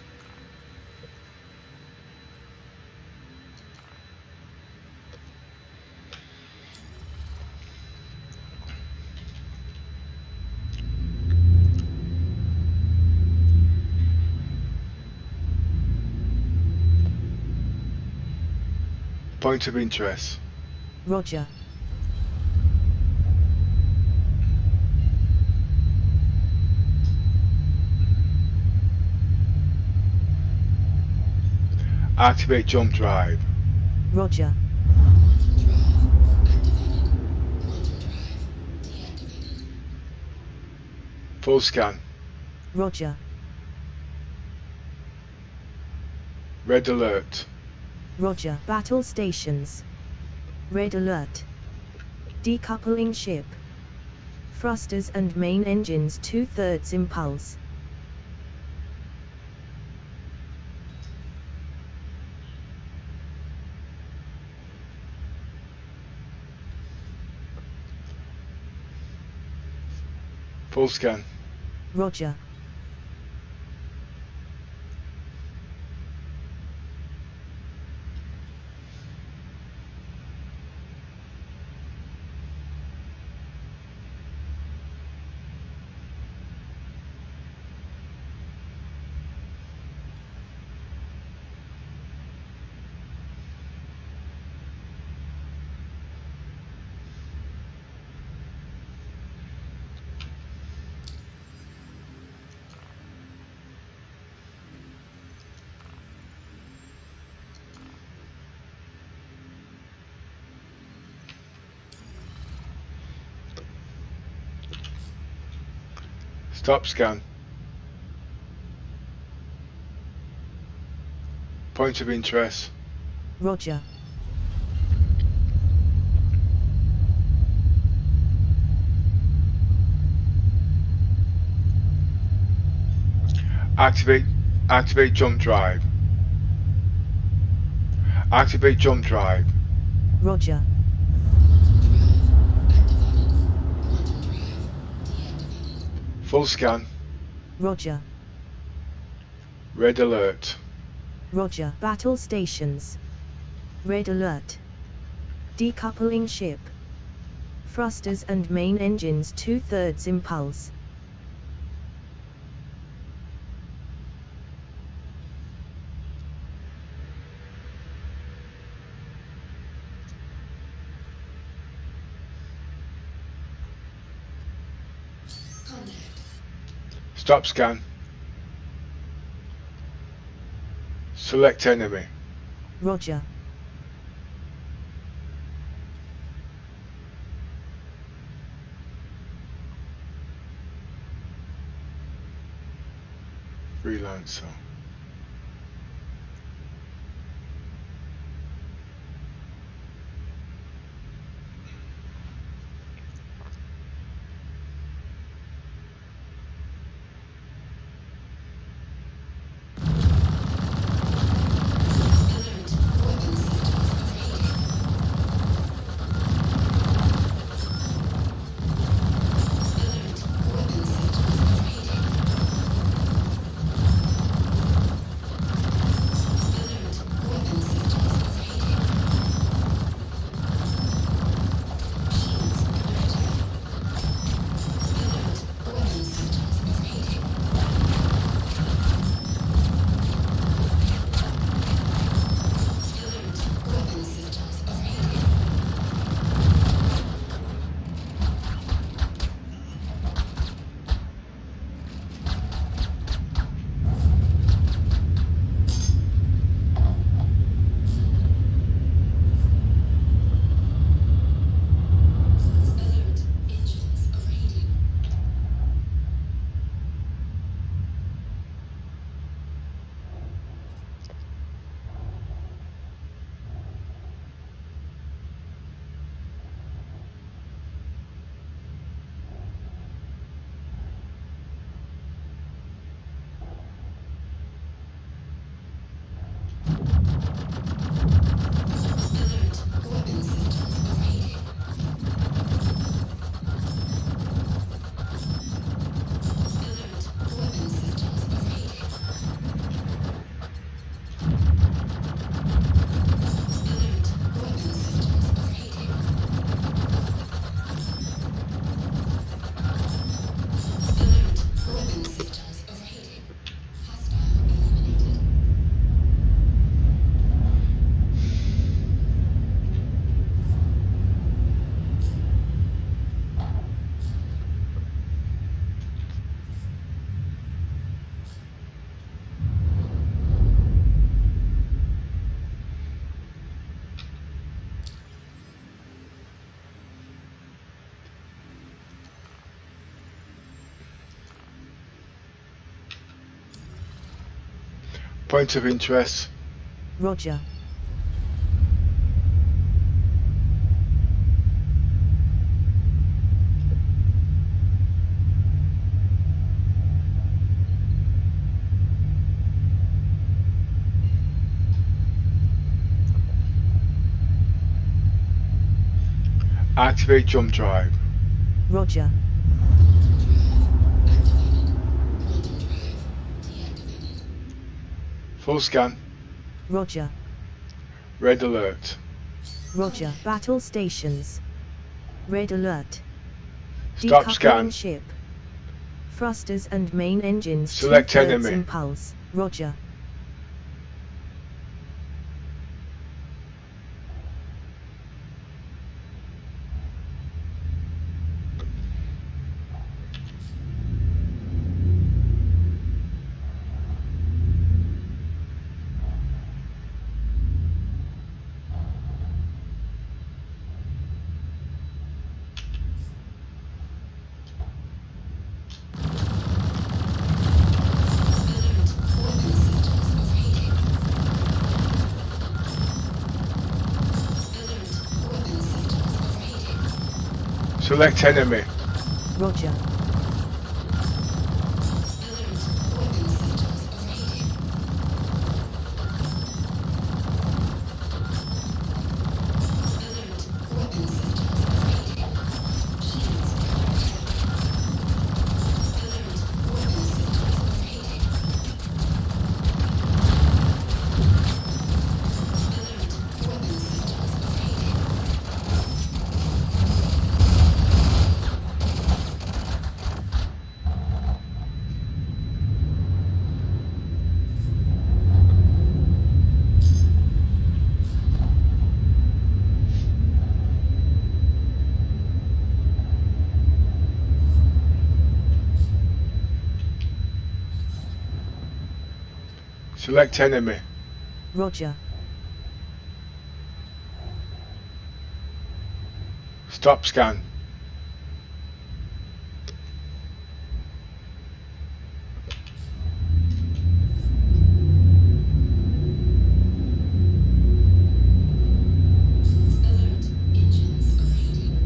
Point of interest. Roger. Activate jump drive. Roger. Quantum drive activated. Quantum drive deactivated. Full scan. Roger. Red alert. Roger. Battle stations. Red alert. Decoupling ship. Thrusters and main engines 2/3 impulse. Full scan. Roger. Stop scan. Point of interest. Roger. Activate jump drive. Activate jump drive. Roger. Full scan. Roger. Red alert. Roger. Battle stations. Red alert. Decoupling ship. Thrusters and main engines 2/3 impulse. Stop scan. Select enemy. Roger. Freelancer. Point of interest. Roger. Activate jump drive. Roger. Full scan. Roger. Red alert. Roger. Battle stations. Red alert. Stop Decoupling scan. ship. Thrusters and main engines. Select 2/3 enemy. impulse. Roger. Select enemy. Roger. Select enemy. Roger. Stop scan. Alert. Engines overheating.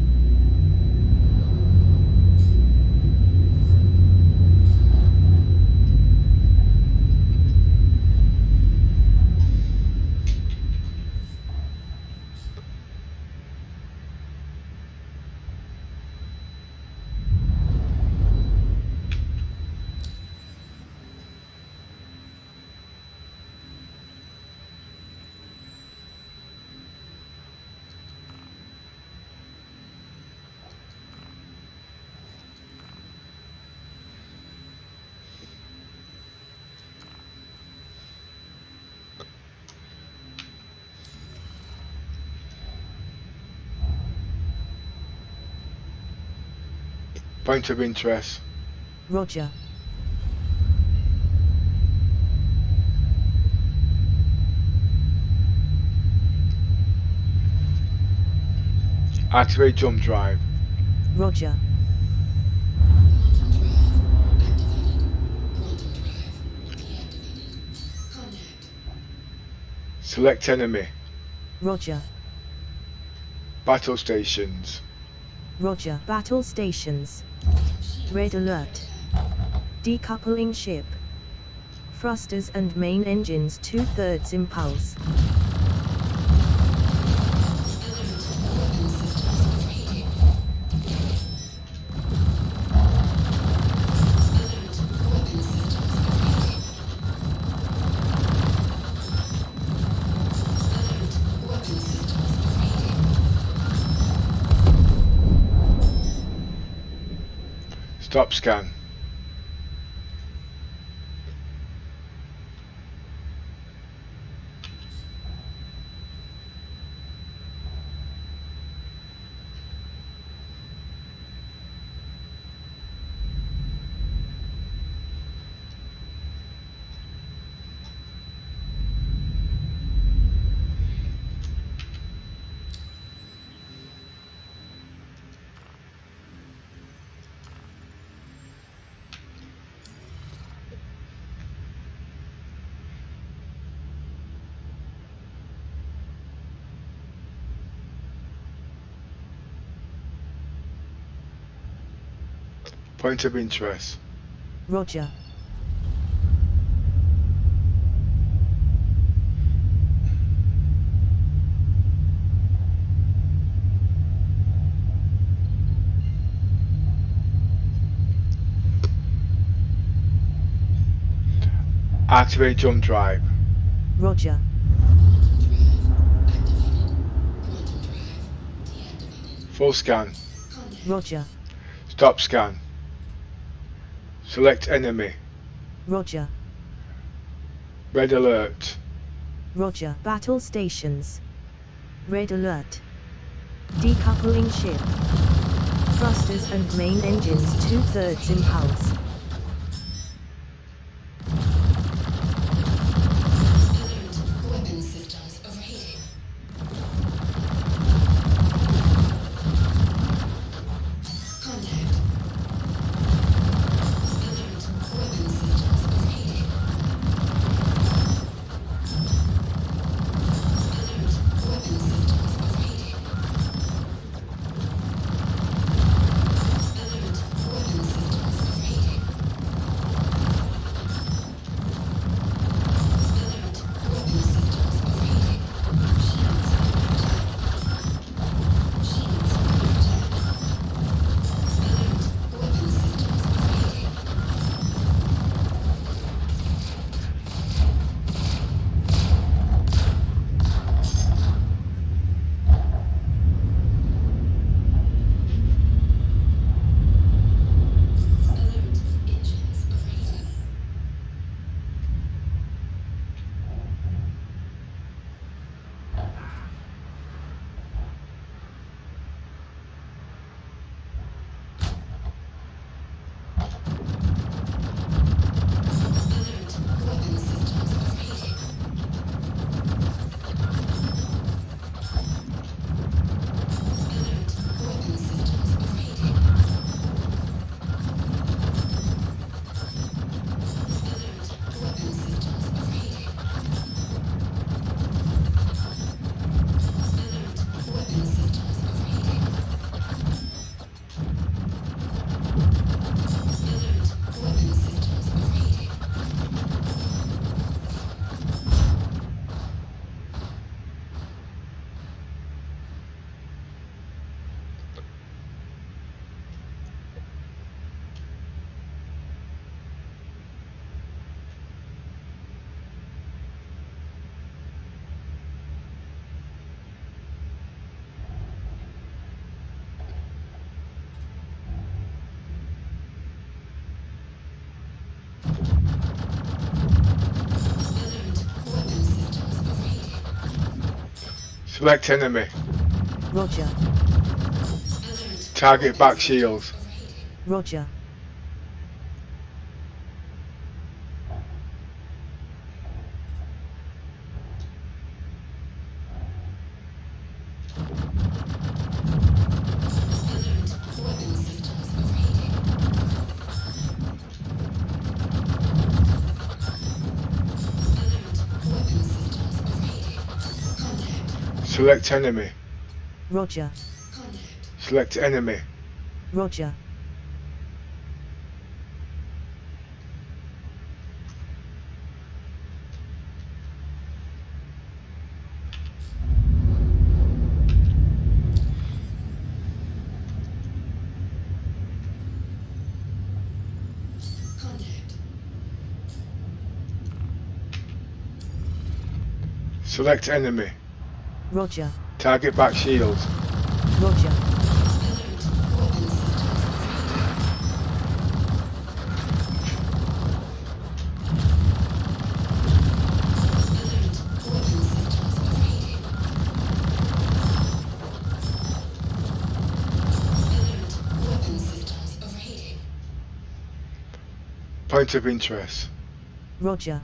Point of interest. Roger. Activate jump drive. Roger. Quantum drive activated. Quantum drive deactivated. Contact. Select enemy. Roger. Battle stations. Roger. Battle stations. Red alert. Decoupling ship. Thrusters and main engines 2/3 impulse. Stop scan. Point of interest. Roger. Activate jump drive. Roger. Full scan. Roger. Stop scan. Select enemy. Roger. Red alert. Roger. Battle stations. Red alert. Decoupling ship. Thrusters and main engines 2/3 impulse. Weapon systems overheating. Contact. Alert. Weapon systems overheating. Alert. Weapon systems overheating. Alert. Weapon systems overheating. Alert. Weapon systems overheating. Shields under attack. Shields under attack. Alert. Weapon systems overheating. Alert. Engines overheating. Alert. Weapon systems overheating. Alert. Weapon systems overheating. Alert. Weapon systems overheating. Alert. Weapon systems overheating. Alert. Weapon systems overheating. Alert. Weapon systems overheating. Select enemy. Roger. Alert. Target back shields. Overheating. Roger. Alert. Weapon systems overheating. Alert. Weapon systems overheating. Contact. Select enemy. Roger. Contact. Select enemy. Roger. Contact. Select enemy. Roger. Target back shields. Roger. Alert. Weapon systems overheating. Alert. Weapon systems overheating. Alert. Weapon systems overheating. Point of interest. Roger.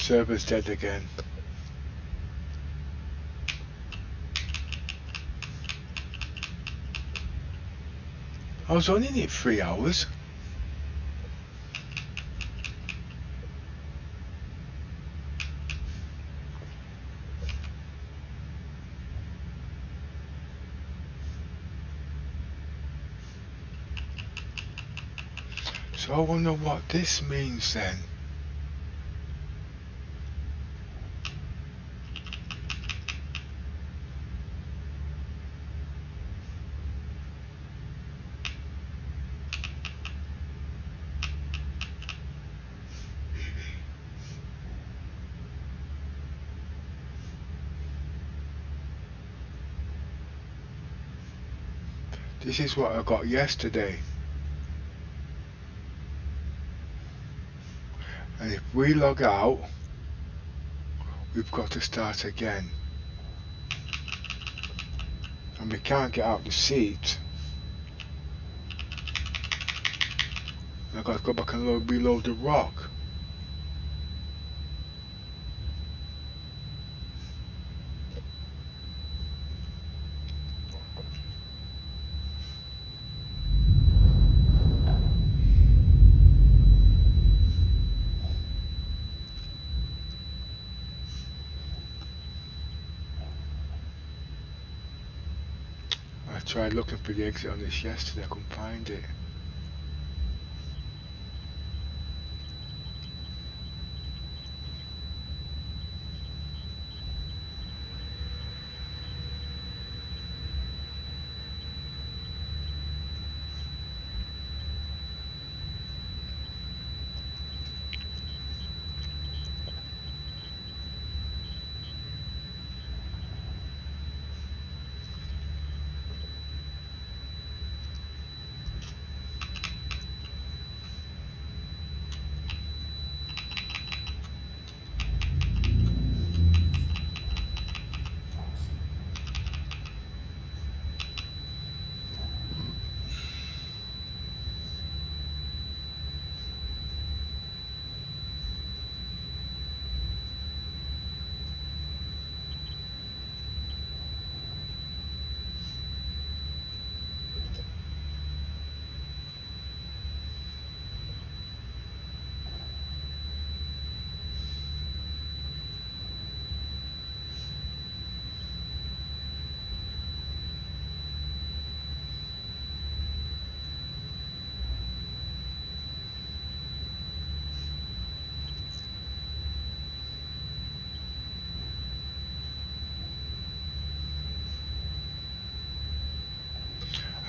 server's dead again. I was only in it 3 hours. So I wonder what this means then. This is what I got yesterday. And if we log out, we've got to start again. And we can't get out the seat. I've got to go back and reload the rock. I tried looking for the exit on this yesterday, I couldn't find it.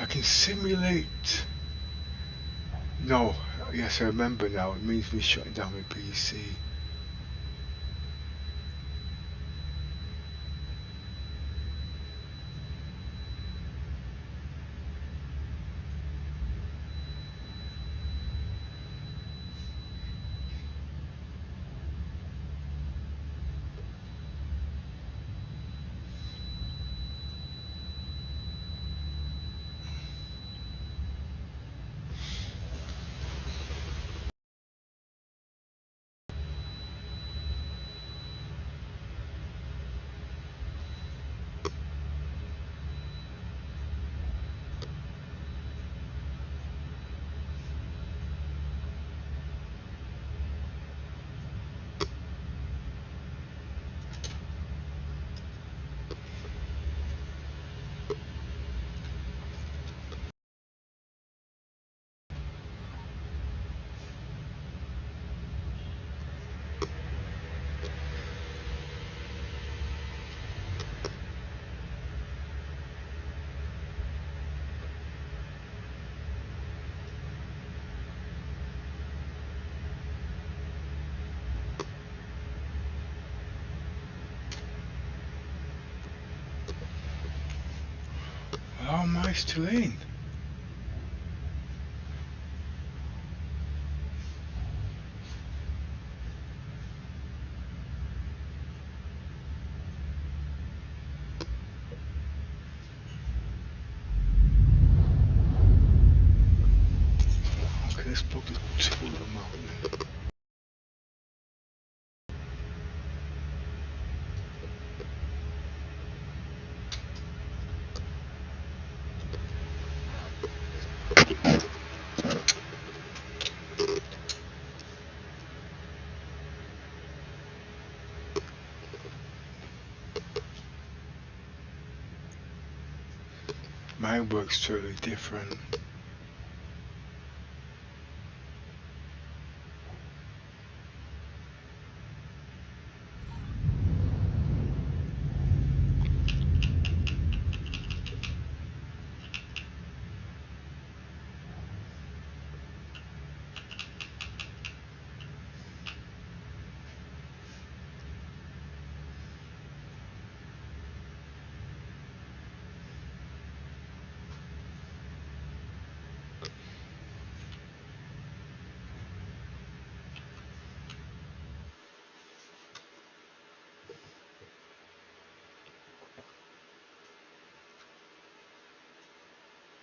I can simulate. No, yes, I remember now. It means we're shutting down my PC. How am I still in? Okay, let's plug the two of them out then. mine works totally different.